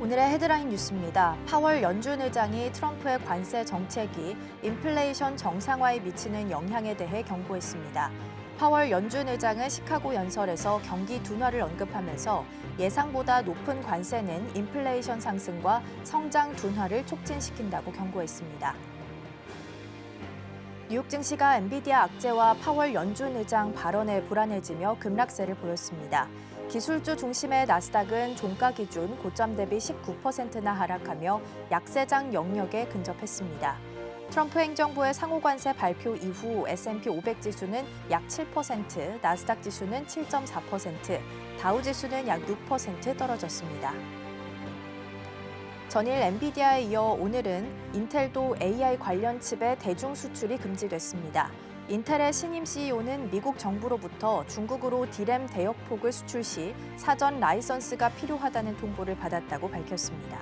오늘의 헤드라인 뉴스입니다. 파월 연준 의장이 트럼프의 관세 정책이 인플레이션 정상화에 미치는 영향에 대해 경고했습니다. 파월 연준 의장은 시카고 연설에서 경기 둔화를 언급하면서 예상보다 높은 관세는 인플레이션 상승과 성장 둔화를 촉진시킨다고 경고했습니다. 뉴욕 증시가 엔비디아 악재와 파월 연준 의장 발언에 불안해지며 급락세를 보였습니다. 기술주 중심의 나스닥은 종가 기준 고점 대비 19%나 하락하며 약세장 영역에 근접했습니다. 트럼프 행정부의 상호관세 발표 이후 S&P 500 지수는 약 7%, 나스닥 지수는 7.4%, 다우 지수는 약 6% 떨어졌습니다. 전일 엔비디아에 이어 오늘은 인텔도 AI 관련 칩의 대중 수출이 금지됐습니다. 인텔의 신임 CEO는 미국 정부로부터 중국으로 D램 대역폭을 수출 시 사전 라이선스가 필요하다는 통보를 받았다고 밝혔습니다.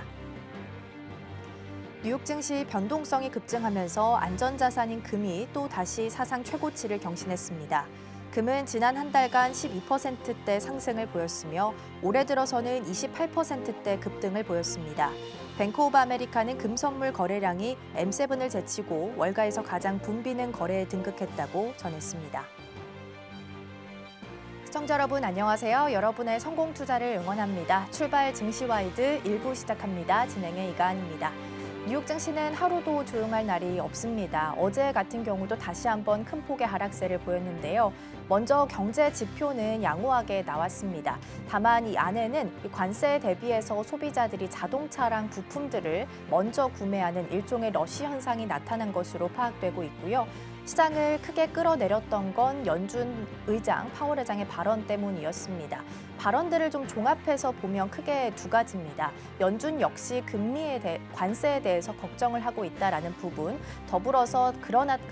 뉴욕 증시 변동성이 급증하면서 안전자산인 금이 또 다시 사상 최고치를 경신했습니다. 금은 지난 한 달간 12%대 상승을 보였으며 올해 들어서는 28%대 급등을 보였습니다. 뱅크 오브 아메리카는 금 선물 거래량이 M7을 제치고 월가에서 가장 붐비는 거래에 등극했다고 전했습니다. 시청자 여러분 안녕하세요. 여러분의 성공 투자를 응원합니다. 출발 증시와이드 1부 시작합니다. 진행의 이가은입니다. 뉴욕 증시는 하루도 조용할 날이 없습니다. 어제 같은 경우도 다시 한번 큰 폭의 하락세를 보였는데요. 먼저 경제 지표는 양호하게 나왔습니다. 다만 이 안에는 관세에 대비해서 소비자들이 자동차랑 부품들을 먼저 구매하는 일종의 러시 현상이 나타난 것으로 파악되고 있고요. 시장을 크게 끌어내렸던 건 연준 의장, 파월 의장의 발언 때문이었습니다. 발언들을 좀 종합해서 보면 크게 두 가지입니다. 연준 역시 관세에 대해서 걱정을 하고 있다라는 부분, 더불어서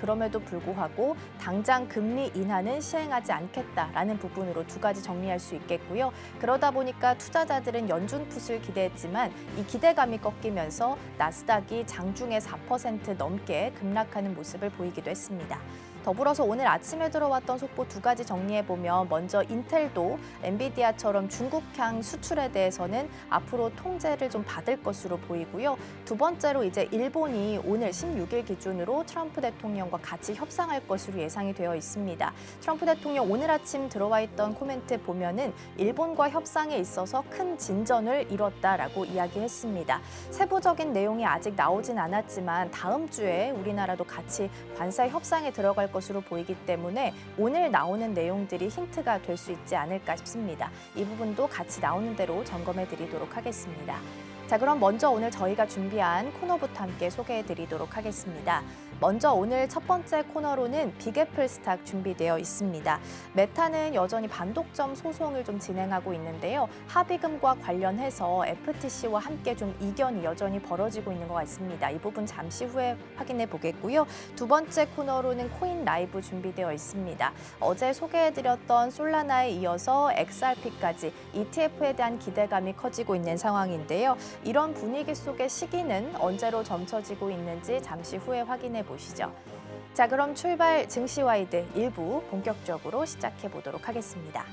그럼에도 불구하고 당장 금리 인하는 시행하지 않겠다라는 부분으로 두 가지 정리할 수 있겠고요. 그러다 보니까 투자자들은 연준 풋을 기대했지만 이 기대감이 꺾이면서 나스닥이 장중에 4% 넘게 급락하는 모습을 보이기도 했습니다. 더불어서 오늘 아침에 들어왔던 속보 두 가지 정리해보면 먼저 인텔도 엔비디아처럼 중국향 수출에 대해서는 앞으로 통제를 좀 받을 것으로 보이고요. 두 번째로 이제 일본이 오늘 16일 기준으로 트럼프 대통령과 같이 협상할 것으로 예상이 되어 있습니다. 트럼프 대통령 오늘 아침 들어와 있던 코멘트 보면은 일본과 협상에 있어서 큰 진전을 이뤘다라고 이야기했습니다. 세부적인 내용이 아직 나오진 않았지만 다음 주에 우리나라도 같이 관세 협상에 들어갈 것으로 보이기 때문에 오늘 나오는 내용들이 힌트가 될 수 있지 않을까 싶습니다. 이 부분도 같이 나오는 대로 점검해 드리도록 하겠습니다. 자, 그럼 먼저 오늘 저희가 준비한 코너부터 함께 소개해 드리도록 하겠습니다. 먼저 오늘 첫 번째 코너로는 빅애플 스탁 준비되어 있습니다. 메타는 여전히 반독점 소송을 좀 진행하고 있는데요. 합의금과 관련해서 FTC와 함께 좀 이견이 여전히 벌어지고 있는 것 같습니다. 이 부분 잠시 후에 확인해 보겠고요. 두 번째 코너로는 코인 라이브 준비되어 있습니다. 어제 소개해드렸던 솔라나에 이어서 XRP까지 ETF에 대한 기대감이 커지고 있는 상황인데요. 이런 분위기 속의 시기는 언제로 점쳐지고 있는지 잠시 후에 확인해 보시죠. 자, 그럼 출발 증시와이드 1부 본격적으로 시작해 보도록 하겠습니다.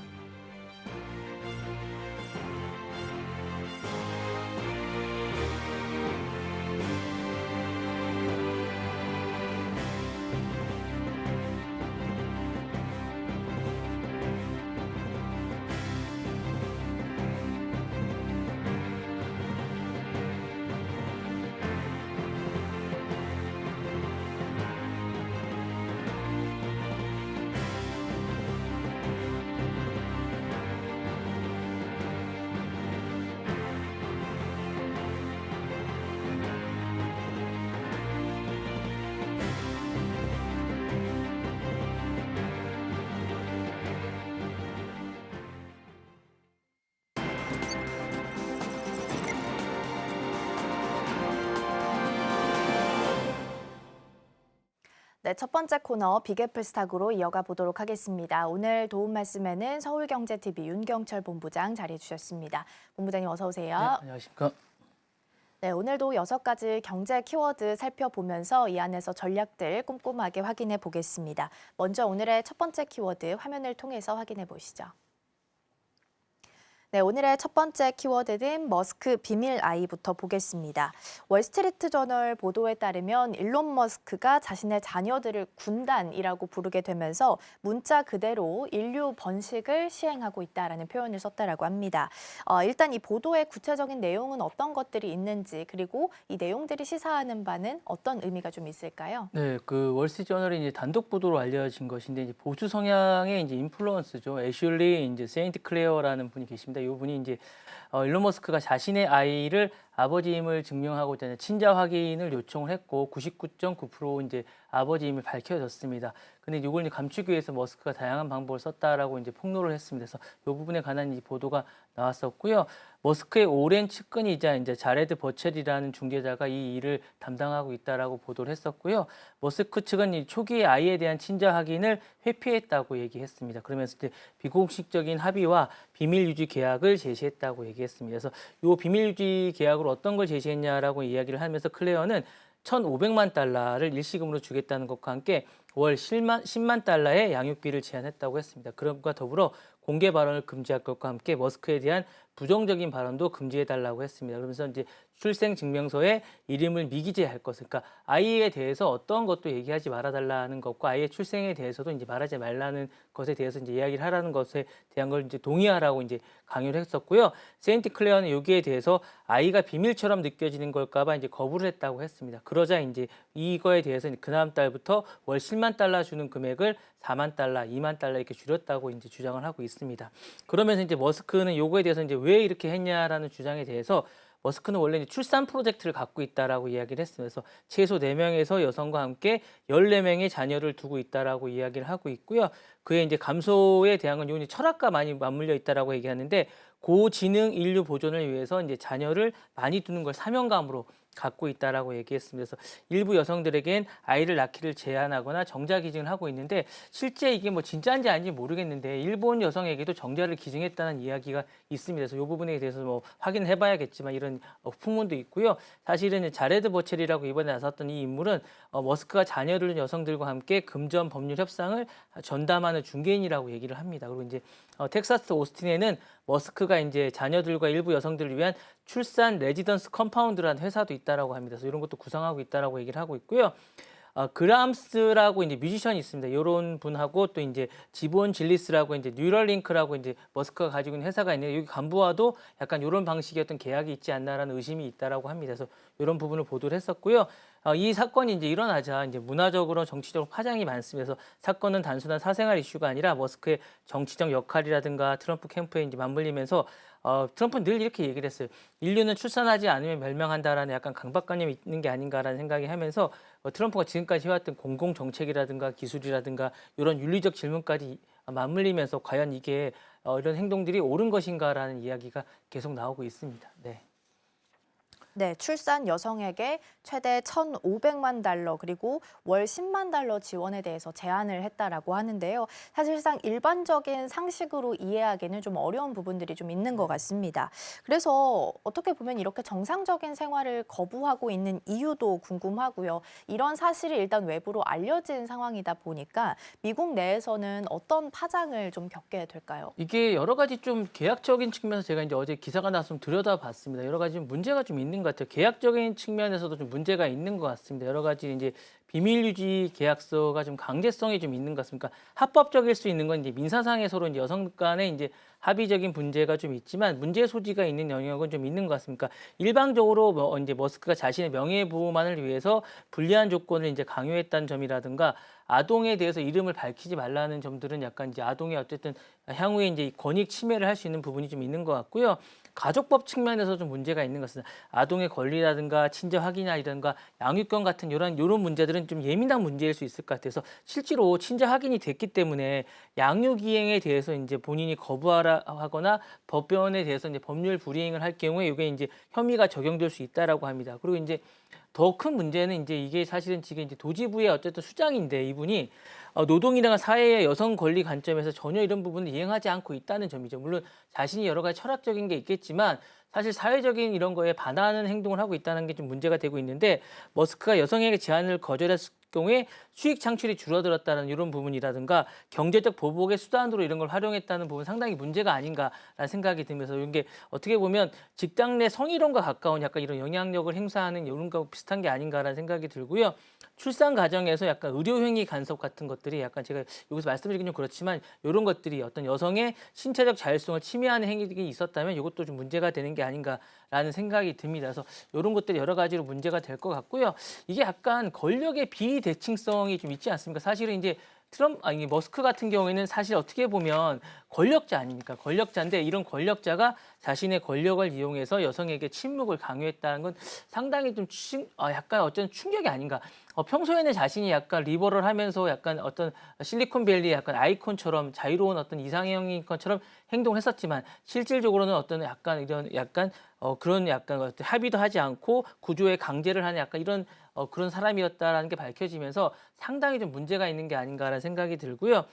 네, 첫 번째 코너 빅애플 스탁으로 이어가 보도록 하겠습니다. 오늘 도움 말씀에는 서울경제TV 윤경철 본부장 자리해 주셨습니다. 본부장님 어서 오세요. 네, 안녕하십니까. 네, 오늘도 6가지 경제 키워드 살펴보면서 이 안에서 전략들 꼼꼼하게 확인해 보겠습니다. 먼저 오늘의 첫 번째 키워드 화면을 통해서 확인해 보시죠. 네, 오늘의 첫 번째 키워드는 머스크 비밀 아이부터 보겠습니다. 월스트리트 저널 보도에 따르면 일론 머스크가 자신의 자녀들을 군단이라고 부르게 되면서 문자 그대로 인류 번식을 시행하고 있다라는 표현을 썼다라고 합니다. 일단 이 보도의 구체적인 내용은 어떤 것들이 있는지, 그리고 이 내용들이 시사하는 바는 어떤 의미가 좀 있을까요? 네, 그 월스트리트저널이 이제 단독 보도로 알려진 것인데 이제 보수 성향의 이제 인플루언서죠. 애슐리 이제 세인트 클레어라는 분이 계십니다. 이 분이 이제 일론 머스크가 자신의 아이를 아버지임을 증명하고자 하는 친자 확인을 요청을 했고 99.9% 이제 아버지임을 밝혀졌습니다. 근데 이걸 이제 감추기 위해서 머스크가 다양한 방법을 썼다라고 이제 폭로를 했습니다. 그래서 이 부분에 관한 이 보도가 나왔었고요. 머스크의 오랜 측근이자 이제 자레드 버첼이라는 중개자가 이 일을 담당하고 있다라고 보도를 했었고요. 머스크 측은 이 초기에 아이에 대한 친자 확인을 회피했다고 얘기했습니다. 그러면서 이제 비공식적인 합의와 비밀 유지 계약을 제시했다고 얘기했습니다. 그래서 이 비밀 유지 계약으로 어떤 걸 제시했냐라고 이야기를 하면서 클레어는 1,500만 달러를 일시금으로 주겠다는 것과 함께 월 10만 달러의 양육비를 제한했다고 했습니다. 그럼과 더불어 공개 발언을 금지할 것과 함께 머스크에 대한 부정적인 발언도 금지해달라고 했습니다. 그러면서 이제 출생증명서에 이름을 미기재할 것, 그러니까 아이에 대해서 어떤 것도 얘기하지 말아달라는 것과 아이의 출생에 대해서도 이제 말하지 말라는 것에 대해서 이제 이야기를 하라는 것에 대한 걸 이제 동의하라고 이제 강요를 했었고요. 세인트 클레어는 여기에 대해서 아이가 비밀처럼 느껴지는 걸까봐 이제 거부를 했다고 했습니다. 그러자 이제 이거에 대해서 그 다음 달부터 월 10만 달러 주는 금액을 4만 달러, 2만 달러 이렇게 줄였다고 이제 주장을 하고 있습니다. 그러면서 이제 머스크는 요거에 대해서 이제 왜 이렇게 했냐라는 주장에 대해서 머스크는 원래 이제 출산 프로젝트를 갖고 있다라고 이야기를 했으면서 최소 4명에서 여성과 함께 14명의 자녀를 두고 있다라고 이야기를 하고 있고요. 그의 이제 감소에 대한 건 요건 철학과 많이 맞물려 있다라고 얘기하는데 고지능 인류 보존을 위해서 이제 자녀를 많이 두는 걸 사명감으로 갖고 있다라고 얘기했습니다. 그래서 일부 여성들에겐 아이를 낳기를 제한하거나 정자 기증을 하고 있는데 실제 이게 뭐 진짜인지 아닌지 모르겠는데 일본 여성에게도 정자를 기증했다는 이야기가 있습니다. 그래서 이 부분에 대해서 뭐 확인을 해봐야겠지만 이런 풍문도 있고요. 사실은 자레드 버첼이라고 이번에 나섰던 이 인물은 머스크가 자녀를 둔 여성들과 함께 금전 법률 협상을 전담하는 중개인이라고 얘기를 합니다. 그리고 이제 텍사스 오스틴에는 머스크가 이제 자녀들과 일부 여성들을 위한 출산 레지던스 컴파운드라는 회사도 있다라고 합니다. 그래서 이런 것도 구상하고 있다라고 얘기를 하고 있고요. 그람스라고 이제 뮤지션이 있습니다. 이런 분하고 또 이제 지본 질리스라고 이제 뉴럴링크라고 이제 머스크가 가지고 있는 회사가 있는데 여기 간부와도 약간 이런 방식의 어떤 계약이 있지 않나라는 의심이 있다라고 합니다. 그래서 이런 부분을 보도를 했었고요. 이 사건이 이제 일어나자 이제 문화적으로 정치적으로 파장이 많습니다. 그래서 사건은 단순한 사생활 이슈가 아니라 머스크의 정치적 역할이라든가 트럼프 캠프에 이제 맞물리면서 트럼프는 늘 이렇게 얘기를 했어요. 인류는 출산하지 않으면 멸망한다라는 약간 강박관념이 있는 게 아닌가라는 생각이 하면서 트럼프가 지금까지 해왔던 공공정책이라든가 기술이라든가 이런 윤리적 질문까지 맞물리면서 과연 이게 이런 행동들이 옳은 것인가라는 이야기가 계속 나오고 있습니다. 네. 네, 출산 여성에게 최대 1,500만 달러 그리고 월 10만 달러 지원에 대해서 제안을 했다라고 하는데요. 사실상 일반적인 상식으로 이해하기는 좀 어려운 부분들이 좀 있는 것 같습니다. 그래서 어떻게 보면 이렇게 정상적인 생활을 거부하고 있는 이유도 궁금하고요. 이런 사실이 일단 외부로 알려진 상황이다 보니까 미국 내에서는 어떤 파장을 좀 겪게 될까요? 이게 여러 가지 좀 계약적인 측면에서 제가 이제 어제 기사가 나서 좀 들여다봤습니다. 여러 가지 문제가 좀 있는 것 같아요. 계약적인 측면에서도 좀 문제가 있는 것 같습니다. 여러 가지 이제 비밀 유지 계약서가 좀 강제성이 좀 있는 것 같습니다. 그러니까 합법적일 수 있는 건 이제 민사상에 서로 이제 여성 간에 이제 합의적인 문제가 좀 있지만 문제 소지가 있는 영역은 좀 있는 것 같습니다. 그러니까 일방적으로 뭐 이제 머스크가 자신의 명예 보호만을 위해서 불리한 조건을 이제 강요했다는 점이라든가 아동에 대해서 이름을 밝히지 말라는 점들은 약간 이제 아동의 어쨌든 향후에 이제 권익 침해를 할 수 있는 부분이 좀 있는 것 같고요. 가족법 측면에서 좀 문제가 있는 것은 아동의 권리라든가 친자 확인이라든가 양육권 같은 이런 문제들은 좀 예민한 문제일 수 있을 것 같아서 실제로 친자 확인이 됐기 때문에 양육 이행에 대해서 이제 본인이 거부하거나 법변에 대해서 이제 법률 불이행을 할 경우에 이게 이제 혐의가 적용될 수 있다라고 합니다. 그리고 이제 더 큰 문제는 이제 이게 사실은 지금 이제 도지부의 어쨌든 수장인데 이분이 노동이나 사회의 여성 권리 관점에서 전혀 이런 부분을 이행하지 않고 있다는 점이죠. 물론 자신이 여러 가지 철학적인 게 있겠지만 사실 사회적인 이런 거에 반하는 행동을 하고 있다는 게 좀 문제가 되고 있는데 머스크가 여성에게 제안을 거절했을 경우에 수익 창출이 줄어들었다는 이런 부분이라든가 경제적 보복의 수단으로 이런 걸 활용했다는 부분 상당히 문제가 아닌가라는 생각이 들면서 이게 어떻게 보면 직장 내 성희롱과 가까운 약간 이런 영향력을 행사하는 이런 거 비슷한 게 아닌가라는 생각이 들고요. 출산 과정에서 약간 의료행위 간섭 같은 것들이 약간 제가 여기서 말씀드리긴 좀 그렇지만 이런 것들이 어떤 여성의 신체적 자율성을 침해하는 행위들이 있었다면 이것도 좀 문제가 되는 게 아닌가라는 생각이 듭니다. 그래서 이런 것들이 여러 가지로 문제가 될 것 같고요. 이게 약간 권력의 비대칭성이 좀 있지 않습니까? 사실은 이제 머스크 같은 경우에는 사실 어떻게 보면 권력자 아닙니까? 권력자인데 이런 권력자가 자신의 권력을 이용해서 여성에게 침묵을 강요했다는 건 상당히 좀 약간 어쩐 충격이 아닌가. 평소에는 자신이 약간 리버럴하면서 약간 어떤 실리콘밸리 약간 아이콘처럼 자유로운 어떤 이상형인 것처럼 행동했었지만 실질적으로는 어떤 약간 이런 약간 그런 약간 어떤 합의도 하지 않고 구조에 강제를 하는 약간 이런 그런 사람이었다라는 게 밝혀지면서 상당히 좀 문제가 있는 게 아닌가라는 생각이 들고요.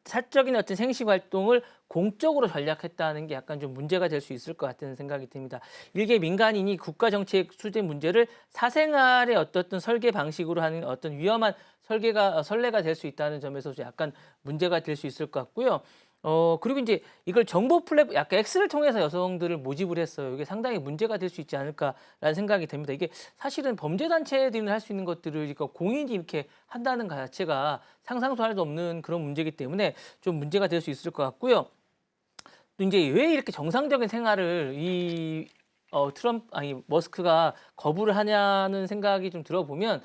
사적인 어떤 생식 활동을 공적으로 전략했다는 게 약간 좀 문제가 될 수 있을 것 같다는 생각이 듭니다. 일개 민간인이 국가 정책 수재 문제를 사생활의 어떤 설계 방식으로 하는 어떤 위험한 선례가 될 수 있다는 점에서 약간 문제가 될 수 있을 것 같고요. 그리고 이제 이걸 정보 약간 X를 통해서 여성들을 모집을 했어요. 이게 상당히 문제가 될 수 있지 않을까라는 생각이 듭니다. 이게 사실은 범죄단체들이 할 수 있는 것들을 그러니까 공인이 이렇게 한다는 것 자체가 상상도 할 수 없는 그런 문제이기 때문에 좀 문제가 될 수 있을 것 같고요. 또 이제 왜 이렇게 정상적인 생활을 머스크가 거부를 하냐는 생각이 좀 들어보면,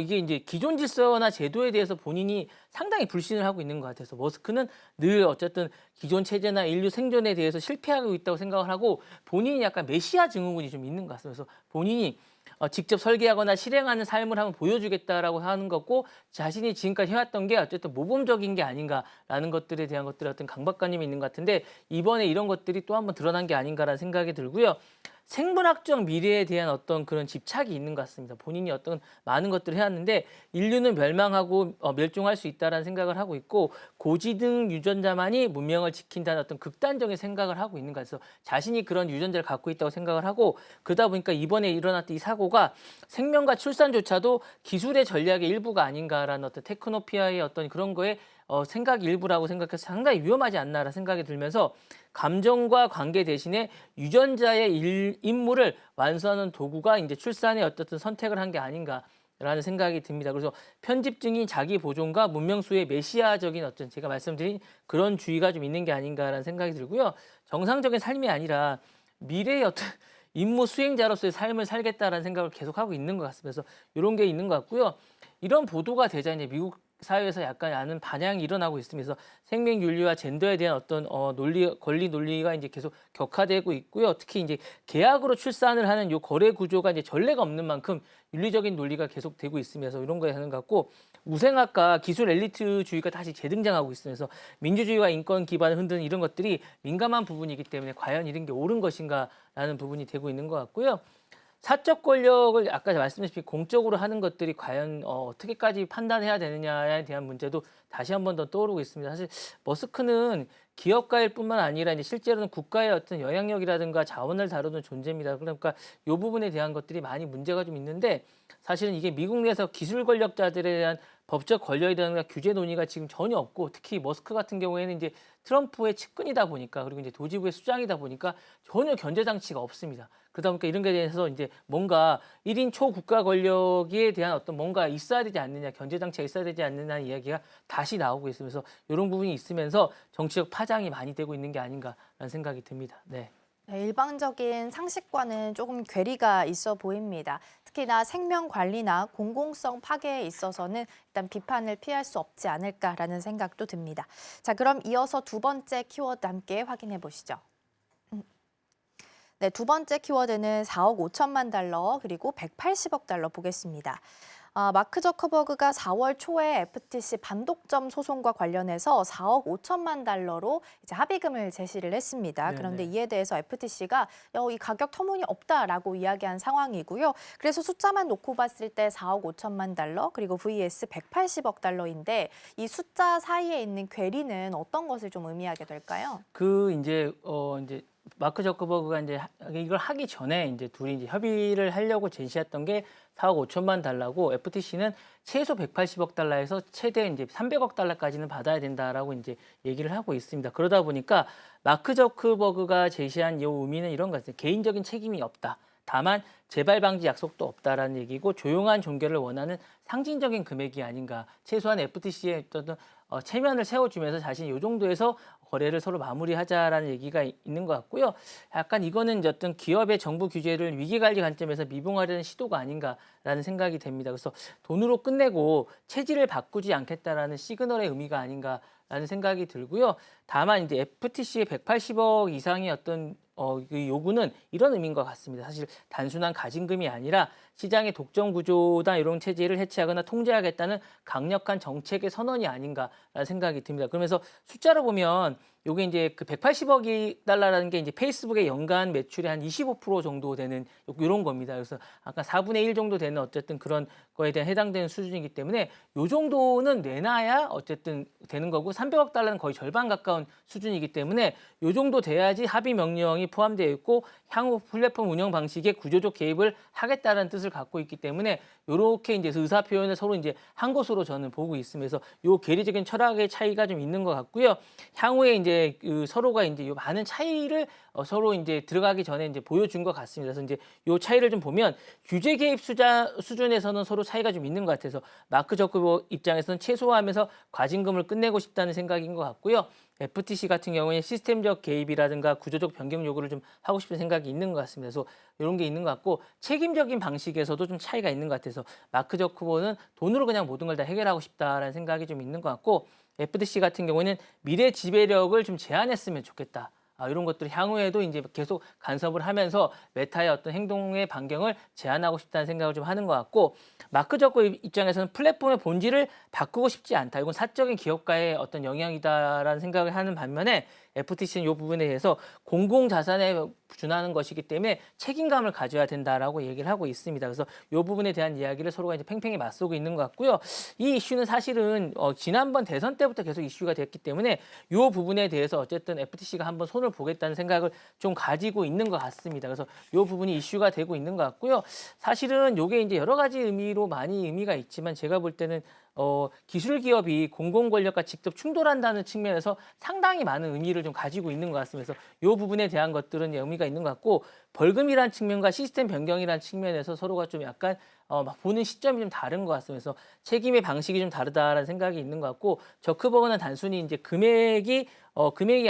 이게 이제 기존 질서나 제도에 대해서 본인이 상당히 불신을 하고 있는 것 같아서 머스크는 늘 어쨌든 기존 체제나 인류 생존에 대해서 실패하고 있다고 생각을 하고 본인이 약간 메시아 증후군이 좀 있는 것 같습니다. 그래서 본인이 직접 설계하거나 실행하는 삶을 한번 보여주겠다라고 하는 거고 자신이 지금까지 해왔던 게 어쨌든 모범적인 게 아닌가라는 것들에 대한 것들의 어떤 강박관념이 있는 것 같은데 이번에 이런 것들이 또 한번 드러난 게 아닌가라는 생각이 들고요. 생물학적 미래에 대한 어떤 그런 집착이 있는 것 같습니다. 본인이 어떤 많은 것들을 해왔는데 인류는 멸망하고 멸종할 수 있다라는 생각을 하고 있고 고지능 유전자만이 문명을 지킨다는 어떤 극단적인 생각을 하고 있는 것 같아서 자신이 그런 유전자를 갖고 있다고 생각을 하고 그러다 보니까 이번에 일어났던 이 사고가 생명과 출산조차도 기술의 전략의 일부가 아닌가라는 어떤 테크노피아의 어떤 그런 거에 생각 일부라고 생각해서 상당히 위험하지 않나라는 생각이 들면서 감정과 관계 대신에 유전자의 임무를 완수하는 도구가 이제 출산의 어떤 선택을 한 게 아닌가라는 생각이 듭니다. 그래서 편집증인 자기 보존과 문명수의 메시아적인 어떤 제가 말씀드린 그런 주의가 좀 있는 게 아닌가라는 생각이 들고요. 정상적인 삶이 아니라 미래의 어떤 임무 수행자로서의 삶을 살겠다라는 생각을 계속하고 있는 것 같습니다. 그래서 이런 게 있는 것 같고요. 이런 보도가 되자 이제 미국 사회에서 약간 아는 반향이 일어나고 있으면서 생명윤리와 젠더에 대한 어떤 권리 논리가 이제 계속 격화되고 있고요. 특히 이제 계약으로 출산을 하는 요 거래 구조가 이제 전례가 없는 만큼 윤리적인 논리가 계속되고 있으면서 이런 거에 하는 것 같고 우생학과 기술 엘리트주의가 다시 재등장하고 있으면서 민주주의와 인권 기반을 흔드는 이런 것들이 민감한 부분이기 때문에 과연 이런 게 옳은 것인가라는 부분이 되고 있는 것 같고요. 사적 권력을 아까 말씀드렸듯이 공적으로 하는 것들이 과연 어떻게까지 판단해야 되느냐에 대한 문제도 다시 한 번 더 떠오르고 있습니다. 사실 머스크는 기업가일 뿐만 아니라 이제 실제로는 국가의 어떤 영향력이라든가 자원을 다루는 존재입니다. 그러니까 이 부분에 대한 것들이 많이 문제가 좀 있는데 사실은 이게 미국 내에서 기술 권력자들에 대한 법적 권력이라든가 규제 논의가 지금 전혀 없고 특히 머스크 같은 경우에는 이제 트럼프의 측근이다 보니까 그리고 이제 도지부의 수장이다 보니까 전혀 견제 장치가 없습니다. 그러다 보니까 이런 게 대해서 이제 뭔가 1인 초국가 권력에 대한 어떤 뭔가 있어야 되지 않느냐, 견제 장치가 있어야 되지 않느냐는 이야기가 다시 나오고 있으면서 이런 부분이 있으면서 정치적 파장이 많이 되고 있는 게 아닌가라는 생각이 듭니다. 네. 네, 일방적인 상식과는 조금 괴리가 있어 보입니다. 특히나 생명 관리나 공공성 파괴에 있어서는 일단 비판을 피할 수 없지 않을까라는 생각도 듭니다. 자, 그럼 이어서 두 번째 키워드 함께 확인해 보시죠. 네, 두 번째 키워드는 4억 5천만 달러 그리고 180억 달러 보겠습니다. 마크 저커버그가 4월 초에 FTC 반독점 소송과 관련해서 4억 5천만 달러로 이제 합의금을 제시를 했습니다. 네네. 그런데 이에 대해서 FTC가 이 가격 터무니없다라고 이야기한 상황이고요. 그래서 숫자만 놓고 봤을 때 4억 5천만 달러 그리고 vs 180억 달러인데 이 숫자 사이에 있는 괴리는 어떤 것을 좀 의미하게 될까요? 이제 마크 저커버그가 이제 이걸 하기 전에 이제 둘이 이제 협의를 하려고 제시했던 게 4억 5천만 달러고 FTC는 최소 180억 달러에서 최대 이제 300억 달러까지는 받아야 된다라고 이제 얘기를 하고 있습니다. 그러다 보니까 마크 저커버그가 제시한 이 의미는 이런 것 같아요. 개인적인 책임이 없다. 다만 재발 방지 약속도 없다라는 얘기고 조용한 종결을 원하는 상징적인 금액이 아닌가. 최소한 FTC에 어떤 체면을 세워주면서 자신이 이 정도에서 거래를 서로 마무리하자라는 얘기가 있는 것 같고요. 약간 이거는 이제 어떤 기업의 정부 규제를 위기관리 관점에서 미봉하려는 시도가 아닌가라는 생각이 됩니다. 그래서 돈으로 끝내고 체질을 바꾸지 않겠다라는 시그널의 의미가 아닌가라는 생각이 들고요. 다만 이제 FTC의 180억 이상의 어떤 그 요구는 이런 의미인 것 같습니다. 사실 단순한 가진금이 아니라 시장의 독점 구조나 이런 체제를 해체하거나 통제하겠다는 강력한 정책의 선언이 아닌가라는 생각이 듭니다. 그러면서 숫자로 보면 요게 이제 그 180억 달러라는 게 이제 페이스북의 연간 매출의 한 25% 정도 되는 이런 겁니다. 그래서 아까 4분의 1 정도 되는 어쨌든 그런 거에 대한 해당되는 수준이기 때문에 요 정도는 내놔야 어쨌든 되는 거고 300억 달러는 거의 절반 가까운 수준이기 때문에 요 정도 돼야지 합의 명령이 포함되어 있고 향후 플랫폼 운영 방식에 구조적 개입을 하겠다는 뜻을 갖고 있기 때문에 요렇게 이제 의사 표현을 서로 이제 한 것으로 저는 보고 있으면서 요 계리적인 철학의 차이가 좀 있는 것 같고요. 향후에 이제 그 서로가 이제 요 많은 차이를 서로 이제 들어가기 전에 이제 보여준 것 같습니다. 그래서 이제 요 차이를 좀 보면 규제 개입 수준에서는 서로 차이가 좀 있는 것 같아서 마크 저커버그 입장에서는 최소화하면서 과징금을 끝내고 싶다는 생각인 것 같고요. FTC 같은 경우에 시스템적 개입이라든가 구조적 변경 요구를 좀 하고 싶은 생각이 있는 것 같습니다. 그래서 이런 게 있는 것 같고 책임적인 방식에서도 좀 차이가 있는 것 같아서 마크 저커버그는 돈으로 그냥 모든 걸 다 해결하고 싶다라는 생각이 좀 있는 것 같고 FTC 같은 경우에는 미래 지배력을 좀 제한했으면 좋겠다. 이런 것들 향후에도 이제 계속 간섭을 하면서 메타의 어떤 행동의 반경을 제한하고 싶다는 생각을 좀 하는 것 같고 마크 저커 입장에서는 플랫폼의 본질을 바꾸고 싶지 않다. 이건 사적인 기업가의 어떤 영향이다라는 생각을 하는 반면에 FTC는 이 부분에 대해서 공공자산에 준하는 것이기 때문에 책임감을 가져야 된다라고 얘기를 하고 있습니다. 그래서 이 부분에 대한 이야기를 서로가 이제 팽팽히 맞서고 있는 것 같고요. 이 이슈는 사실은 지난번 대선 때부터 계속 이슈가 됐기 때문에 이 부분에 대해서 어쨌든 FTC가 한번 손을 보겠다는 생각을 좀 가지고 있는 것 같습니다. 그래서 이 부분이 이슈가 되고 있는 것 같고요. 사실은 이게 이제 여러 가지 의미로 많이 의미가 있지만 제가 볼 때는 기술 기업이 공공 권력과 직접 충돌한다는 측면에서 상당히 많은 의미를 좀 가지고 있는 것 같습니다. 그래서 이 부분에 대한 것들은 의미가 있는 것 같고 벌금이라는 측면과 시스템 변경이라는 측면에서 서로가 좀 약간 막 보는 시점이 좀 다른 것 같습니다. 그래서 책임의 방식이 좀 다르다라는 생각이 있는 것 같고 저커버그는 단순히 이제 금액이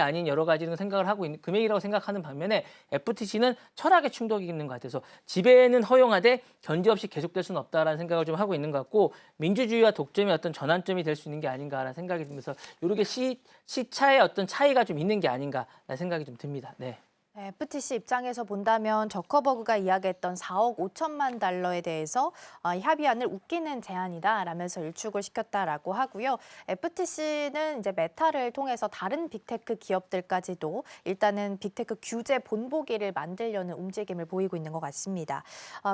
아닌 여러 가지는 생각을 하고 있는 금액이라고 생각하는 반면에 FTC는 철학의 충돌이 있는 것 같아서 지배는 허용하되 견제 없이 계속될 수는 없다라는 생각을 좀 하고 있는 것 같고 민주주의와 독점의 어떤 전환점이 될 수 있는 게 아닌가라는 생각이 들면서 이렇게 시차의 어떤 차이가 좀 있는 게 아닌가라는 생각이 좀 듭니다. 네. FTC 입장에서 본다면 저커버그가 이야기했던 4억 5천만 달러에 대해서 협의안을 웃기는 제안이다 라면서 일축을 시켰다라고 하고요. FTC는 이제 메타를 통해서 다른 빅테크 기업들까지도 일단은 빅테크 규제 본보기를 만들려는 움직임을 보이고 있는 것 같습니다.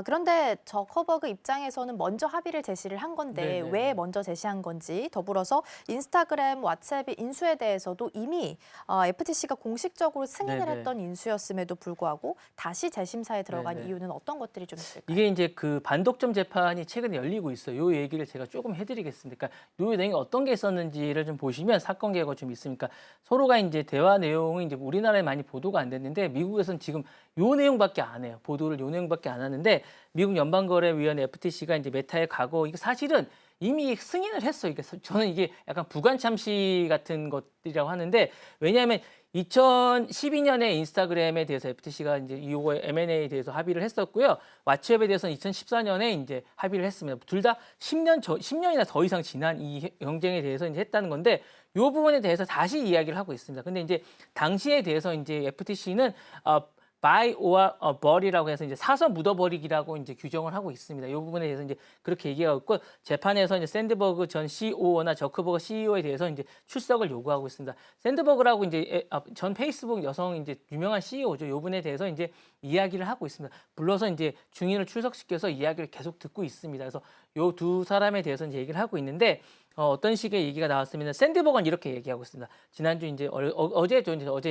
그런데 저커버그 입장에서는 먼저 합의를 제시를 한 건데 네네. 왜 먼저 제시한 건지 더불어서 인스타그램, 왓츠앱의 인수에 대해서도 이미 FTC가 공식적으로 승인을 네네. 했던 인수였음에도 불구하고 다시 재심사에 들어간 네네. 이유는 어떤 것들이 좀 있을까요? 이게 이제 그 반독점 재판이 최근에 열리고 있어요. 이 얘기를 제가 조금 해드리겠습니다. 그러니까 이 내용이 어떤 게 있었는지를 좀 보시면 사건 개요가 좀 있으니까 서로가 이제 대화 내용이 이제 우리나라에 많이 보도가 안 됐는데 미국에서는 지금 요 내용밖에 안 해요. 보도를 요 내용밖에 안 하는데 미국 연방거래위원회 FTC가 이제 메타의 과거 이거 사실은 이미 승인을 했어요. 그러니까 저는 이게 약간 부관참시 같은 것들이라고 하는데 왜냐하면 2012년에 인스타그램에 대해서 FTC가 이제 이거 M&A에 대해서 합의를 했었고요. 왓츠앱에 대해서는 2014년에 이제 합의를 했습니다. 둘 다 10년이나 더 이상 지난 이 경쟁에 대해서 이제 했다는 건데 이 부분에 대해서 다시 이야기를 하고 있습니다. 근데 이제 당시에 대해서 이제 FTC는 buy or bury라고 해서 이제 사서 묻어버리기라고 이제 규정을 하고 있습니다. 이 부분에 대해서 이제 그렇게 얘기하고 있고 재판에서 이제 샌드버그 전 CEO나 저커버그 CEO에 대해서 이제 출석을 요구하고 있습니다. 샌드버그라고 이제 전 페이스북 여성 이제 유명한 CEO죠. 이 부분에 대해서 이제 이야기를 하고 있습니다. 불러서 이제 증인을 출석시켜서 이야기를 계속 듣고 있습니다. 그래서 이 두 사람에 대해서 이제 얘기를 하고 있는데 어떤 식의 얘기가 나왔으면 샌드버거는 이렇게 얘기하고 있습니다. 지난주 이제 어제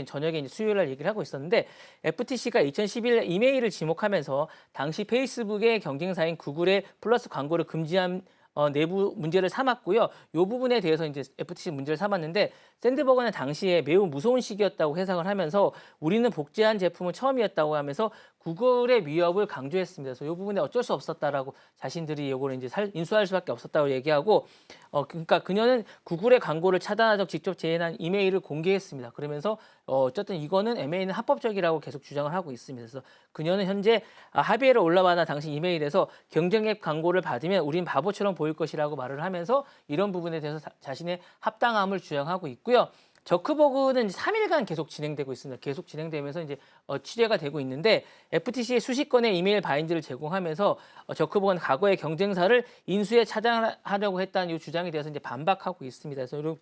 저녁에 이제 수요일 날 얘기를 하고 있었는데 FTC가 2011년 이메일을 지목하면서 당시 페이스북의 경쟁사인 구글의 플러스 광고를 금지한 내부 문제를 삼았고요. 이 부분에 대해서 이제 FTC 문제를 삼았는데 샌드버거는 당시에 매우 무서운 시기였다고 해석을 하면서 우리는 복제한 제품은 처음이었다고 하면서 구글의 위협을 강조했습니다. 그래서 이 부분에 어쩔 수 없었다라고 자신들이 이거를 이제 인수할 수밖에 없었다고 얘기하고 그러니까 그녀는 구글의 광고를 차단하도록 직접 제안한 이메일을 공개했습니다. 그러면서 어쨌든 이거는 M&A는 합법적이라고 계속 주장을 하고 있습니다. 그래서 그녀는 현재 합의회로 올라와나 당시 이메일에서 경쟁앱 광고를 받으면 우린 바보처럼 보일 것이라고 말을 하면서 이런 부분에 대해서 자신의 합당함을 주장하고 있고요. 저크버그는 3일간 계속 진행되고 있습니다. 계속 진행되면서 이제 취재가 되고 있는데 FTC에 수십 건의 이메일 바인드를 제공하면서 저크버그는 과거의 경쟁사를 인수에 차단하려고 했다는 이 주장에 대해서 이제 반박하고 있습니다. 그래서 이런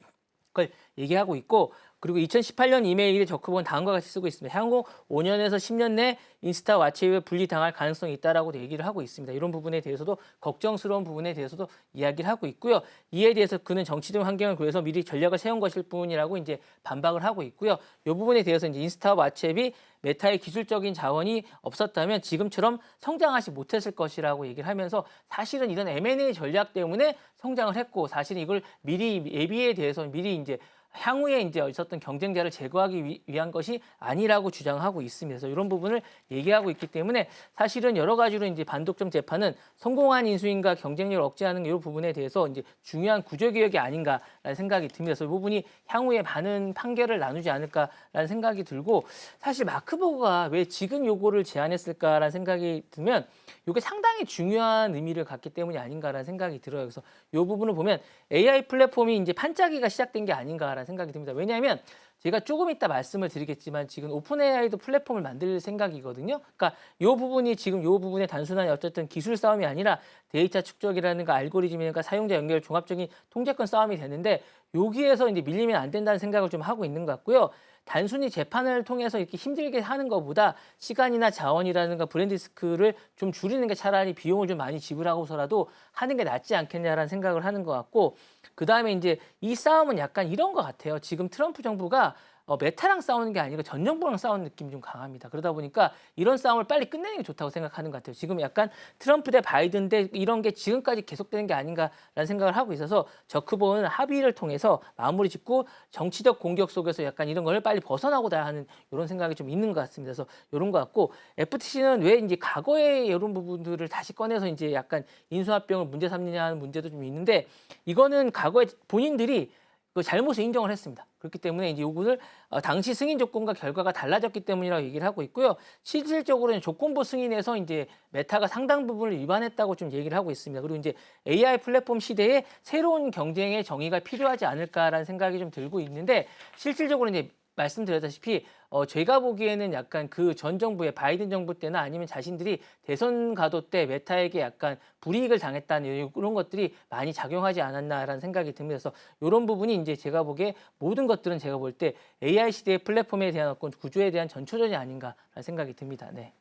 걸 얘기하고 있고 그리고 2018년 이메일에 저크버그는 다음과 같이 쓰고 있습니다. 향후 5년에서 10년 내 인스타 왓츠앱에 분리당할 가능성이 있다라고 얘기를 하고 있습니다. 이런 부분에 대해서도 걱정스러운 부분에 대해서도 이야기를 하고 있고요. 이에 대해서 그는 정치적 환경을 구해서 미리 전략을 세운 것일 뿐이라고 이제 반박을 하고 있고요. 이 부분에 대해서 이제 인스타 왓츠앱이 메타의 기술적인 자원이 없었다면 지금처럼 성장하지 못했을 것이라고 얘기를 하면서 사실은 이런 M&A 전략 때문에 성장을 했고 사실은 이걸 미리 예비에 대해서 미리 이제 향후에 이제 있었던 경쟁자를 제거하기 위한 것이 아니라고 주장하고 있습니다. 그래서 이런 부분을 얘기하고 있기 때문에 사실은 여러 가지로 이제 반독점 재판은 성공한 인수인과 경쟁력을 억제하는 이 부분에 대해서 이제 중요한 구조개혁이 아닌가라는 생각이 듭니다. 그래서 이 부분이 향후에 많은 판결을 나누지 않을까라는 생각이 들고 사실 마크버거가 왜 지금 요거를 제안했을까라는 생각이 들면 이게 상당히 중요한 의미를 갖기 때문이 아닌가라는 생각이 들어요. 그래서 이 부분을 보면 AI 플랫폼이 이제 판짜기가 시작된 게 아닌가라는 생각이 듭니다. 왜냐하면 제가 조금 이따 말씀을 드리겠지만 지금 오픈 AI도 플랫폼을 만들 생각이거든요. 그러니까 이 부분이 지금 이 부분의 단순한 어쨌든 기술 싸움이 아니라 데이터 축적이라든가 알고리즘이라든가 사용자 연결 종합적인 통제권 싸움이 되는데 여기에서 이제 밀리면 안 된다는 생각을 좀 하고 있는 것 같고요. 단순히 재판을 통해서 이렇게 힘들게 하는 것보다 시간이나 자원이라든가 브랜드 리스크를 좀 줄이는 게 차라리 비용을 좀 많이 지불하고서라도 하는 게 낫지 않겠냐라는 생각을 하는 것 같고 그다음에 이제 이 싸움은 약간 이런 것 같아요. 지금 트럼프 정부가 메타랑 싸우는 게 아니라 전 정부랑 싸우는 느낌이 좀 강합니다. 그러다 보니까 이런 싸움을 빨리 끝내는 게 좋다고 생각하는 것 같아요. 지금 약간 트럼프 대 바이든 대 이런 게 지금까지 계속되는 게 아닌가라는 생각을 하고 있어서 저크버그는 합의를 통해서 마무리 짓고 정치적 공격 속에서 약간 이런 걸 빨리 벗어나고자 하는 이런 생각이 좀 있는 것 같습니다. 그래서 이런 것 같고 FTC는 왜 이제 과거의 이런 부분들을 다시 꺼내서 이제 약간 인수합병을 문제 삼느냐 하는 문제도 좀 있는데 이거는 과거에 본인들이 그 잘못을 인정을 했습니다. 그렇기 때문에 이제 요거를 당시 승인 조건과 결과가 달라졌기 때문이라고 얘기를 하고 있고요. 실질적으로는 조건부 승인에서 이제 메타가 상당 부분을 위반했다고 좀 얘기를 하고 있습니다. 그리고 이제 AI 플랫폼 시대에 새로운 경쟁의 정의가 필요하지 않을까라는 생각이 좀 들고 있는데 실질적으로 이제 말씀드렸다시피 제가 보기에는 약간 그 전 정부의 바이든 정부 때나 아니면 자신들이 대선 가도 때 메타에게 약간 불이익을 당했다는 이런 것들이 많이 작용하지 않았나라는 생각이 듭니다. 그래서 이런 부분이 이제 제가 보기에 모든 것들은 제가 볼 때 AI 시대의 플랫폼에 대한 어떤 구조에 대한 전초전이 아닌가라는 생각이 듭니다. 네.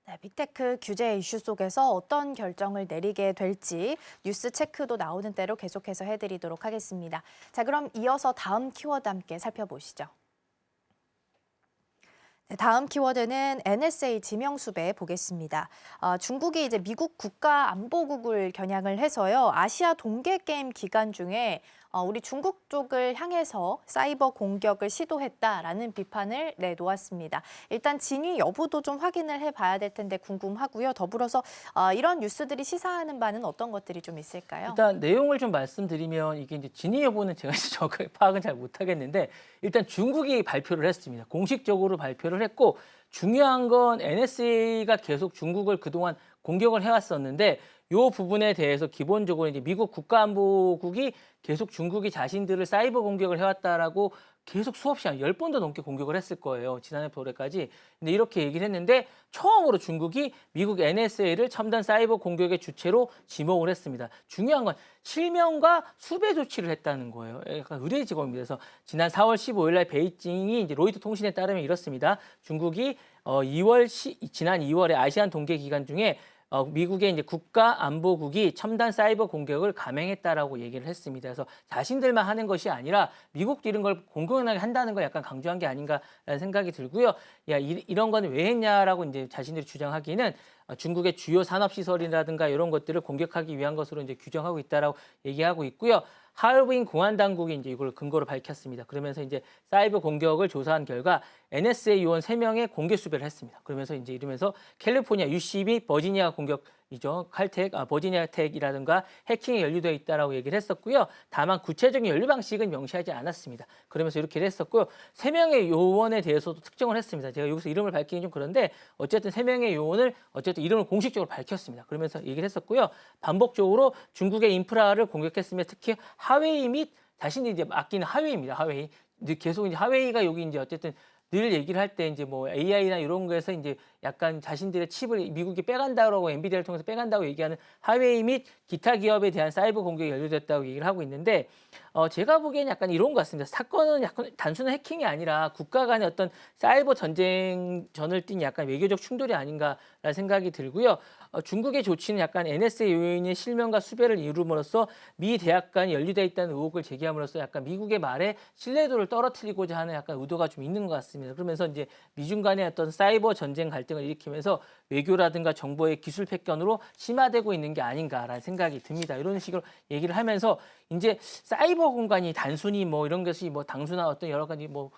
네, 빅테크 규제 이슈 속에서 어떤 결정을 내리게 될지 뉴스 체크도 나오는 대로 계속해서 해드리도록 하겠습니다. 자, 그럼 이어서 다음 키워드 함께 살펴보시죠. 네, 다음 키워드는 NSA 지명수배 보겠습니다. 중국이 이제 미국 국가안보국을 겨냥을 해서요. 아시아 동계게임 기간 중에 우리 중국 쪽을 향해서 사이버 공격을 시도했다라는 비판을 내놓았습니다. 일단 진위 여부도 좀 확인을 해봐야 될 텐데 궁금하고요. 더불어서 이런 뉴스들이 시사하는 바는 어떤 것들이 좀 있을까요? 일단 내용을 좀 말씀드리면 이게 이제 진위 여부는 제가 정확하게 파악은 잘 못하겠는데 일단 중국이 발표를 했습니다. 공식적으로 발표를 했고 중요한 건 NSA가 계속 중국을 그동안 공격을 해왔었는데 이 부분에 대해서 기본적으로 이제 미국 국가안보국이 계속 중국이 자신들을 사이버 공격을 해왔다라고 계속 수없이 한 10번도 넘게 공격을 했을 거예요. 지난해 올해까지. 근데 이렇게 얘기를 했는데 처음으로 중국이 미국 NSA를 첨단 사이버 공격의 주체로 지목을 했습니다. 중요한 건 실명과 수배 조치를 했다는 거예요. 약간 의례직업입니다. 그래서 지난 4월 15일 날 베이징이 이제 로이터 통신에 따르면 이렇습니다. 중국이 지난 2월에 아시안 동계 기간 중에 미국의 이제 국가안보국이 첨단 사이버 공격을 감행했다라고 얘기를 했습니다. 그래서 자신들만 하는 것이 아니라 미국도 이런 걸 공공연하게 한다는 걸 약간 강조한 게 아닌가라는 생각이 들고요. 야, 이런 거는 왜 했냐라고 이제 자신들이 주장하기는 중국의 주요 산업시설이라든가 이런 것들을 공격하기 위한 것으로 이제 규정하고 있다라고 얘기하고 있고요. 하얼빈 공안 당국이 이제 이걸 근거로 밝혔습니다. 그러면서 이제 사이버 공격을 조사한 결과 NSA 요원 3명의 공개 수배를 했습니다. 그러면서 이제 이러면서 캘리포니아 UC 버지니아 공격이죠. 버지니아 택이라든가 해킹에 연루되어 있다라고 얘기를 했었고요. 다만 구체적인 연루 방식은 명시하지 않았습니다. 그러면서 이렇게 했었고요. 3명의 요원에 대해서도 특정을 했습니다. 제가 여기서 이름을 밝히긴 좀 그런데 어쨌든 3명의 요원을 어쨌든 이름을 공식적으로 밝혔습니다. 그러면서 얘기를 했었고요. 반복적으로 중국의 인프라를 공격했으며 특히 하웨이 및 자신이 이제 맡기는 하웨이입니다. 하웨이. 이제 계속 이제 하웨이가 여기 이제 어쨌든 늘 얘기를 할 때 이제 뭐 AI나 이런 거에서 이제 약간 자신들의 칩을 미국이 빼간다고 엔비디아를 통해서 빼간다고 얘기하는 하웨이 및 기타 기업에 대한 사이버 공격이 연루됐다고 얘기를 하고 있는데 제가 보기에는 약간 이런 것 같습니다. 사건은 약간 단순한 해킹이 아니라 국가 간의 어떤 사이버 전쟁전을 띈 약간 외교적 충돌이 아닌가라는 생각이 들고요. 중국의 조치는 약간 NSA 요인의 실명과 수배를 이룸으로써 미 대학 간이 연루돼 있다는 의혹을 제기함으로써 약간 미국의 말에 신뢰도를 떨어뜨리고자 하는 약간 의도가 좀 있는 것 같습니다. 그러면서 이제 미중 간의 어떤 사이버 전쟁 갈등을 일으키면서 외교라든가 정보의 기술 패권으로 심화되고 있는 게 아닌가라는 생각이 듭니다. 이런 식으로 얘기를 하면서 이제 사이버 공간이 단순히 뭐 이런 것이 뭐 단순한 어떤 여러 가지 뭐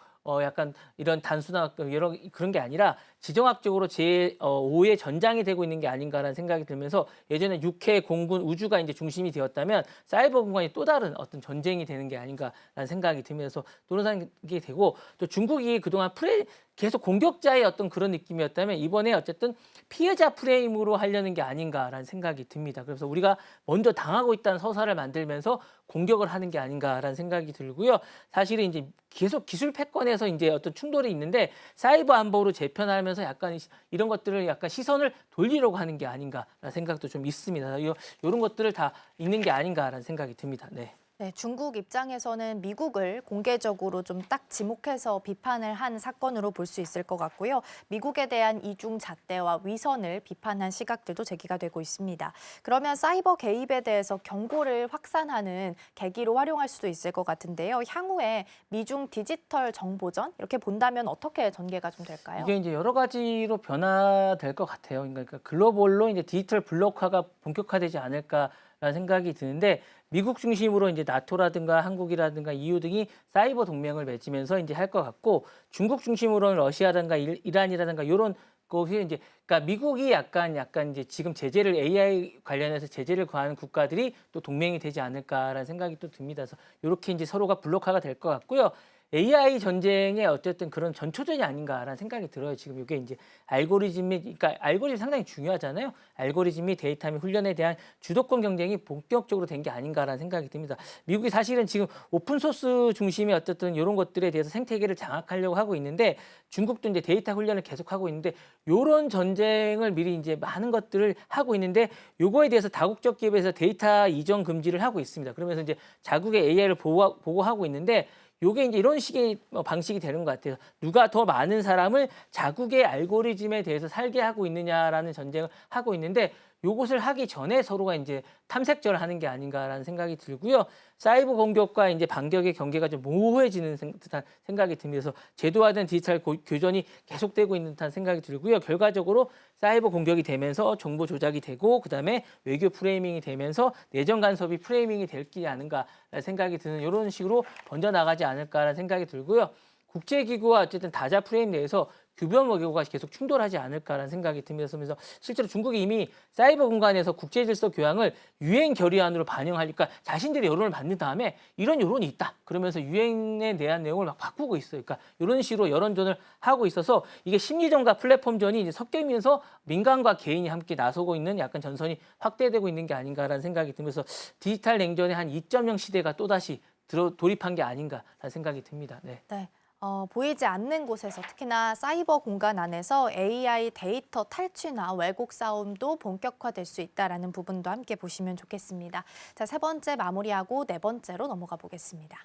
약간 이런 단순한 여러 그런 게 아니라 지정학적으로 제5의 전장이 되고 있는 게 아닌가라는 생각이 들면서 예전에 육해, 공군, 우주가 이제 중심이 되었다면 사이버 공간이 또 다른 어떤 전쟁이 되는 게 아닌가라는 생각이 들면서 또 그런 생각이 되고 또 중국이 그동안 계속 공격자의 어떤 그런 느낌이었다면 이번에 어쨌든 피해자 프레임으로 하려는 게 아닌가라는 생각이 듭니다. 그래서 우리가 먼저 당하고 있다는 서사를 만들면서 공격을 하는 게 아닌가라는 생각이 들고요. 사실은 이제 계속 기술 패권에서 이제 어떤 충돌이 있는데 사이버 안보로 재편하면서 약간 이런 것들을 약간 시선을 돌리려고 하는 게 아닌가라는 생각도 좀 있습니다. 이런 것들을 다 있는 게 아닌가라는 생각이 듭니다. 네. 네, 중국 입장에서는 미국을 공개적으로 좀 딱 지목해서 비판을 한 사건으로 볼 수 있을 것 같고요. 미국에 대한 이중 잣대와 위선을 비판한 시각들도 제기가 되고 있습니다. 그러면 사이버 개입에 대해서 경고를 확산하는 계기로 활용할 수도 있을 것 같은데요. 향후에 미중 디지털 정보전 이렇게 본다면 어떻게 전개가 좀 될까요? 이게 이제 여러 가지로 변화될 것 같아요. 그러니까 글로벌로 이제 디지털 블록화가 본격화되지 않을까라는 생각이 드는데 미국 중심으로 이제 나토라든가 한국이라든가 EU 등이 사이버 동맹을 맺으면서 이제 할 것 같고 중국 중심으로는 러시아라든가 이란이라든가 이런 거기 이제 그러니까 미국이 약간 이제 지금 제재를 AI 관련해서 제재를 가하는 국가들이 또 동맹이 되지 않을까라는 생각이 또 듭니다. 그래서 이렇게 이제 서로가 블록화가 될 것 같고요. AI 전쟁의 어쨌든 그런 전초전이 아닌가라는 생각이 들어요. 지금 이게 이제 그러니까 알고리즘이 상당히 중요하잖아요. 알고리즘이 데이터 및 훈련에 대한 주도권 경쟁이 본격적으로 된 게 아닌가라는 생각이 듭니다. 미국이 사실은 지금 오픈소스 중심의 어쨌든 이런 것들에 대해서 생태계를 장악하려고 하고 있는데 중국도 이제 데이터 훈련을 계속하고 있는데 이런 전쟁을 미리 이제 많은 것들을 하고 있는데 요거에 대해서 다국적 기업에서 데이터 이전 금지를 하고 있습니다. 그러면서 이제 자국의 AI를 보호하고 있는데 요게 이제 이런 식의 방식이 되는 것 같아요. 누가 더 많은 사람을 자국의 알고리즘에 대해서 살게 하고 있느냐라는 전쟁을 하고 있는데 요것을 하기 전에 서로가 이제 탐색전을 하는 게 아닌가라는 생각이 들고요. 사이버 공격과 이제 반격의 경계가 좀 모호해지는 듯한 생각이 듭니다. 그래서 제도화된 디지털 교전이 계속되고 있는 듯한 생각이 들고요. 결과적으로 사이버 공격이 되면서 정보 조작이 되고 그다음에 외교 프레이밍이 되면서 내정 간섭이 프레이밍이 될 게 아닌가라는 생각이 드는 이런 식으로 번져나가지 않을까라는 생각이 들고요. 국제기구와 어쨌든 다자 프레임 내에서 규범 외교가 계속 충돌하지 않을까라는 생각이 듭니다. 그래서 실제로 중국이 이미 사이버 공간에서 국제 질서 교양을 유엔 결의안으로 반영하니까 자신들의 여론을 받는 다음에 이런 여론이 있다. 그러면서 유엔에 대한 내용을 막 바꾸고 있어요. 그러니까 이런 식으로 여론전을 하고 있어서 이게 심리전과 플랫폼전이 이제 섞이면서 민간과 개인이 함께 나서고 있는 약간 전선이 확대되고 있는 게 아닌가라는 생각이 들면서 디지털 냉전의 한 2.0 시대가 또다시 돌입한 게 아닌가라는 생각이 듭니다. 네. 네. 보이지 않는 곳에서 특히나 사이버 공간 안에서 AI 데이터 탈취나 왜곡 싸움도 본격화될 수 있다는 부분도 함께 보시면 좋겠습니다. 자, 세 번째 마무리하고 네 번째로 넘어가 보겠습니다.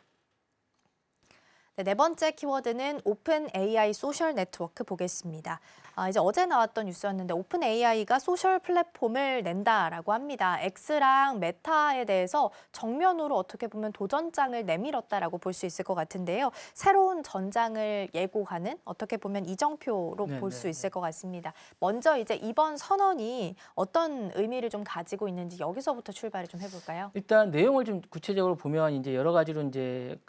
네, 네 번째 키워드는 오픈 AI 소셜 네트워크 보겠습니다. 이제 어제 나왔던 뉴스였는데 오픈 AI가 소셜 플랫폼을 낸다라고 합니다. X랑 메타에 대해서 정면으로 어떻게 보면 도전장을 내밀었다라고 볼 수 있을 것 같은데요. 새로운 전장을 예고하는 어떻게 보면 이정표로 볼 수 있을 것 같습니다. 먼저 이제 이번 선언이 어떤 의미를 좀 가지고 있는지 여기서부터 출발을 좀 해볼까요? 일단 내용을 좀 구체적으로 보면 이제 여러 가지로 이제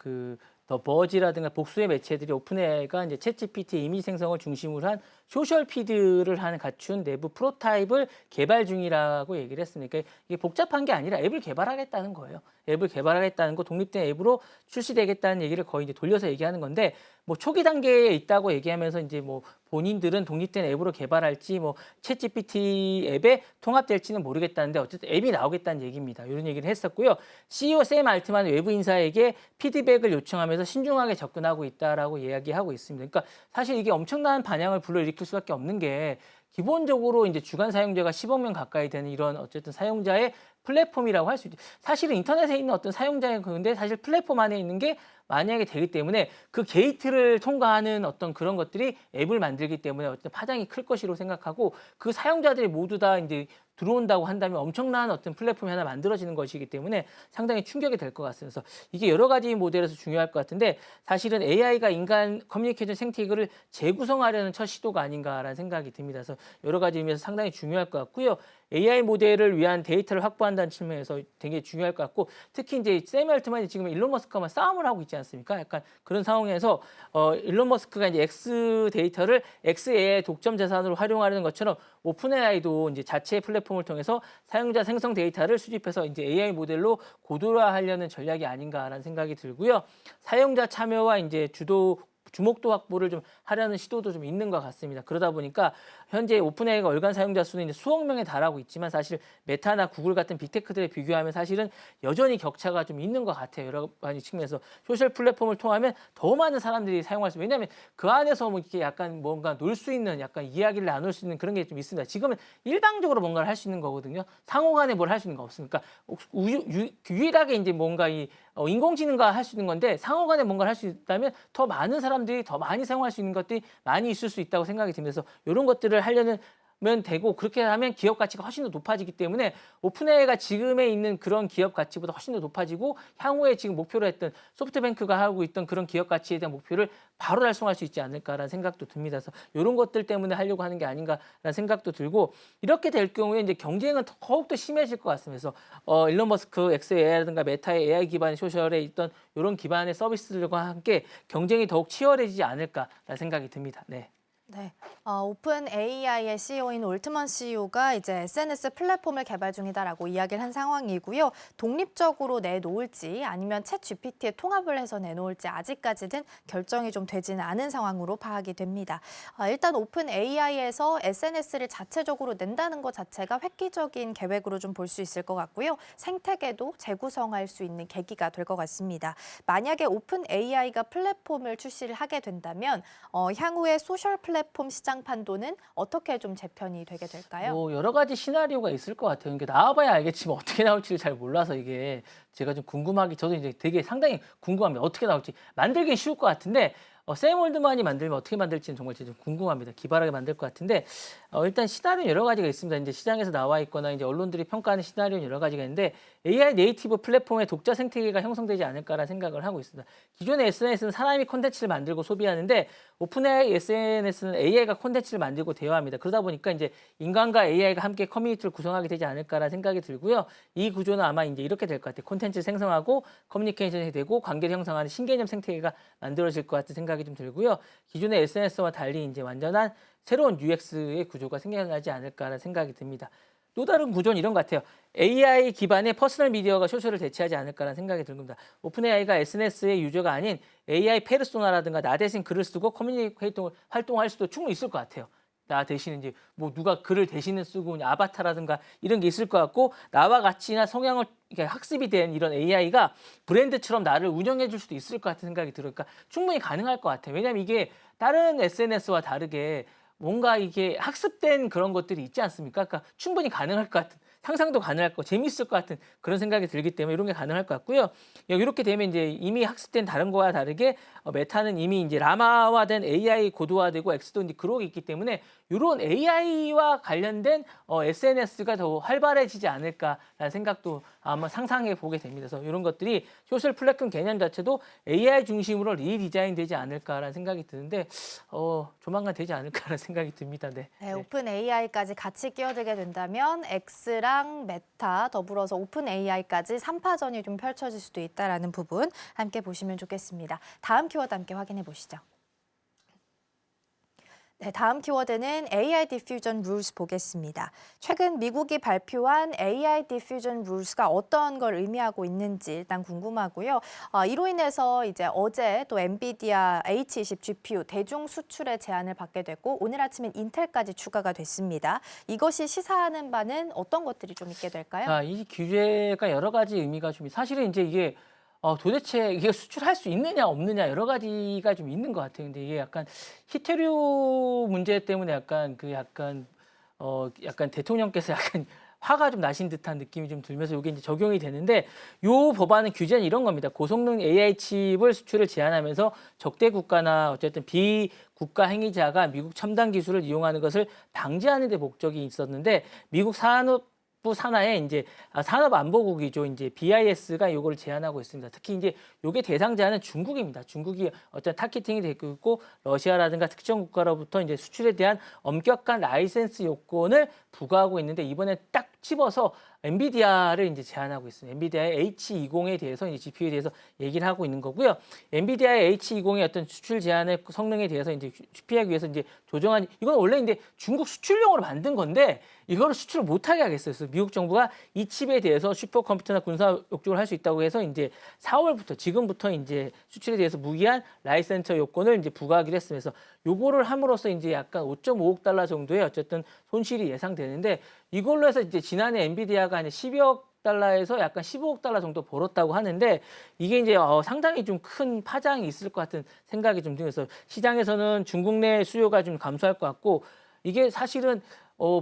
더 버지라든가 복수의 매체들이 오픈AI가 이제 챗GPT 이미지 생성을 중심으로 한 소셜 피드를 하는 갖춘 내부 프로타입을 개발 중이라고 얘기를 했습니다. 그러니까 이게 복잡한 게 아니라 앱을 개발하겠다는 거예요. 앱을 개발하겠다는 거, 독립된 앱으로 출시되겠다는 얘기를 거의 이제 돌려서 얘기하는 건데, 뭐 초기 단계에 있다고 얘기하면서 이제 뭐 본인들은 독립된 앱으로 개발할지 뭐 챗GPT 앱에 통합될지는 모르겠다는데 어쨌든 앱이 나오겠다는 얘기입니다. 이런 얘기를 했었고요. CEO 샘 알트만 외부 인사에게 피드백을 요청하면서 신중하게 접근하고 있다라고 이야기하고 있습니다. 그러니까 사실 이게 엄청난 반향을 불러일으킬 수밖에 없는 게 기본적으로 이제 주간 사용자가 10억 명 가까이 되는 이런 어쨌든 사용자의 플랫폼이라고 할 수 있죠. 사실은 인터넷에 있는 어떤 사용자의 건데 사실 플랫폼 안에 있는 게 만약에 되기 때문에 그 게이트를 통과하는 어떤 그런 것들이 앱을 만들기 때문에 어떤 파장이 클 것이라고 생각하고 그 사용자들이 모두 다 이제 들어온다고 한다면 엄청난 어떤 플랫폼이 하나 만들어지는 것이기 때문에 상당히 충격이 될 것 같습니다. 그래서 이게 여러 가지 모델에서 중요할 것 같은데 사실은 AI가 인간 커뮤니케이션 생태계를 재구성하려는 첫 시도가 아닌가라는 생각이 듭니다. 그래서 여러 가지 의미에서 상당히 중요할 것 같고요. AI 모델을 위한 데이터를 확보한다는 측면에서 되게 중요할 것 같고 특히 이제 샘 알트만이 지금 일론 머스크와 싸움을 하고 있지 않습니까? 약간 그런 상황에서 일론 머스크가 이제 X 데이터를 XAI 독점 자산으로 활용하려는 것처럼 오픈 AI도 이제 자체 플랫폼을 통해서 사용자 생성 데이터를 수집해서 이제 AI 모델로 고도화하려는 전략이 아닌가라는 생각이 들고요. 사용자 참여와 이제 주목도 확보를 좀 하려는 시도도 좀 있는 것 같습니다. 그러다 보니까 현재 오픈AI가 월간 사용자 수는 이제 수억 명에 달하고 있지만 사실 메타나 구글 같은 빅테크들에 비교하면 사실은 여전히 격차가 좀 있는 것 같아요. 여러 가지 측면에서 소셜 플랫폼을 통하면 더 많은 사람들이 사용할 수 왜냐하면 그 안에서 뭐 이렇게 약간 뭔가 놀 수 있는 약간 이야기를 나눌 수 있는 그런 게 좀 있습니다. 지금은 일방적으로 뭔가를 할 수 있는 거거든요. 상호간에 뭘 할 수 있는 거 없으니까 유일하게 이제 뭔가 인공지능과 할 수 있는 건데 상호간에 뭔가를 할 수 있다면 더 많은 사람들이 더 많이 사용할 수 있는 것들이 많이 있을 수 있다고 생각이 들면서 이런 것들을 하려면 되고 그렇게 하면 기업 가치가 훨씬 더 높아지기 때문에 오픈AI가 지금에 있는 그런 기업 가치보다 훨씬 더 높아지고 향후에 지금 목표로 했던 소프트뱅크가 하고 있던 그런 기업 가치에 대한 목표를 바로 달성할 수 있지 않을까라는 생각도 듭니다. 그래서 이런 것들 때문에 하려고 하는 게 아닌가라는 생각도 들고 이렇게 될 경우에 이제 경쟁은 더욱더 심해질 것 같습니다. 그래서 일론 머스크 XAI라든가 메타의 AI 기반 소셜에 있던 이런 기반의 서비스들과 함께 경쟁이 더욱 치열해지지 않을까라는 생각이 듭니다. 네. 네, 오픈 AI의 CEO인 올트먼 CEO가 이제 SNS 플랫폼을 개발 중이다라고 이야기를 한 상황이고요. 독립적으로 내놓을지 아니면 챗 GPT에 통합을 해서 내놓을지 아직까지는 결정이 좀 되지는 않은 상황으로 파악이 됩니다. 일단 오픈 AI에서 SNS를 자체적으로 낸다는 것 자체가 획기적인 계획으로 좀 볼 수 있을 것 같고요. 생태계도 재구성할 수 있는 계기가 될 것 같습니다. 만약에 오픈 AI가 플랫폼을 출시를 하게 된다면 향후에 소셜 플랫폼 시장 판도는 어떻게 좀 재편이 되게 될까요? 뭐 여러 가지 시나리오가 있을 것 같아요. 그러니까 나와봐야 알겠지만 어떻게 나올지를 잘 몰라서 이게 제가 좀 저도 이제 되게 상당히 궁금합니다. 어떻게 나올지 만들긴 쉬울 것 같은데 샘 올드만이 만들면 어떻게 만들지는 정말 좀 궁금합니다. 기발하게 만들 것 같은데 일단 시나리오 여러 가지가 있습니다. 이제 시장에서 나와 있거나 이제 언론들이 평가하는 시나리오는 여러 가지가 있는데 AI 네이티브 플랫폼의 독자 생태계가 형성되지 않을까라는 생각을 하고 있습니다. 기존의 SNS는 사람이 콘텐츠를 만들고 소비하는데 오픈AI SNS는 AI가 콘텐츠를 만들고 대화합니다. 그러다 보니까 이제 인간과 AI가 함께 커뮤니티를 구성하게 되지 않을까라는 생각이 들고요. 이 구조는 아마 이제 이렇게 될 것 같아요. 콘텐츠를 생성하고 커뮤니케이션이 되고 관계를 형성하는 신개념 생태계가 만들어질 것 같은 생각이 좀 들고요. 기존의 SNS와 달리 이제 완전한 새로운 UX의 구조가 생겨나지 않을까라는 생각이 듭니다. 또 다른 구조는 이런 것 같아요. AI 기반의 퍼스널 미디어가 소셜을 대체하지 않을까라는 생각이 듭니다. 오픈AI가 SNS의 유저가 아닌 AI 페르소나라든가 나 대신 글을 쓰고 커뮤니케이터 활동할 수도 충분히 있을 것 같아요. 나 대신 이제 뭐 누가 글을 대신에 쓰고 아바타라든가 이런 게 있을 것 같고 나와 가치나 성향을 학습이 된 이런 AI가 브랜드처럼 나를 운영해 줄 수도 있을 것 같은 생각이 들으니까 충분히 가능할 것 같아요. 왜냐하면 이게 다른 SNS와 다르게 뭔가 이게 학습된 그런 것들이 있지 않습니까? 그러니까 충분히 가능할 것 같은 상상도 가능할 거, 재미있을 것 같은 그런 생각이 들기 때문에 이런 게 가능할 것 같고요. 이렇게 되면 이제 이미 학습된 다른 거와 다르게 메타는 이미 이제 라마화된 AI 고도화되고 엑스도 이제 그러고 있기 때문에 이런 AI와 관련된 SNS가 더 활발해지지 않을까라는 생각도 한번 상상해 보게 됩니다. 그래서 이런 것들이 소셜 플랫폼 개념 자체도 AI 중심으로 리디자인 되지 않을까라는 생각이 드는데 조만간 되지 않을까라는 생각이 듭니다. 네. 네, 오픈 AI까지 같이 끼어들게 된다면 X랑 메타 더불어서 오픈 AI까지 3파전이 좀 펼쳐질 수도 있다라는 부분 함께 보시면 좋겠습니다. 다음 키워드 함께 확인해 보시죠. 네, 다음 키워드는 AI Diffusion Rules 보겠습니다. 최근 미국이 발표한 AI Diffusion Rules가 어떤 걸 의미하고 있는지 일단 궁금하고요. 이로 인해서 이제 어제 또 엔비디아 H20 GPU 대중 수출의 제한을 받게 됐고 오늘 아침엔 인텔까지 추가가 됐습니다. 이것이 시사하는 바는 어떤 것들이 좀 있게 될까요? 자, 이 규제가 여러 가지 의미가 좀 사실은 이제 이게 도대체 이게 수출할 수 있느냐 없느냐 여러 가지가 좀 있는 것 같아요. 근데 이게 약간 희태류 문제 때문에 약간 대통령께서 약간 화가 좀 나신 듯한 느낌이 좀 들면서 이게 이제 적용이 되는데 요 법안은 규제는 이런 겁니다. 고성능 AI 칩을 수출을 제한하면서 적대 국가나 어쨌든 비국가 행위자가 미국 첨단 기술을 이용하는 것을 방지하는 데 목적이 있었는데 미국 산업부 산하에 이제 산업안보국이죠. 이제 BIS가 이걸 제한하고 있습니다. 특히 이제 요게 대상자는 중국입니다. 중국이 어떤 타겟팅이 되고 있고 러시아라든가 특정 국가로부터 이제 수출에 대한 엄격한 라이센스 요건을 부과하고 있는데 이번에 딱 집어서 엔비디아를 이제 제한하고 있습니다. 엔비디아의 H20에 대해서 이제 GPU에 대해서 얘기를 하고 있는 거고요. 엔비디아의 H20의 어떤 수출 제한의 성능에 대해서 이제 피하기 위해서 이제 조정한 이건 원래 이제 중국 수출용으로 만든 건데 이거를 수출을 못하게 하겠어요. 그래서 미국 정부가 이 칩에 대해서 슈퍼컴퓨터나 군사 욕조를 할 수 있다고 해서 이제 4월부터 지금부터 이제 수출에 대해서 무기한 라이센서 요건을 이제 부과하기로 했습니다. 그래서 요거를 함으로써 이제 약간 5.5억 달러 정도의 어쨌든 손실이 예상되는데 이걸로 해서 이제 지난해 엔비디아가 한 12억 달러에서 약간 15억 달러 정도 벌었다고 하는데 이게 이제 상당히 좀 큰 파장이 있을 것 같은 생각이 좀 들면서 시장에서는 중국 내 수요가 좀 감소할 것 같고 이게 사실은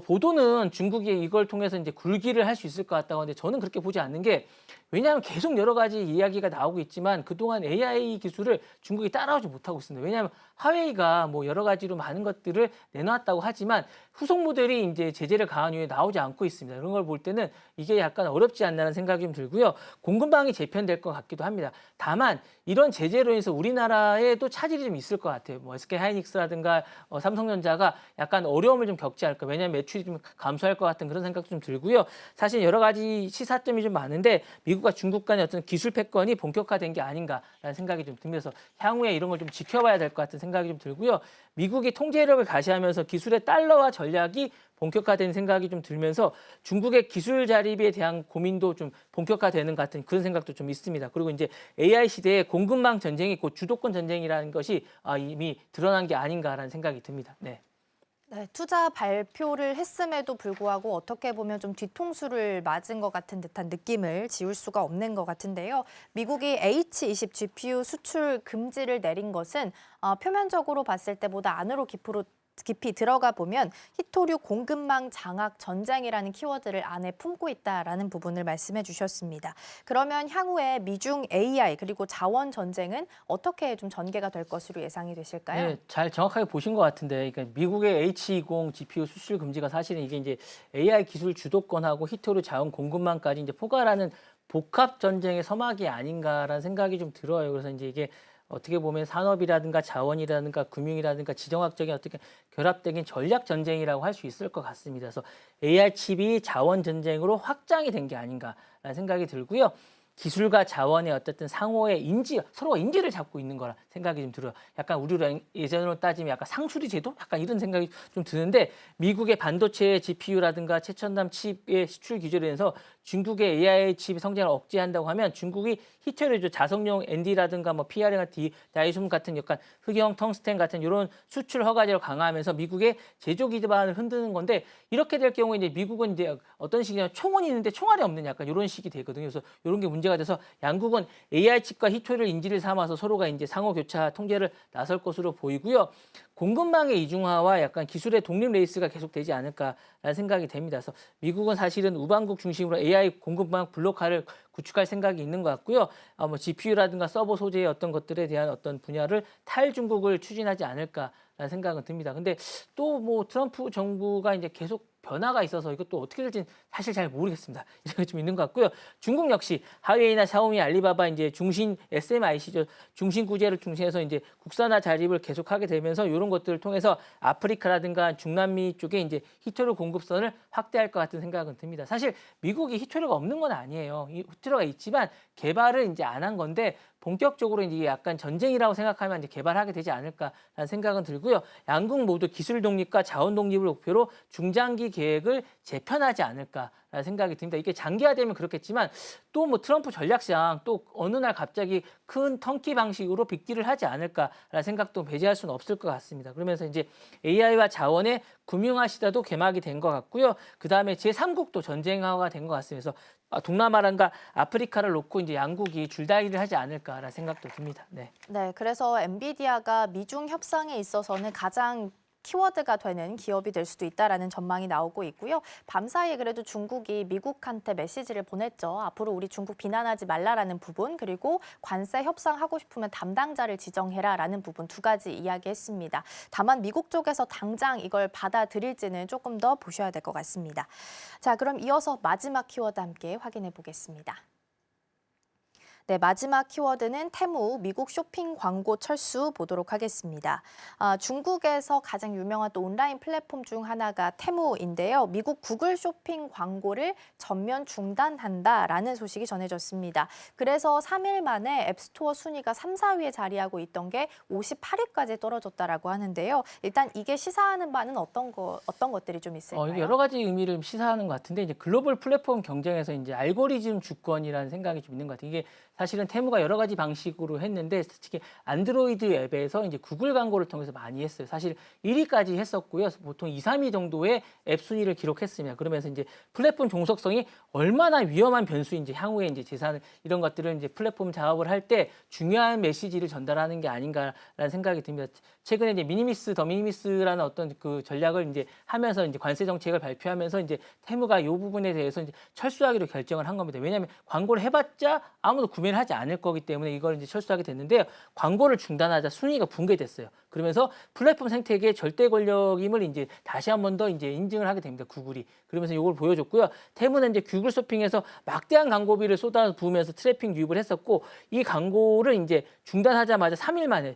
보도는 중국이 이걸 통해서 이제 굴기를 할 수 있을 것 같다고 하는데 저는 그렇게 보지 않는 게 왜냐하면 계속 여러 가지 이야기가 나오고 있지만 그동안 AI 기술을 중국이 따라오지 못하고 있습니다. 왜냐하면 화웨이가 뭐 여러 가지로 많은 것들을 내놨다고 하지만 후속 모델이 이제 제재를 가한 이후에 나오지 않고 있습니다. 그런 걸 볼 때는 이게 약간 어렵지 않나라는 생각이 좀 들고요. 공급망이 재편될 것 같기도 합니다. 다만 이런 제재로 인해서 우리나라에도 차질이 좀 있을 것 같아요. 뭐 SK 하이닉스라든가 삼성전자가 약간 어려움을 좀 겪지 않을까. 왜냐하면 매출이 좀 감소할 것 같은 그런 생각도 좀 들고요. 사실 여러 가지 시사점이 좀 많은데 미국과 중국 간의 어떤 기술 패권이 본격화된 게 아닌가라는 생각이 좀 들면서 향후에 이런 걸 좀 지켜봐야 될 것 같은 생각이 좀 들고요. 미국이 통제력을 가시하면서 기술의 달러화 전략이 본격화된 생각이 좀 들면서 중국의 기술 자립에 대한 고민도 좀 본격화되는 것 같은 그런 생각도 좀 있습니다. 그리고 이제 AI 시대에 공급망 전쟁이 곧 주도권 전쟁이라는 것이 이미 드러난 게 아닌가라는 생각이 듭니다. 네. 네, 투자 발표를 했음에도 불구하고 어떻게 보면 좀 뒤통수를 맞은 것 같은 듯한 느낌을 지울 수가 없는 것 같은데요. 미국이 H20 GPU 수출 금지를 내린 것은 표면적으로 봤을 때보다 안으로 깊이 들어가 보면 희토류 공급망 장악 전쟁이라는 키워드를 안에 품고 있다라는 부분을 말씀해 주셨습니다. 그러면 향후에 미중 AI 그리고 자원 전쟁은 어떻게 좀 전개가 될 것으로 예상이 되실까요? 네, 잘 정확하게 보신 것 같은데, 그러니까 미국의 H20 GPU 수출 금지가 사실은 이게 이제 AI 기술 주도권하고 희토류 자원 공급망까지 이제 포괄하는 복합 전쟁의 서막이 아닌가라는 생각이 좀 들어요. 그래서 이제 이게 어떻게 보면 산업이라든가 자원이라든가 금융이라든가 지정학적인 어떻게 결합된 전략 전쟁이라고 할 수 있을 것 같습니다. 그래서 AI 칩이 자원 전쟁으로 확장이 된 게 아닌가라는 생각이 들고요. 기술과 자원의 어쨌든 상호의 서로가 인지를 잡고 있는 거라 생각이 좀 들어요. 약간 우리로 예전으로 따지면 약간 상수리 제도? 약간 이런 생각이 좀 드는데 미국의 반도체 GPU라든가 최첨단 칩의 수출 규제로 인해서 중국의 AI 칩 성장을 억제한다고 하면 중국이 희토류죠. 자석용 ND라든가 뭐 PR이나 다이솜 같은 약간 흑형 텅스텐 같은 이런 수출 허가제를 강화하면서 미국의 제조 기반을 흔드는 건데 이렇게 될 경우에 이제 미국은 이제 어떤 식이냐면 총원이 있는데 총알이 없는 약간 이런 식이 되거든요. 그래서 이런 게 문제가 문제가 돼서 양국은 AI 칩과 히토리를 인지를 삼아서 서로가 이제 상호 교차 통제를 나설 것으로 보이고요. 공급망의 이중화와 약간 기술의 독립 레이스가 계속되지 않을까라는 생각이 됩니다. 그래서 미국은 사실은 우방국 중심으로 AI 공급망 블록화를 구축할 생각이 있는 것 같고요. 뭐 GPU라든가 서버 소재의 어떤 것들에 대한 어떤 분야를 탈중국을 추진하지 않을까라는 생각은 듭니다. 근데 또 뭐 트럼프 정부가 이제 계속 변화가 있어서 이것도 어떻게 될지는 사실 잘 모르겠습니다. 이런 게 좀 있는 것 같고요. 중국 역시 하웨이나 샤오미, 알리바바 이제 중신 SMIC죠. 중신 구제를 중심해서 이제 국산화 자립을 계속하게 되면서 이런 것들을 통해서 아프리카라든가 중남미 쪽에 이제 히토류 공급선을 확대할 것 같은 생각은 듭니다. 사실 미국이 히토류가 없는 건 아니에요. 이 히토류가 있지만 개발을 이제 안 한 건데 본격적으로 이제 약간 전쟁이라고 생각하면 이제 개발하게 되지 않을까라는 생각은 들고요. 양국 모두 기술 독립과 자원 독립을 목표로 중장기 계획을 재편하지 않을까라는 생각이 듭니다. 이게 장기화되면 그렇겠지만 또 뭐 트럼프 전략상 또 어느 날 갑자기 큰 턴키 방식으로 빅딜을 하지 않을까라는 생각도 배제할 수는 없을 것 같습니다. 그러면서 이제 AI와 자원의 금융화 시대도 개막이 된 것 같고요. 그 다음에 제3국도 전쟁화가 된 것 같습니다. 그래서 동남아란가 아프리카를 놓고 이제 양국이 줄다리기를 하지 않을까라는 생각도 듭니다. 네. 네, 그래서 엔비디아가 미중 협상에 있어서는 가장 키워드가 되는 기업이 될 수도 있다라는 전망이 나오고 있고요. 밤사이에 그래도 중국이 미국한테 메시지를 보냈죠. 앞으로 우리 중국 비난하지 말라라는 부분, 그리고 관세 협상하고 싶으면 담당자를 지정해라라는 부분 두 가지 이야기했습니다. 다만 미국 쪽에서 당장 이걸 받아들일지는 조금 더 보셔야 될 것 같습니다. 자, 그럼 이어서 마지막 키워드 함께 확인해 보겠습니다. 네, 마지막 키워드는 테무, 미국 쇼핑 광고 철수 보도록 하겠습니다. 중국에서 가장 유명한 또 온라인 플랫폼 중 하나가 테무인데요. 미국 구글 쇼핑 광고를 전면 중단한다라는 소식이 전해졌습니다. 그래서 3일 만에 앱스토어 순위가 3, 4위에 자리하고 있던 게 58위까지 떨어졌다라고 하는데요. 일단 이게 시사하는 바는 어떤 것들이 좀 있을까요? 이게 여러 가지 의미를 시사하는 것 같은데 이제 글로벌 플랫폼 경쟁에서 이제 알고리즘 주권이라는 생각이 좀 있는 것 같아요. 이게 사실은 테무가 여러 가지 방식으로 했는데 특히 안드로이드 앱에서 이제 구글 광고를 통해서 많이 했어요. 사실 1위까지 했었고요. 보통 2, 3위 정도의 앱 순위를 기록했습니다. 그러면서 이제 플랫폼 종속성이 얼마나 위험한 변수인지 향후에 이제 재산 이런 것들을 이제 플랫폼 작업을 할 때 중요한 메시지를 전달하는 게 아닌가라는 생각이 듭니다. 최근에 이제 미니미스 더 미니미스라는 어떤 그 전략을 이제 하면서 이제 관세 정책을 발표하면서 이제 테무가 이 부분에 대해서 이제 철수하기로 결정을 한 겁니다. 왜냐하면 광고를 해봤자 아무도 구매를 하지 않을 거기 때문에 이걸 이제 철수하게 됐는데요. 광고를 중단하자 순위가 붕괴됐어요. 그러면서 플랫폼 생태계의 절대 권력임을 이제 다시 한 번 더 이제 인증을 하게 됩니다. 구글이. 그러면서 이걸 보여줬고요. 테무는 이제 구글 쇼핑에서 막대한 광고비를 쏟아 부으면서 트래픽 유입을 했었고 이 광고를 이제 중단하자마자 3일 만에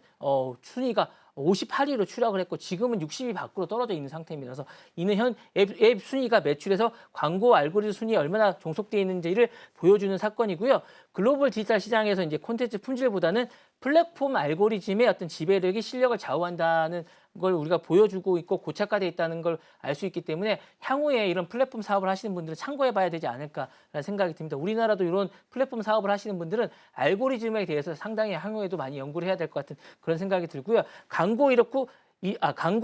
순위가 58위로 추락을 했고 지금은 60위 밖으로 떨어져 있는 상태입니다. 그래서 이는 앱 순위가 매출에서 광고 알고리즘 순위에 얼마나 종속되어 있는지를 보여주는 사건이고요. 글로벌 디지털 시장에서 이제 콘텐츠 품질보다는 플랫폼 알고리즘의 어떤 지배력이 실력을 좌우한다는 걸 우리가 보여주고 있고 고착화되어 있다는 걸 알 수 있기 때문에 향후에 이런 플랫폼 사업을 하시는 분들은 참고해 봐야 되지 않을까라는 생각이 듭니다. 우리나라도 이런 플랫폼 사업을 하시는 분들은 알고리즘에 대해서 상당히 향후에도 많이 연구를 해야 될 것 같은 그런 생각이 들고요. 광고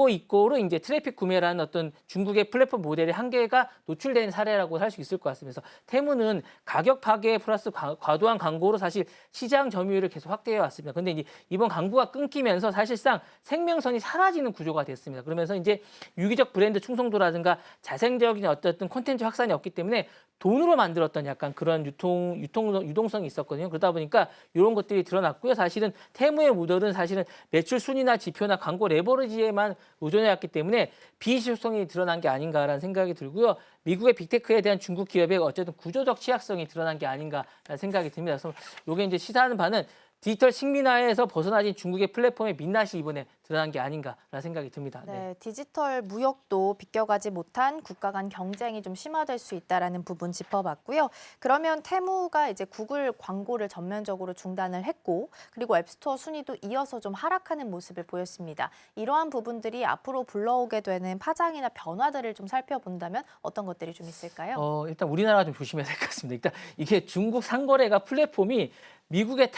입고로 이제 트래픽 구매라는 어떤 중국의 플랫폼 모델의 한계가 노출된 사례라고 할 수 있을 것 같습니다. 그래서 테무는 가격 파괴 플러스 과도한 광고로 사실 시장 점유율을 계속 확대해 왔습니다. 그런데 이제 이번 광고가 끊기면서 사실상 생명선이 사라지는 구조가 됐습니다. 그러면서 이제 유기적 브랜드 충성도라든가 자생적인 어떤 콘텐츠 확산이 없기 때문에 돈으로 만들었던 약간 그런 유동성이 있었거든요. 그러다 보니까 이런 것들이 드러났고요. 사실은 테무의 모델은 사실은 매출 순위나 지표나 광고 레버리지에만 의존해왔기 때문에 비실효성이 드러난 게 아닌가라는 생각이 들고요. 미국의 빅테크에 대한 중국 기업의 어쨌든 구조적 취약성이 드러난 게 아닌가라는 생각이 듭니다. 그래서 이게 이제 시사하는 바는 디지털 식민화에서 벗어나진 중국의 플랫폼의 민낯이 이번에 드러난 게 아닌가라는 생각이 듭니다. 네, 디지털 무역도 비껴가지 못한 국가 간 경쟁이 좀 심화될 수 있다라는 부분 짚어봤고요. 그러면 테무가 이제 구글 광고를 전면적으로 중단을 했고, 그리고 앱스토어 순위도 이어서 좀 하락하는 모습을 보였습니다. 이러한 부분들이 앞으로 불러오게 되는 파장이나 변화들을 좀 살펴본다면 어떤 것들이 좀 있을까요? 일단 우리나라가 좀 조심해야 될 것 같습니다. 일단 이게 중국 상거래가 플랫폼이 미국의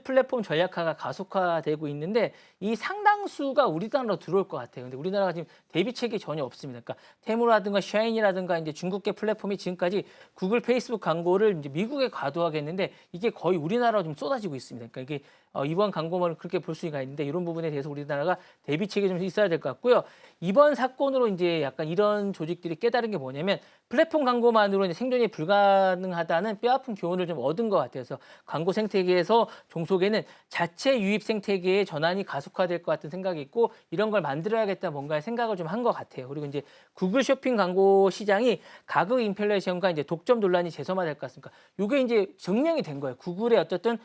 플랫폼 전략화가 가속화되고 있는데 이 상당수가 우리나라로 들어올 것 같아요. 근데 우리나라가 지금 대비책이 전혀 없습니다. 그러니까 테무라든가 샤인이라든가 이제 중국계 플랫폼이 지금까지 구글, 페이스북 광고를 이제 미국에 과도하게 했는데 이게 거의 우리나라로 좀 쏟아지고 있습니다. 그러니까 이게 이번 광고만을 그렇게 볼 수가 있는데 이런 부분에 대해서 우리나라가 대비책이 좀 있어야 될 것 같고요. 이번 사건으로 이제 약간 이런 조직들이 깨달은 게 뭐냐면 플랫폼 광고만으로 이제 생존이 불가능하다는 뼈아픈 교훈을 좀 얻은 것 같아서 광고 생태계에서 종속에는 자체 유입 생태계의 전환이 가속화될 것 같은 생각이 있고 이런 걸 만들어야겠다 뭔가 생각을 좀 한 것 같아요. 그리고 이제 구글 쇼핑 광고 시장이 가격 인플레이션과 이제 독점 논란이 재점화될 것 같습니다. 이게 이제 증명이 된 거예요. 구글의 어쨌든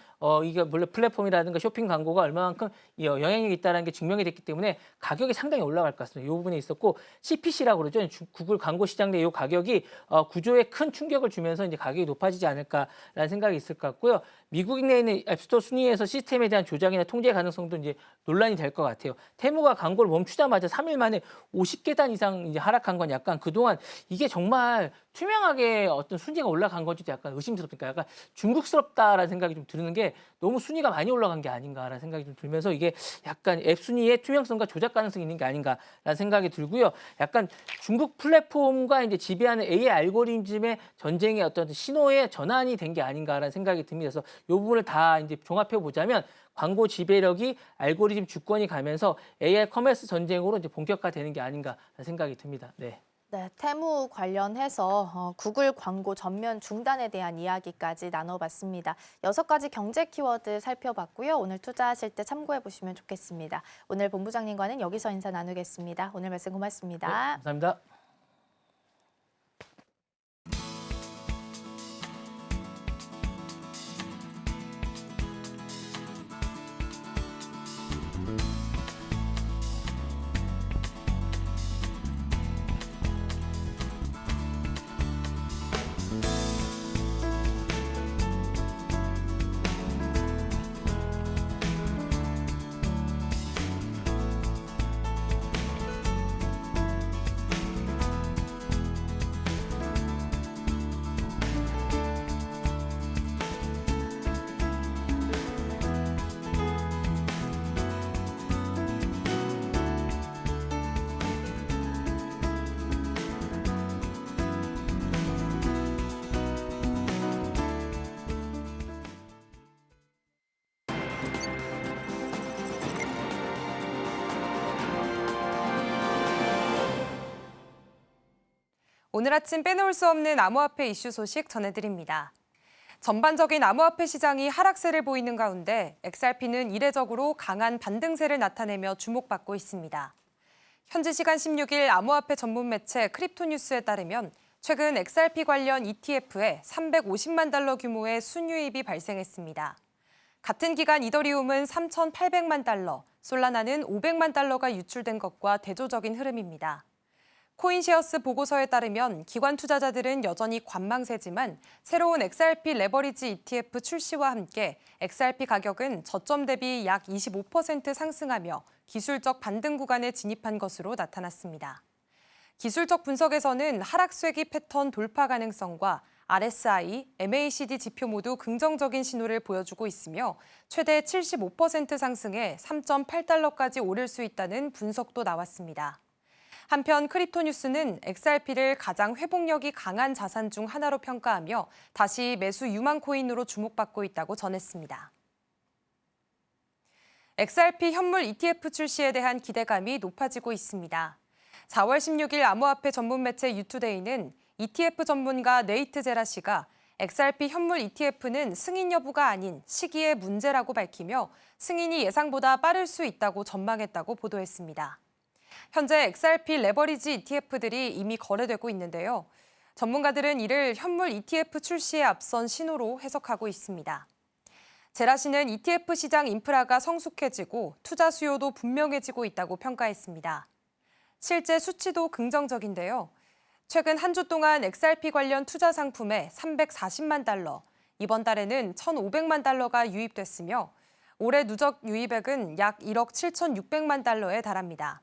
이게 물론 플랫폼이라든가 쇼핑 광고가 얼마만큼 영향력이 있다는 게 증명이 됐기 때문에 가격이 상당히 올라갈 것 같습니다. 이 부분에 있었고 CPC라고 그러죠. 구글 광고 시장 내 이 가격이 구조에 큰 충격을 주면서 이제 가격이 높아지지 않을까라는 생각이 있을 것 같고요. 미국 내에 있는 앱스토어 순위에서 시스템에 대한 조작이나 통제 가능성도 이제 논란이 될 것 같아요. 테무가 광고를 멈추자마자 3일 만에 50계단 이상 이제 하락한 건 약간 그동안 이게 정말 투명하게 어떤 순위가 올라간 건지도 약간 의심스럽니까? 약간 중국스럽다라는 생각이 좀 드는 게 너무 순위가 많이 올라간 게 아닌가라는 생각이 좀 들면서 이게 약간 앱 순위의 투명성과 조작 가능성이 있는 게 아닌가라는 생각이 들고요. 약간 중국 플랫폼과 이제 지배하는 AI 알고리즘의 전쟁의 어떤 신호의 전환이 된 게 아닌가라는 생각이 듭니다. 그래서 이 부분을 다 이제 종합해 보자면 광고 지배력이 알고리즘 주권이 가면서 AI 커머스 전쟁으로 이제 본격화되는 게 아닌가라는 생각이 듭니다. 네. 네, 테무 관련해서 구글 광고 전면 중단에 대한 이야기까지 나눠봤습니다. 6가지 경제 키워드 살펴봤고요. 오늘 투자하실 때 참고해 보시면 좋겠습니다. 오늘 본부장님과는 여기서 인사 나누겠습니다. 오늘 말씀 고맙습니다. 네, 감사합니다. 오늘 아침 빼놓을 수 없는 암호화폐 이슈 소식 전해드립니다. 전반적인 암호화폐 시장이 하락세를 보이는 가운데 XRP는 이례적으로 강한 반등세를 나타내며 주목받고 있습니다. 현지 시간 16일 암호화폐 전문 매체 크립토뉴스에 따르면 최근 XRP 관련 ETF에 350만 달러 규모의 순유입이 발생했습니다. 같은 기간 이더리움은 3,800만 달러, 솔라나는 500만 달러가 유출된 것과 대조적인 흐름입니다. 코인시어스 보고서에 따르면 기관 투자자들은 여전히 관망세지만 새로운 XRP 레버리지 ETF 출시와 함께 XRP 가격은 저점 대비 약 25% 상승하며 기술적 반등 구간에 진입한 것으로 나타났습니다. 기술적 분석에서는 하락쇄기 패턴 돌파 가능성과 RSI, MACD 지표 모두 긍정적인 신호를 보여주고 있으며 최대 75% 상승해 3.8달러까지 오를 수 있다는 분석도 나왔습니다. 한편 크립토뉴스는 XRP를 가장 회복력이 강한 자산 중 하나로 평가하며 다시 매수 유망 코인으로 주목받고 있다고 전했습니다. XRP 현물 ETF 출시에 대한 기대감이 높아지고 있습니다. 4월 16일 암호화폐 전문 매체 유투데이는 ETF 전문가 네이트 제라시가 XRP 현물 ETF는 승인 여부가 아닌 시기의 문제라고 밝히며 승인이 예상보다 빠를 수 있다고 전망했다고 보도했습니다. 현재 XRP 레버리지 ETF들이 이미 거래되고 있는데요. 전문가들은 이를 현물 ETF 출시에 앞선 신호로 해석하고 있습니다. 제라시는 ETF 시장 인프라가 성숙해지고 투자 수요도 분명해지고 있다고 평가했습니다. 실제 수치도 긍정적인데요. 최근 한 주 동안 XRP 관련 투자 상품에 340만 달러, 이번 달에는 1,500만 달러가 유입됐으며 올해 누적 유입액은 약 1억 7,600만 달러에 달합니다.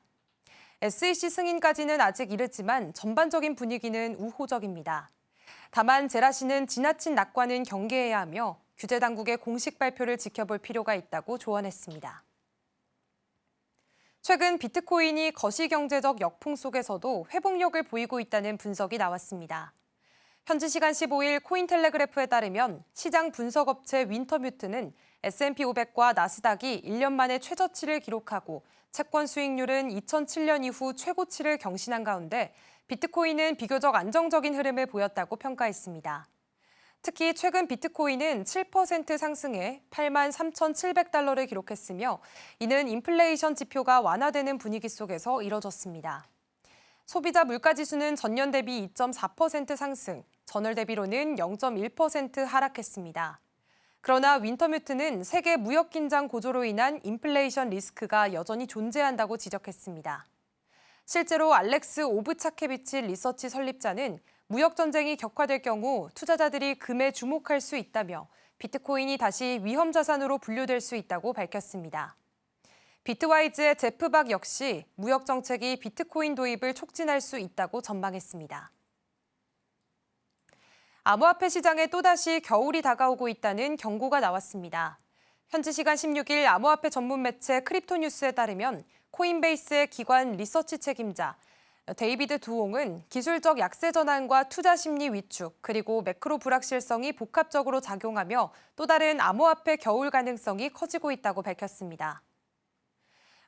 SEC 승인까지는 아직 이르지만 전반적인 분위기는 우호적입니다. 다만 제라시는 지나친 낙관은 경계해야 하며 규제 당국의 공식 발표를 지켜볼 필요가 있다고 조언했습니다. 최근 비트코인이 거시경제적 역풍 속에서도 회복력을 보이고 있다는 분석이 나왔습니다. 현지 시간 15일 코인텔레그래프에 따르면 시장 분석업체 윈터뮤트는 S&P 500과 나스닥이 1년 만에 최저치를 기록하고 채권 수익률은 2007년 이후 최고치를 경신한 가운데 비트코인은 비교적 안정적인 흐름을 보였다고 평가했습니다. 특히 최근 비트코인은 7% 상승해 83,700달러를 기록했으며 이는 인플레이션 지표가 완화되는 분위기 속에서 이뤄졌습니다. 소비자 물가지수는 전년 대비 2.4% 상승, 전월 대비로는 0.1% 하락했습니다. 그러나 윈터뮤트는 세계 무역 긴장 고조로 인한 인플레이션 리스크가 여전히 존재한다고 지적했습니다. 실제로 알렉스 오브차케비치 리서치 설립자는 무역 전쟁이 격화될 경우 투자자들이 금에 주목할 수 있다며 비트코인이 다시 위험 자산으로 분류될 수 있다고 밝혔습니다. 비트와이즈의 제프 박 역시 무역 정책이 비트코인 도입을 촉진할 수 있다고 전망했습니다. 암호화폐 시장에 또다시 겨울이 다가오고 있다는 경고가 나왔습니다. 현지 시간 16일 암호화폐 전문 매체 크립토뉴스에 따르면 코인베이스의 기관 리서치 책임자 데이비드 두옹은 기술적 약세 전환과 투자 심리 위축, 그리고 매크로 불확실성이 복합적으로 작용하며 또 다른 암호화폐 겨울 가능성이 커지고 있다고 밝혔습니다.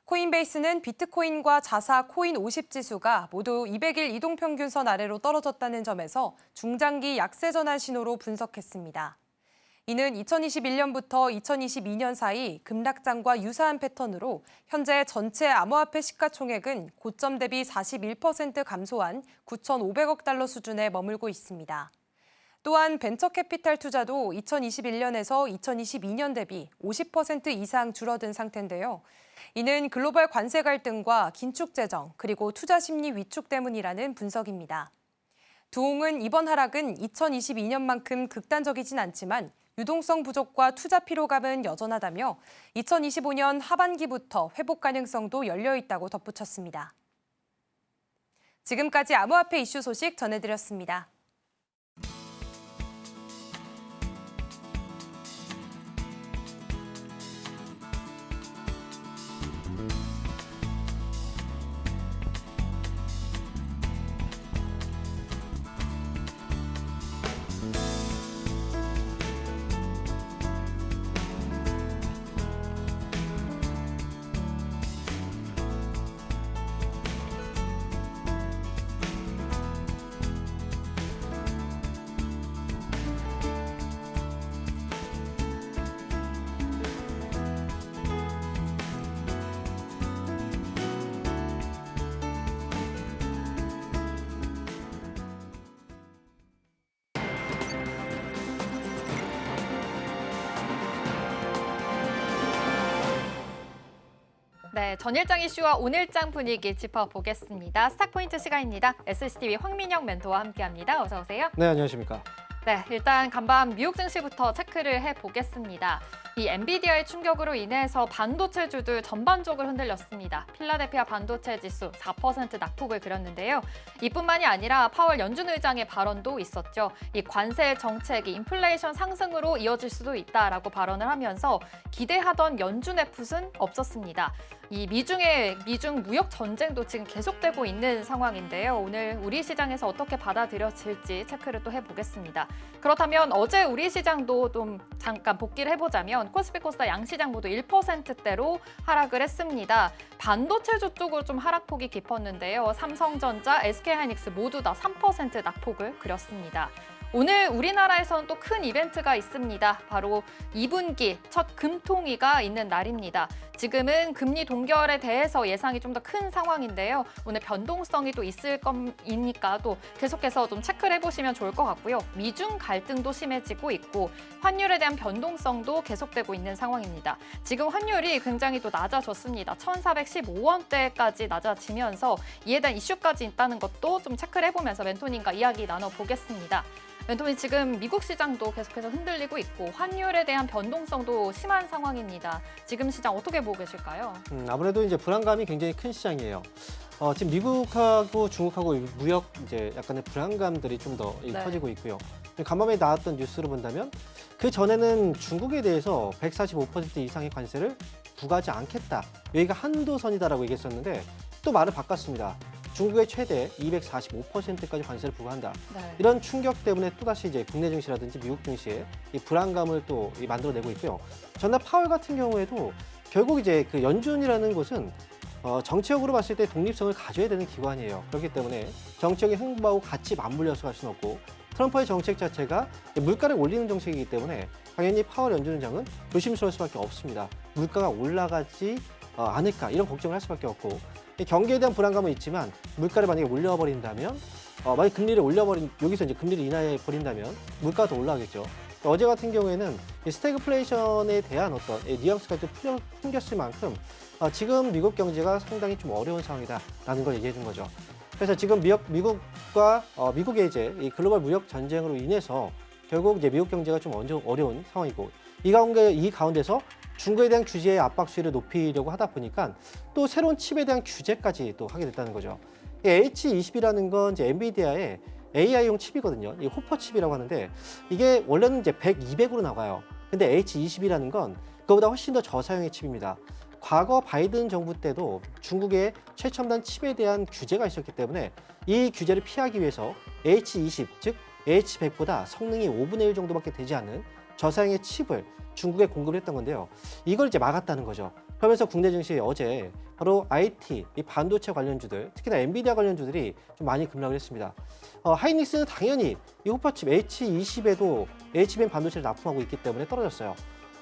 코인베이스는 비트코인과 자사 코인 50 지수가 모두 200일 이동평균선 아래로 떨어졌다는 점에서 중장기 약세 전환 신호로 분석했습니다. 이는 2021년부터 2022년 사이 급락장과 유사한 패턴으로 현재 전체 암호화폐 시가총액은 고점 대비 41% 감소한 9,500억 달러 수준에 머물고 있습니다. 또한 벤처캐피탈 투자도 2021년에서 2022년 대비 50% 이상 줄어든 상태인데요. 이는 글로벌 관세 갈등과 긴축 재정, 그리고 투자 심리 위축 때문이라는 분석입니다. 두옹은 이번 하락은 2022년만큼 극단적이진 않지만 유동성 부족과 투자 피로감은 여전하다며 2025년 하반기부터 회복 가능성도 열려 있다고 덧붙였습니다. 지금까지 암호화폐 이슈 소식 전해드렸습니다. 네, 전일장 이슈와 오늘장 분위기 짚어보겠습니다. 스탁포인트 시간입니다. SCTV 황민영 멘토와 함께합니다. 어서 오세요. 네, 안녕하십니까. 네, 일단 간밤 미국 증시부터 체크를 해보겠습니다. 이 엔비디아의 충격으로 인해서 반도체주들 전반적으로 흔들렸습니다. 필라델피아 반도체 지수 4% 낙폭을 그렸는데요. 이뿐만이 아니라 파월 연준 의장의 발언도 있었죠. 이 관세 정책이 인플레이션 상승으로 이어질 수도 있다라고 발언을 하면서 기대하던 연준의 풋은 없었습니다. 이 미중 무역 전쟁도 지금 계속되고 있는 상황인데요. 오늘 우리 시장에서 어떻게 받아들여질지 체크를 또 해보겠습니다. 그렇다면 어제 우리 시장도 좀 잠깐 복기를 해보자면 코스피 코스닥 양시장 모두 1%대로 하락을 했습니다. 반도체주 쪽으로 좀 하락폭이 깊었는데요. 삼성전자, SK하이닉스 모두 다 3% 낙폭을 그렸습니다. 오늘 우리나라에서는 또 큰 이벤트가 있습니다. 바로 2분기 첫 금통위가 있는 날입니다. 지금은 금리 동결에 대해서 예상이 좀 더 큰 상황인데요. 오늘 변동성이 또 있을 거니까 또 계속해서 좀 체크를 해보시면 좋을 것 같고요. 미중 갈등도 심해지고 있고 환율에 대한 변동성도 계속되고 있는 상황입니다. 지금 환율이 굉장히 또 낮아졌습니다. 1,415원대까지 낮아지면서 이에 대한 이슈까지 있다는 것도 좀 체크를 해보면서 멘토님과 이야기 나눠보겠습니다. 멘토님, 지금 미국 시장도 계속해서 흔들리고 있고 환율에 대한 변동성도 심한 상황입니다. 지금 시장 어떻게 보고 계실까요? 아무래도 이제 불안감이 굉장히 큰 시장이에요. 지금 미국하고 중국하고 무역 이제 약간의 불안감들이 좀 더 네. 커지고 있고요. 간밤에 나왔던 뉴스를 본다면 그 전에는 중국에 대해서 145% 이상의 관세를 부과하지 않겠다. 여기가 한도선이다라고 얘기했었는데 또 말을 바꿨습니다. 중국의 최대 245%까지 관세를 부과한다. 네. 이런 충격 때문에 또다시 이제 국내 증시라든지 미국 증시에 이 불안감을 또 만들어내고 있고요. 전날 파월 같은 경우에도 결국 이제 그 연준이라는 곳은 정치적으로 봤을 때 독립성을 가져야 되는 기관이에요. 그렇기 때문에 정치적인 흥부하고 같이 맞물려서 갈 수는 없고 트럼프의 정책 자체가 물가를 올리는 정책이기 때문에 당연히 파월 연준의장은 조심스러울 수밖에 없습니다. 물가가 올라가지 않을까 이런 걱정을 할 수밖에 없고 경기에 대한 불안감은 있지만 물가를 만약에 올려버린다면 만약 금리를 여기서 이제 금리를 인하해 버린다면 물가가 더 올라가겠죠. 어제 같은 경우에는 이 스태그플레이션에 대한 어떤 뉘앙스가 좀 풍겼을 만큼 지금 미국 경제가 상당히 좀 어려운 상황이다라는 걸 얘기해 준 거죠. 그래서 지금 미국의 이제 이 글로벌 무역 전쟁으로 인해서 결국 이제 미국 경제가 좀 어려운 상황이고 이 가운데서 중국에 대한 규제의 압박 수위를 높이려고 하다 보니까 또 새로운 칩에 대한 규제까지 또 하게 됐다는 거죠. H20이라는 건 이제 엔비디아의 AI용 칩이거든요. 이 호퍼 칩이라고 하는데 이게 원래는 이제 100, 200으로 나가요. 근데 H20이라는 건 그거보다 훨씬 더 저사양의 칩입니다. 과거 바이든 정부 때도 중국의 최첨단 칩에 대한 규제가 있었기 때문에 이 규제를 피하기 위해서 H20, 즉 H100보다 성능이 5분의 1 정도밖에 되지 않는 저사양의 칩을 중국에 공급을 했던 건데요. 이걸 이제 막았다는 거죠. 그러면서 국내 증시에 어제 바로 IT, 이 반도체 관련주들, 특히나 엔비디아 관련주들이 좀 많이 급락을 했습니다. 하이닉스는 당연히 이 호퍼칩 H20에도 HBM 반도체를 납품하고 있기 때문에 떨어졌어요.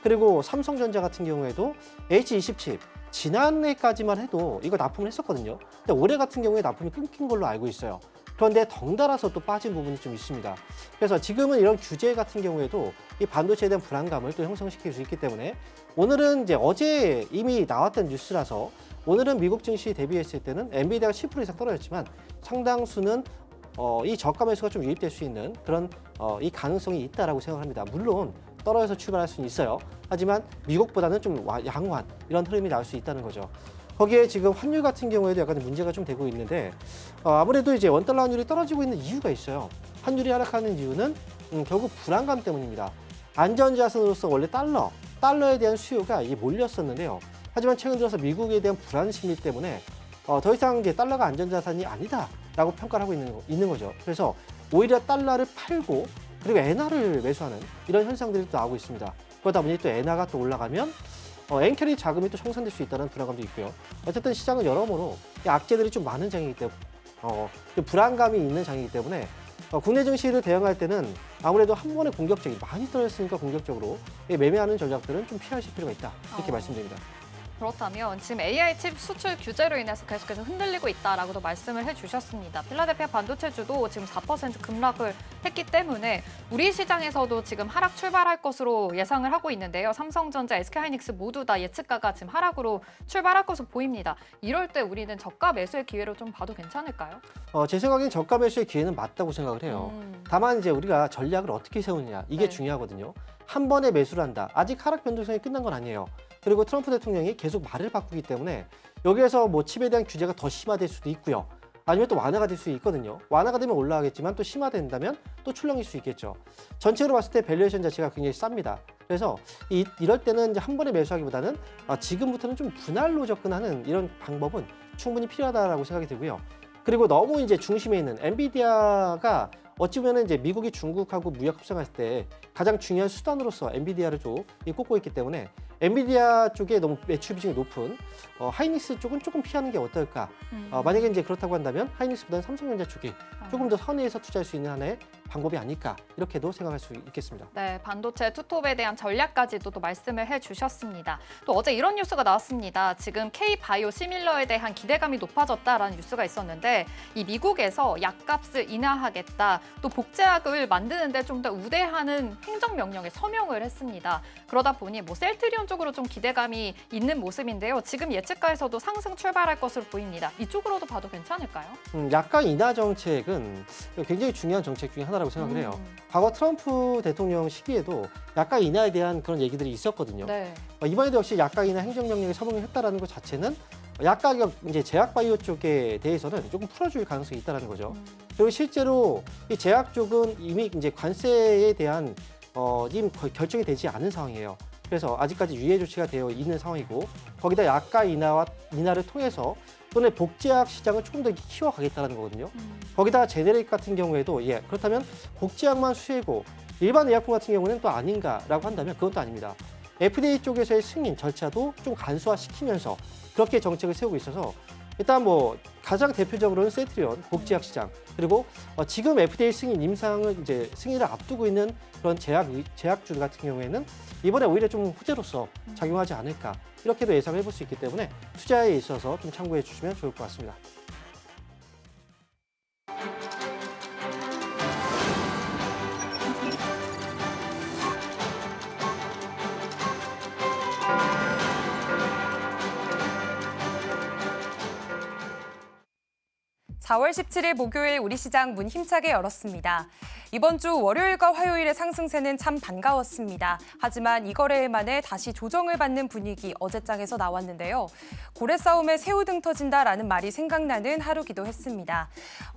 그리고 삼성전자 같은 경우에도 H20 칩, 지난해까지만 해도 이거 납품을 했었거든요. 근데 올해 같은 경우에 납품이 끊긴 걸로 알고 있어요. 그런데 덩달아서 또 빠진 부분이 좀 있습니다. 그래서 지금은 이런 규제 같은 경우에도 이 반도체에 대한 불안감을 또 형성시킬 수 있기 때문에 오늘은 이제 어제 이미 나왔던 뉴스라서 오늘은 미국 증시 대비했을 때는 엔비디아가 10% 이상 떨어졌지만 상당수는 이 저가 매수가 좀 유입될 수 있는 그런 이 가능성이 있다라고 생각합니다. 물론 떨어져서 출발할 수는 있어요. 하지만 미국보다는 좀 양호한 이런 흐름이 나올 수 있다는 거죠. 거기에 지금 환율 같은 경우에도 약간 문제가 좀 되고 있는데 아무래도 이제 원달러 환율이 떨어지고 있는 이유가 있어요. 환율이 하락하는 이유는 결국 불안감 때문입니다. 안전자산으로서 원래 달러에 대한 수요가 이게 몰렸었는데요. 하지만 최근 들어서 미국에 대한 불안 심리 때문에 더 이상 이제 달러가 안전자산이 아니다라고 평가를 하고 있는 거죠. 그래서 오히려 달러를 팔고 그리고 엔화를 매수하는 이런 현상들이 또 나오고 있습니다. 그러다 보니 또 엔화가 또 올라가면 엔캐리 자금이 또 청산될 수 있다는 불안감도 있고요. 어쨌든 시장은 여러모로 악재들이 좀 많은 장이기 때문에 좀 불안감이 있는 장이기 때문에 국내 증시를 대응할 때는 아무래도 한 번에 공격적이 많이 떨어졌으니까 공격적으로 매매하는 전략들은 좀 피하실 필요가 있다 이렇게 말씀드립니다. 그렇다면 지금 AI 칩 수출 규제로 인해서 계속해서 흔들리고 있다라고도 말씀을 해주셨습니다. 필라델피아 반도체주도 지금 4% 급락을 했기 때문에 우리 시장에서도 지금 하락 출발할 것으로 예상을 하고 있는데요. 삼성전자, SK하이닉스 모두 다 예측가가 지금 하락으로 출발할 것으로 보입니다. 이럴 때 우리는 저가 매수의 기회로 좀 봐도 괜찮을까요? 제 생각엔 저가 매수의 기회는 맞다고 생각을 해요. 다만 이제 우리가 전략을 어떻게 세우느냐 이게 네. 중요하거든요. 한 번에 매수를 한다. 아직 하락 변동성이 끝난 건 아니에요. 그리고 트럼프 대통령이 계속 말을 바꾸기 때문에 여기에서 뭐 칩에 대한 규제가 더 심화될 수도 있고요. 아니면 또 완화가 될 수 있거든요. 완화가 되면 올라가겠지만 또 심화된다면 또 출렁일 수 있겠죠. 전체로 봤을 때 밸류에이션 자체가 굉장히 쌉니다. 그래서 이럴 때는 이제 한 번에 매수하기보다는 지금부터는 좀 분할로 접근하는 이런 방법은 충분히 필요하다라고 생각이 들고요. 그리고 너무 이제 중심에 있는 엔비디아가 어찌 보면 이제 미국이 중국하고 무역 협상할 때 가장 중요한 수단으로서 엔비디아를 좀 꼽고 있기 때문에 엔비디아 쪽에 너무 매출 비중이 높은 하이닉스 쪽은 조금 피하는 게 어떨까? 만약에 이제 그렇다고 한다면 하이닉스보다는 삼성전자 쪽이 조금 더 선의해서 투자할 수 있는 하나의 방법이 아닐까 이렇게도 생각할 수 있겠습니다. 네, 반도체 투톱에 대한 전략까지도 또 말씀을 해주셨습니다. 또 어제 이런 뉴스가 나왔습니다. 지금 K-바이오 시밀러에 대한 기대감이 높아졌다라는 뉴스가 있었는데 이 미국에서 약값을 인하하겠다, 또 복제약을 만드는데 좀 더 우대하는 행정명령에 서명을 했습니다. 그러다 보니 뭐 셀트리온 쪽으로 좀 기대감이 있는 모습인데요. 지금 예측가에서도 상승 출발할 것으로 보입니다. 이쪽으로도 봐도 괜찮을까요? 약간 인하 정책은 굉장히 중요한 정책 중에 하나라고 생각을 해요. 과거 트럼프 대통령 시기에도 약간 인하에 대한 그런 얘기들이 있었거든요. 네. 이번에도 역시 약간 인하 행정명령에 서명을 했다라는 것 자체는 약가격 이제 제약바이오 쪽에 대해서는 조금 풀어줄 가능성이 있다는 거죠. 그리고 실제로 이 제약 쪽은 이미 이제 관세에 대한 지금 거의 결정이 되지 않은 상황이에요. 그래서 아직까지 유예 조치가 되어 있는 상황이고 거기다 약가 인하를 통해서 또는 복제약 시장을 조금 더 키워가겠다는 거거든요. 거기다가 제네릭 같은 경우에도 그렇다면 복제약만 수혜고 일반 의약품 같은 경우는 또 아닌가라고 한다면 그것도 아닙니다. FDA 쪽에서의 승인 절차도 좀 간소화시키면서 그렇게 정책을 세우고 있어서 일단 뭐 가장 대표적으로는 셀트리온 복제약 시장 그리고 지금 FDA 승인 임상을 이제 승인을 앞두고 있는 그런 제약주 같은 경우에는 이번에 오히려 좀 호재로서 작용하지 않을까 이렇게도 예상을 해볼 수 있기 때문에 투자에 있어서 좀 참고해 주시면 좋을 것 같습니다. (4월 17일) 목요일 우리 시장 문 힘차게 열었습니다. 이번 주 월요일과 화요일의 상승세는 참 반가웠습니다. 하지만 이 거래일 만에 다시 조정을 받는 분위기 어제장에서 나왔는데요. 고래 싸움에 새우 등 터진다라는 말이 생각나는 하루기도 했습니다.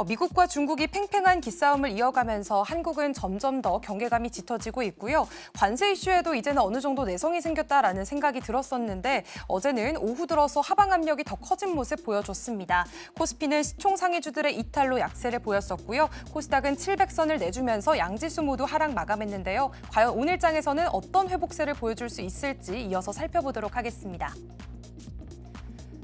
미국과 중국이 팽팽한 기싸움을 이어가면서 한국은 점점 더 경계감이 짙어지고 있고요. 관세 이슈에도 이제는 어느 정도 내성이 생겼다라는 생각이 들었었는데 어제는 오후 들어서 하방 압력이 더 커진 모습 보여줬습니다. 코스피는 시총 상위주들의 이탈로 약세를 보였었고요. 코스닥은 700선을 내주면서 양지수 모두 하락 마감했는데요. 과연 오늘 장에서는 어떤 회복세를 보여줄 수 있을지 이어서 살펴보도록 하겠습니다.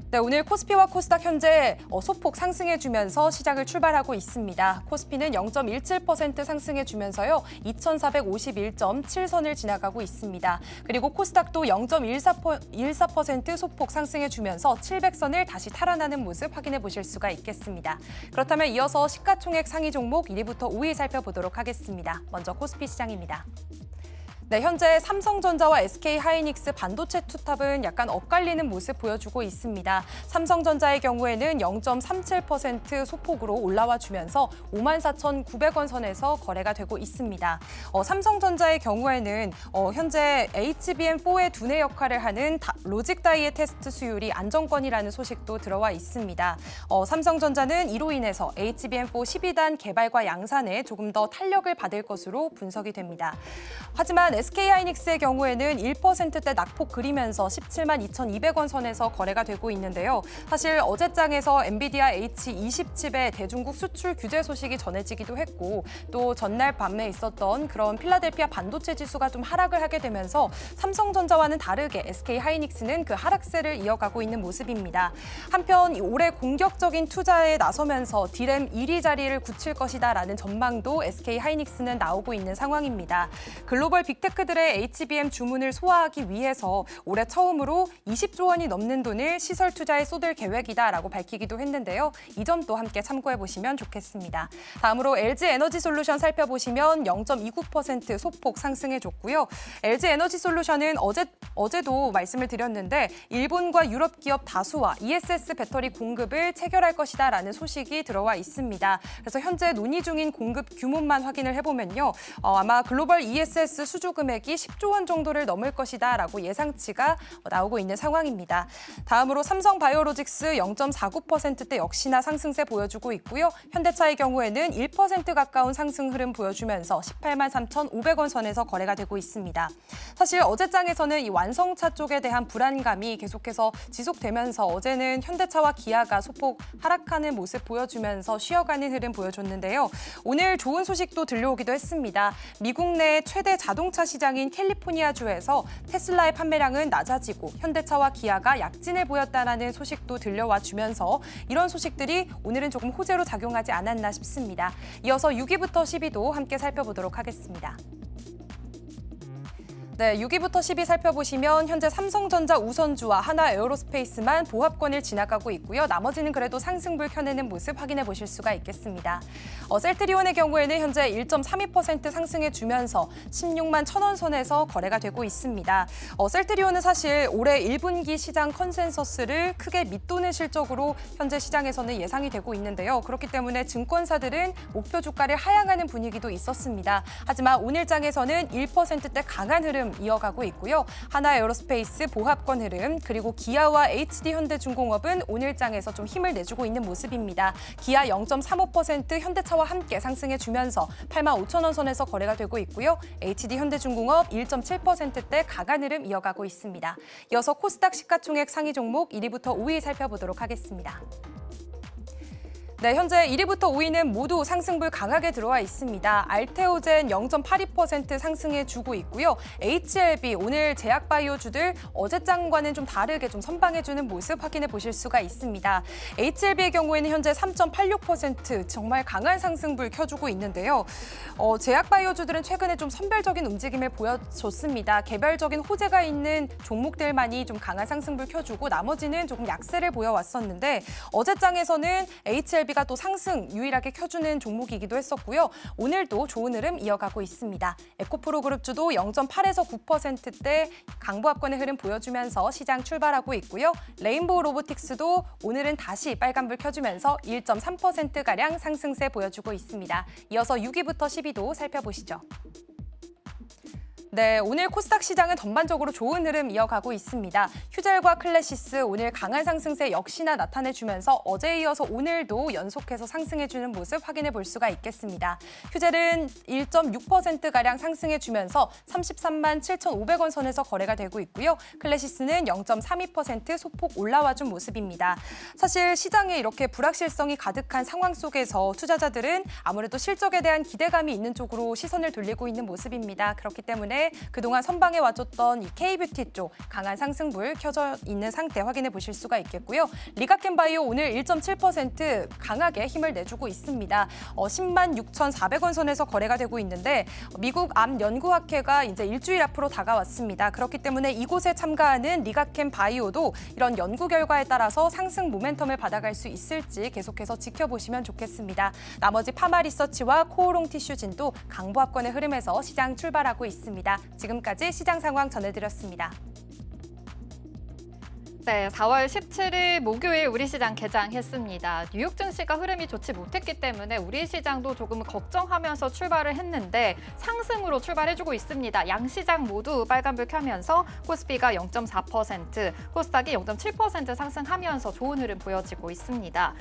네, 오늘 코스피와 코스닥 현재 소폭 상승해주면서 시장을 출발하고 있습니다. 코스피는 0.17% 상승해주면서요. 2451.7선을 지나가고 있습니다. 그리고 코스닥도 0.14% 소폭 상승해주면서 700선을 다시 탈환하는 모습 확인해 보실 수가 있겠습니다. 그렇다면 이어서 시가총액 상위 종목 1위부터 5위 살펴보도록 하겠습니다. 먼저 코스피 시장입니다. 네, 현재 삼성전자와 SK하이닉스 반도체 투탑은 약간 엇갈리는 모습 보여주고 있습니다. 삼성전자의 경우에는 0.37% 소폭으로 올라와 주면서 54,900원 선에서 거래가 되고 있습니다. 삼성전자의 경우에는 현재 HBM4의 두뇌 역할을 하는 로직 다이의 테스트 수율이 안정권이라는 소식도 들어와 있습니다. 삼성전자는 이로 인해서 HBM4 12단 개발과 양산에 조금 더 탄력을 받을 것으로 분석이 됩니다. 하지만 SK하이닉스의 경우에는 1%대 낙폭 그리면서 17만 2,200원 선에서 거래가 되고 있는데요. 사실 어제장에서 엔비디아 H20 칩의 대중국 수출 규제 소식이 전해지기도 했고 또 전날 밤에 있었던 그런 필라델피아 반도체 지수가 좀 하락을 하게 되면서 삼성전자와는 다르게 SK하이닉스는 그 하락세를 이어가고 있는 모습입니다. 한편 올해 공격적인 투자에 나서면서 D램 1위 자리를 굳힐 것이다라는 전망도 SK하이닉스는 나오고 있는 상황입니다. 글로벌 빅테크들의 HBM 주문을 소화하기 위해서 올해 처음으로 20조 원이 넘는 돈을 시설 투자에 쏟을 계획이다라고 밝히기도 했는데요. 이 점도 함께 참고해 보시면 좋겠습니다. 다음으로 LG에너지솔루션 살펴보시면 0.29% 소폭 상승해줬고요. LG에너지솔루션은 어제도 말씀을 드렸는데 일본과 유럽 기업 다수와 ESS 배터리 공급을 체결할 것이다라는 소식이 들어와 있습니다. 그래서 현재 논의 중인 공급 규모만 확인을 해보면요. 아마 글로벌 ESS 수주 금액이 10조 원 정도를 넘을 것이다라고 예상치가 나오고 있는 상황입니다. 다음으로 삼성바이오로직스 0.49%대 역시나 상승세 보여주고 있고요. 현대차의 경우에는 1% 가까운 상승 흐름 보여주면서 18만 3,500원 선에서 거래가 되고 있습니다. 사실 어제장에서는 이 완성차 쪽에 대한 불안감이 계속해서 지속되면서 어제는 현대차와 기아가 소폭 하락하는 모습 보여주면서 쉬어가는 흐름 보여줬는데요. 오늘 좋은 소식도 들려오기도 했습니다. 미국 내 최대 자동차 시장인 캘리포니아주에서 테슬라의 판매량은 낮아지고 현대차와 기아가 약진을 보였다는 소식도 들려와 주면서 이런 소식들이 오늘은 조금 호재로 작용하지 않았나 싶습니다. 이어서 6위부터 10위도 함께 살펴보도록 하겠습니다. 네, 6위부터 10위 살펴보시면 현재 삼성전자 우선주와 하나에어로스페이스만 보합권을 지나가고 있고요. 나머지는 그래도 상승불 켜내는 모습 확인해 보실 수가 있겠습니다. 셀트리온의 경우에는 현재 1.32% 상승해주면서 16만 1,000원 선에서 거래가 되고 있습니다. 셀트리온은 사실 올해 1분기 시장 컨센서스를 크게 밑도는 실적으로 현재 시장에서는 예상이 되고 있는데요. 그렇기 때문에 증권사들은 목표 주가를 하향하는 분위기도 있었습니다. 하지만 오늘 장에서는 1%대 강한 흐름 흐름 이어가고 있고요. 하나에어로스페이스 보합권 흐름, 그리고 기아와 HD현대중공업은 오늘장에서 좀 힘을 내주고 있는 모습입니다. 기아 0.35%, 현대차와 함께 상승해주면서 85,000원 선에서 거래가 되고 있고요. HD현대중공업 1.7%대 강한 흐름 이어가고 있습니다. 이어서 코스닥 시가총액 상위 종목 1위부터 5위 살펴보도록 하겠습니다. 네, 현재 1위부터 5위는 모두 상승불 강하게 들어와 있습니다. 알테오젠 0.82% 상승해주고 있고요. HLB 오늘 제약바이오주들 어제장과는 좀 다르게 좀 선방해주는 모습 확인해 보실 수가 있습니다. HLB의 경우에는 현재 3.86% 정말 강한 상승불 켜주고 있는데요. 제약바이오주들은 최근에 좀 선별적인 움직임을 보여줬습니다. 개별적인 호재가 있는 종목들만이 좀 강한 상승불 켜주고 나머지는 조금 약세를 보여왔었는데 어제장에서는 HLB가 또 상승 유일하게 켜주는 종목이기도 했었고요. 오늘도 좋은 흐름 이어가고 있습니다. 에코프로그룹주도 0.8에서 9%대 강보합권의 흐름 보여주면서 시장 출발하고 있고요. 레인보우 로보틱스도 오늘은 다시 빨간불 켜주면서 1.3%가량 상승세 보여주고 있습니다. 이어서 6위부터 10위도 살펴보시죠. 네, 오늘 코스닥 시장은 전반적으로 좋은 흐름 이어가고 있습니다. 휴젤과 클래시스 오늘 강한 상승세 역시나 나타내주면서 어제에 이어서 오늘도 연속해서 상승해주는 모습 확인해 볼 수가 있겠습니다. 휴젤은 1.6%가량 상승해주면서 33만 7,500원 선에서 거래가 되고 있고요. 클래시스는 0.32% 소폭 올라와준 모습입니다. 사실 시장에 이렇게 불확실성이 가득한 상황 속에서 투자자들은 아무래도 실적에 대한 기대감이 있는 쪽으로 시선을 돌리고 있는 모습입니다. 그렇기 때문에 그동안 선방해 와줬던 이 K뷰티 쪽 강한 상승불 켜져 있는 상태 확인해 보실 수가 있겠고요. 리가켄바이오 오늘 1.7% 강하게 힘을 내주고 있습니다. 10만 6,400원 선에서 거래가 되고 있는데 미국 암 연구학회가 이제 일주일 앞으로 다가왔습니다. 그렇기 때문에 이곳에 참가하는 리가켄바이오도 이런 연구 결과에 따라서 상승 모멘텀을 받아갈 수 있을지 계속해서 지켜보시면 좋겠습니다. 나머지 파마리서치와 코오롱 티슈진도 강보합권의 흐름에서 시장 출발하고 있습니다. 지금까지 시장 상황 전해드렸습니다. 네, 4월 17일 목요일 우리 시장 개장했습니다. 뉴욕 증시가 흐름이 좋지 못했기 때문에 우리 시장도 조금 걱정하면서 출발을 했는데 상승으로 출발해주고 있습니다. 양 시장 모두 빨간불 켜면서 코스피가 0.4%, 코스닥이 0.7% 상승하면서 좋은 흐름 보여지고 있습니다.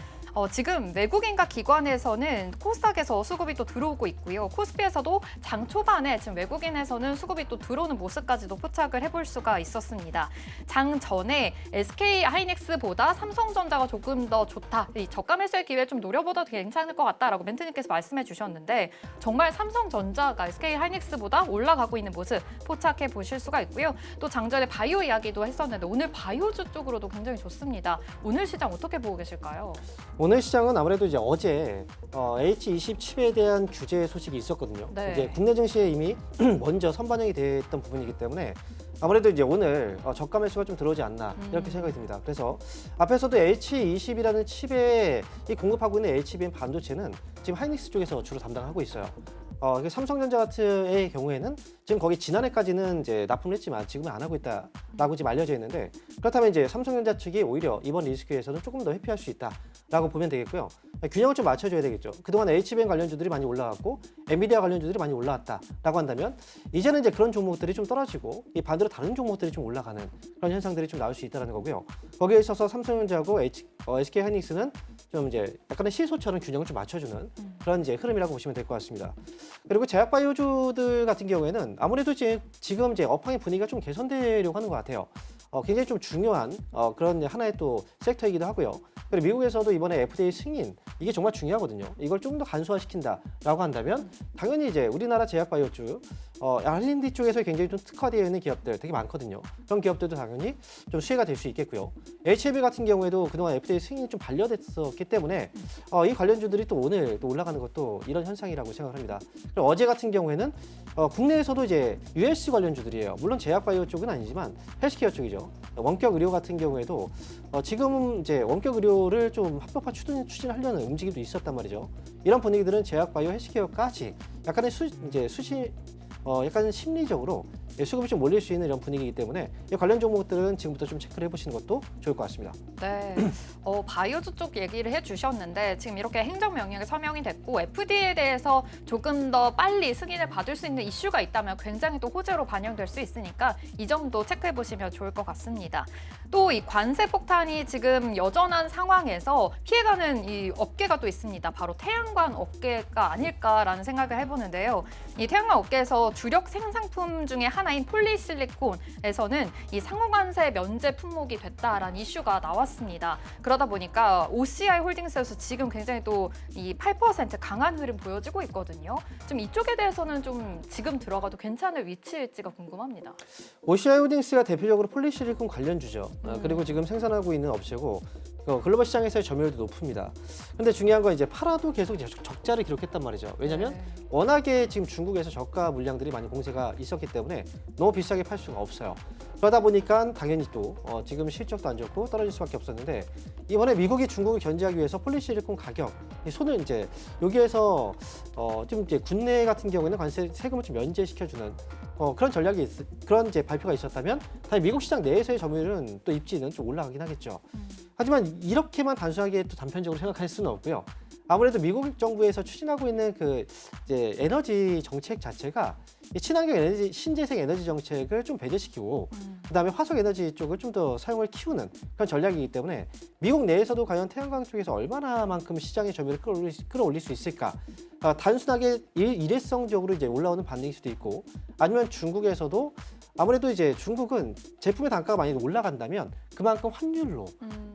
지금 외국인과 기관에서는 코스닥에서 수급이 또 들어오고 있고요. 코스피에서도 장 초반에 지금 외국인에서는 수급이 또 들어오는 모습까지도 포착을 해볼 수가 있었습니다. 장 전에 SK 하이닉스보다 삼성전자가 조금 더 좋다. 이 저가 매수의 기회 좀 노려보다 괜찮을 것 같다라고 멘트님께서 말씀해 주셨는데 정말 삼성전자가 SK 하이닉스보다 올라가고 있는 모습 포착해 보실 수가 있고요. 또 장전에 바이오 이야기도 했었는데 오늘 바이오주 쪽으로도 굉장히 좋습니다. 오늘 시장 어떻게 보고 계실까요? 오늘 시장은 아무래도 이제 어제 H20 칩에 대한 규제 소식이 있었거든요. 네. 이제 국내 증시에 이미 먼저 선반영이 됐던 부분이기 때문에 아무래도 이제 오늘 저가 매수가 좀 들어오지 않나 이렇게 생각이 듭니다. 그래서 앞에서도 H20이라는 칩에 공급하고 있는 HBM 반도체는 지금 하이닉스 쪽에서 주로 담당하고 있어요. 삼성전자 같은의 경우에는 지금 거기 지난해까지는 이제 납품을 했지만 지금은 안 하고 있다라고 지금 알려져 있는데 그렇다면 이제 삼성전자 측이 오히려 이번 리스크에서는 조금 더 회피할 수 있다라고 보면 되겠고요. 균형을 좀 맞춰줘야 되겠죠. 그동안 HBM 관련주들이 많이 올라왔고 엔비디아 관련주들이 많이 올라왔다라고 한다면 이제는 이제 그런 종목들이 좀 떨어지고 이 반대로 다른 종목들이 좀 올라가는 그런 현상들이 좀 나올 수 있다는 거고요. 거기에 있어서 삼성전자하고 SK 하이닉스는 좀 이제 약간의 시소처럼 균형을 좀 맞춰주는 그런 이제 흐름이라고 보시면 될 것 같습니다. 그리고 제약바이오주들 같은 경우에는 아무래도 지금 이제 업황의 분위기가 좀 개선되려고 하는 것 같아요. 굉장히 좀 중요한 그런 하나의 또 섹터이기도 하고요. 그리고 미국에서도 이번에 FDA 승인 이게 정말 중요하거든요. 이걸 좀 더 간소화시킨다라고 한다면 당연히 이제 우리나라 제약바이오주 R&D 쪽에서 굉장히 좀 특화되어 있는 기업들 되게 많거든요. 그런 기업들도 당연히 좀 수혜가 될 수 있겠고요. HLB 같은 경우에도 그동안 FDA 승인이 좀 반려됐었기 때문에 이 관련주들이 또 오늘 또 올라가는 것도 이런 현상이라고 생각을 합니다. 그리고 어제 같은 경우에는 국내에서도 이제 US 관련주들이에요. 물론 제약바이오 쪽은 아니지만 헬스케어 쪽이죠. 원격 의료 같은 경우에도 지금 이제 원격 의료를 좀 합법화 추진하려는 움직임도 있었단 말이죠. 이런 분위기들은 제약바이오 헬스케어까지 약간의 약간 심리적으로 수급이 좀 몰릴 수 있는 이런 분위기이기 때문에 이 관련 종목들은 지금부터 좀 체크를 해보시는 것도 좋을 것 같습니다. 네, 바이오주 쪽 얘기를 해주셨는데 지금 이렇게 행정명령이 서명이 됐고 FDA에 대해서 조금 더 빨리 승인을 받을 수 있는 이슈가 있다면 굉장히 또 호재로 반영될 수 있으니까 이 점도 체크해 보시면 좋을 것 같습니다. 또 이 관세 폭탄이 지금 여전한 상황에서 피해가는 이 업계가 또 있습니다. 바로 태양광 업계가 아닐까라는 생각을 해보는데요. 이 태양광 업계에서 주력 생산품 중에 하나인 폴리실리콘에서는 이 상호관세 면제 품목이 됐다라는 이슈가 나왔습니다. 그러다 보니까 OCI 홀딩스에서 지금 굉장히 또 이 8% 강한 흐름 보여지고 있거든요. 좀 이쪽에 대해서는 좀 지금 들어가도 괜찮을 위치일지가 궁금합니다. OCI 홀딩스가 대표적으로 폴리실리콘 관련주죠. 그리고 지금 생산하고 있는 업체고 글로벌 시장에서의 점유율도 높습니다. 근데 중요한 건 이제 팔아도 계속 이제 적자를 기록했단 말이죠. 왜냐하면 워낙에 지금 중국에서 저가 물량들이 많이 공세가 있었기 때문에 너무 비싸게 팔 수가 없어요. 그러다 보니까 당연히 또 지금 실적도 안 좋고 떨어질 수밖에 없었는데 이번에 미국이 중국을 견제하기 위해서 폴리실리콘 가격 이 손을 이제 여기에서 좀 이제 국내 같은 경우에는 관세 세금을 좀 면제시켜주는 그런 전략이 그런 이제 발표가 있었다면 당연히 미국 시장 내에서의 점유율은 또 입지는 좀 올라가긴 하겠죠. 하지만 이렇게만 단순하게 또 단편적으로 생각할 수는 없고요. 아무래도 미국 정부에서 추진하고 있는 그 이제 에너지 정책 자체가 이 친환경 에너지, 신재생 에너지 정책을 좀 배제시키고 그다음에 화석 에너지 쪽을 좀 더 사용을 키우는 그런 전략이기 때문에 미국 내에서도 과연 태양광 쪽에서 얼마나만큼 시장의 점유율을 끌어올릴 수 있을까? 단순하게 일회성적으로 이제 올라오는 반응일 수도 있고 아니면 중국에서도 아무래도 이제 중국은 제품의 단가가 많이 올라간다면 그만큼 환율로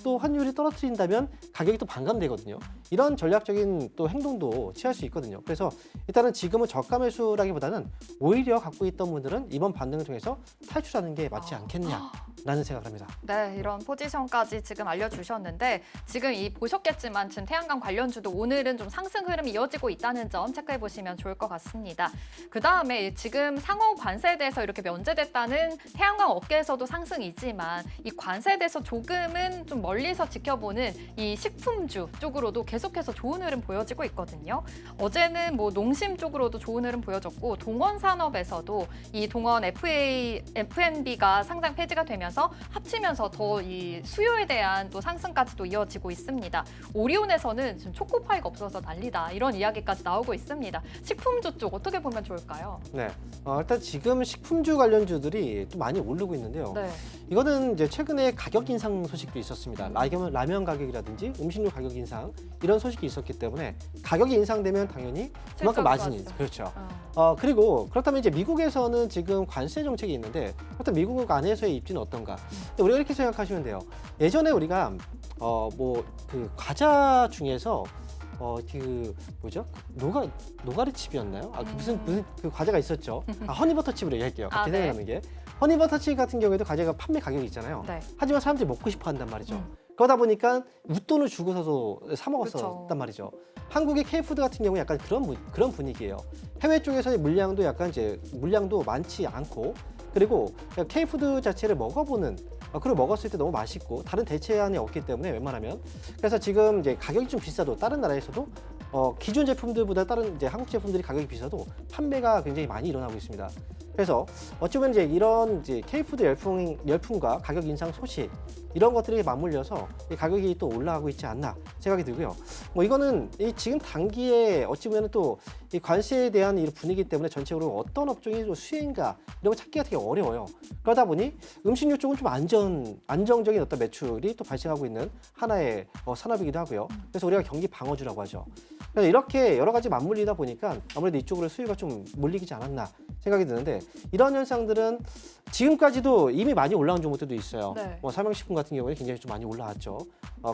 또 환율이 떨어뜨린다면 가격이 또 반감되거든요. 이런 전략적인 또 행동도 취할 수 있거든요. 그래서 일단은 지금은 저가 매수라기보다는 오히려 갖고 있던 분들은 이번 반등을 통해서 탈출하는 게 맞지 않겠냐라는 생각을 합니다. 네, 이런 포지션까지 지금 알려주셨는데 지금 보셨겠지만 지금 태양광 관련주도 오늘은 좀 상승 흐름이 이어지고 있다는 점 체크해 보시면 좋을 것 같습니다. 그 다음에 지금 상호 관세에 대해서 이렇게 면제됐다는 태양광 업계에서도 상승이지만 이 관세에 대해서 조금은 좀 멀리서 지켜보는 이 식품주 쪽으로도 계속해서 좋은 흐름 보여지고 있거든요. 어제는 뭐 농심 쪽으로도 좋은 흐름 보여졌고 동원 산업에서도 이 동원 F&B가 상장 폐지가 되면서 합치면서 더 이 수요에 대한 또 상승까지도 이어지고 있습니다. 오리온에서는 지금 초코파이가 없어서 난리다 이런 이야기까지 나오고 있습니다. 식품주 쪽 어떻게 보면 좋을까요? 네, 일단 지금 식품주 관련주들이 또 많이 오르고 있는데요. 네. 이거는 이제 최근에 가격 인상 소식도 있었습니다. 라면 가격이라든지 음식료 가격 인상 이런 소식이 있었기 때문에 가격이 인상되면 당연히 그만큼 마진이 그렇죠. 그리고 그렇다면 이제 미국에서는 지금 관세 정책이 있는데 그렇다면 미국 안에서의 입지는 어떤가? 근데 우리가 이렇게 생각하시면 돼요. 예전에 우리가 뭐 그 과자 중에서 그 뭐죠? 노가리칩이었나요? 무슨 그 과자가 있었죠. 허니버터칩으로 얘기할게요. 갑자기 생각나는 게 허니버터칩 같은 경우에도 과자가 판매 가격이 있잖아요. 네. 하지만 사람들이 먹고 싶어 한단 말이죠. 그러다 보니까 웃돈을 주고서도 사 먹었었단 말이죠. 한국의 K푸드 같은 경우는 약간 그런 분위기예요. 해외 쪽에서의 물량도 약간 이제 물량도 많지 않고 그리고 K푸드 자체를 먹어보는 그리고 먹었을 때 너무 맛있고 다른 대체안이 없기 때문에 웬만하면 그래서 지금 이제 가격이 좀 비싸도 다른 나라에서도 기존 제품들보다 다른 이제 한국 제품들이 가격이 비싸도 판매가 굉장히 많이 일어나고 있습니다. 그래서 어쩌면 이제 이런 이제 K푸드 열풍과 가격 인상 소식 이런 것들이 맞물려서 이 가격이 또 올라가고 있지 않나 생각이 들고요. 뭐 이거는 이 지금 단기에 어찌 보면 또 이 관세에 대한 이 분위기 때문에 전체적으로 어떤 업종이 좀 수혜인가 이런 거 찾기가 되게 어려워요. 그러다 보니 음식료 쪽은 좀 안정적인 어떤 매출이 또 발생하고 있는 하나의 산업이기도 하고요. 그래서 우리가 경기 방어주라고 하죠. 그래서 이렇게 여러 가지 맞물리다 보니까 아무래도 이쪽으로 수요가 좀 몰리지 않았나 생각이 드는데 이런 현상들은 지금까지도 이미 많이 올라온 종목들도 있어요. 네. 뭐 삼양식품 같은 경우에 굉장히 좀 많이 올라왔죠.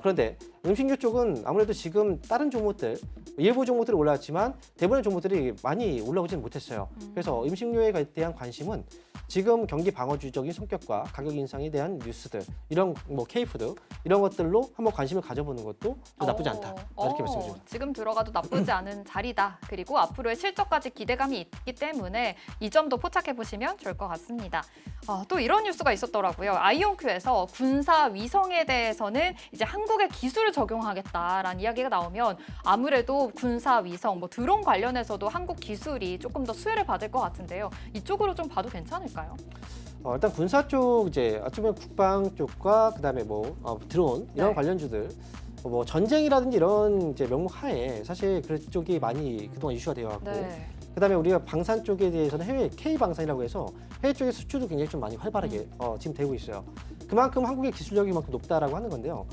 그런데 음식료 쪽은 아무래도 지금 다른 종목들 일부 종목들이 올라왔지만 대부분의 종목들이 많이 올라오지는 못했어요. 그래서 음식료에 대한 관심은 지금 경기 방어주의적인 성격과 가격 인상에 대한 뉴스들 이런 뭐 K푸드 이런 것들로 한번 관심을 가져보는 것도 나쁘지 않다 이렇게 말씀드립니다. 지금 들어가도 나쁘지 않은 자리다. 그리고 앞으로의 실적까지 기대감이 있기 때문에 이 점도 포착해 보시면 좋을 것 같습니다. 또 이런 뉴스가 있었더라고요. 아이온큐에서 군사 위성에 대해서는 이제 한국의 기술을 적용하겠다라는 이야기가 나오면 아무래도 군사 위성, 뭐 드론 관련해서도 한국 기술이 조금 더 수혜를 받을 것 같은데요. 이쪽으로 좀 봐도 괜찮을까요? 일단 군사 쪽 이제 어쩌면 국방 쪽과 그다음에 뭐 드론 이런 네. 관련주들 뭐 전쟁이라든지 이런 이제 명목 하에 사실 그쪽이 많이 그동안 이슈가 되어 왔고 네. 그다음에 우리가 방산 쪽에 대해서는 해외 K 방산이라고 해서 해외 쪽의 수출도 굉장히 좀 많이 활발하게 지금 되고 있어요. 그만큼 한국의 기술력이 그만큼 높다라고 하는 건데요.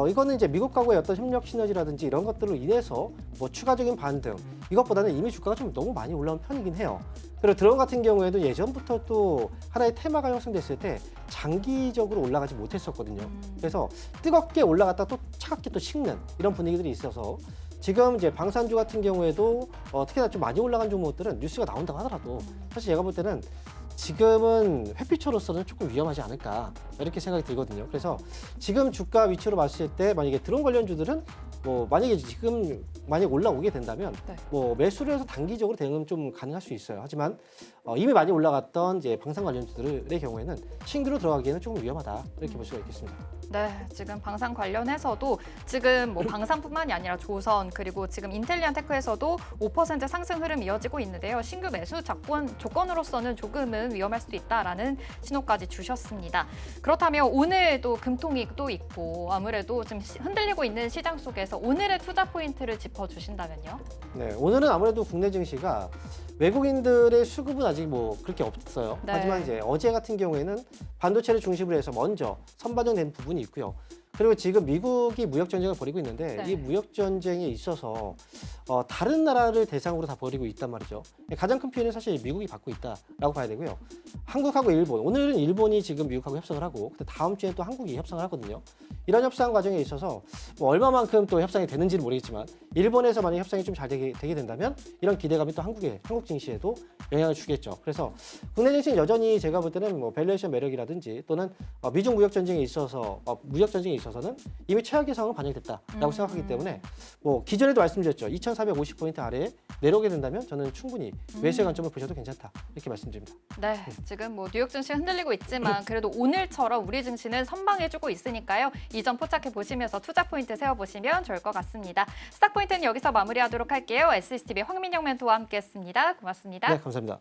이거는 이제 미국과의 어떤 협력 시너지라든지 이런 것들로 인해서 뭐 추가적인 반등 이것보다는 이미 주가가 좀 너무 많이 올라온 편이긴 해요. 그리고 드론 같은 경우에도 예전부터 또 하나의 테마가 형성됐을 때 장기적으로 올라가지 못했었거든요. 그래서 뜨겁게 올라갔다 또 차갑게 또 식는 이런 분위기들이 있어서 지금 이제 방산주 같은 경우에도 특히나 좀 많이 올라간 종목들은 뉴스가 나온다고 하더라도 사실 제가 볼 때는 지금은 회피처로서는 조금 위험하지 않을까 이렇게 생각이 들거든요. 그래서 지금 주가 위치로 봤을 때 만약에 드론 관련주들은 뭐 만약에 지금 만약 올라오게 된다면 네. 뭐 매수를 해서 단기적으로 대응은 좀 가능할 수 있어요. 하지만 이미 많이 올라갔던 이제 방산 관련주들의 경우에는 신규로 들어가기에는 조금 위험하다 이렇게 볼 수가 있겠습니다. 네, 지금 방산 관련해서도 지금 뭐 방산뿐만이 아니라 조선 그리고 지금 인텔리안 테크에서도 5% 상승 흐름 이어지고 있는데요. 신규 매수 조건으로서는 조금은 위험할 수도 있다라는 신호까지 주셨습니다. 그렇다면 오늘도 금통이 또 있고 아무래도 좀 흔들리고 있는 시장 속에서 오늘의 투자 포인트를 짚어주신다면요? 네, 오늘은 아무래도 국내 증시가 외국인들의 수급은 아직 뭐 그렇게 없어요. 네. 하지만 이제 어제 같은 경우에는 반도체를 중심으로 해서 먼저 선반영된 부분이 있고요. 그리고 지금 미국이 무역 전쟁을 벌이고 있는데 네. 이 무역 전쟁에 있어서 다른 나라를 대상으로 다 벌이고 있단 말이죠. 가장 큰 피해는 사실 미국이 받고 있다라고 봐야 되고요. 한국하고 일본, 오늘은 일본이 지금 미국하고 협상을 하고 다음 주에 또 한국이 협상을 하거든요. 이런 협상 과정에 있어서 뭐 얼마만큼 또 협상이 되는지는 모르겠지만 일본에서 만약 협상이 좀 잘 되게 된다면 이런 기대감이 또 한국 증시에도 영향을 주겠죠. 그래서 국내 증시는 여전히 제가 볼 때는 뭐 밸류에이션 매력이라든지 또는 미중 무역 전쟁에 있어서는 이미 최악의 상황은 반영됐다라고 생각하기 때문에 뭐 기존에도 말씀드렸죠. 2,450포인트 아래에 내려오게 된다면 저는 충분히 매수의 관점을 보셔도 괜찮다 이렇게 말씀드립니다. 네, 지금 뭐 뉴욕 증시 흔들리고 있지만 그래도 오늘처럼 우리 증시는 선방해주고 있으니까요. 이 점 포착해 보시면서 투자 포인트 세워보시면 좋을 것 같습니다. 스탁 포인트는 여기서 마무리하도록 할게요. SCTV 황민영 멘토와 함께했습니다. 고맙습니다. 네, 감사합니다.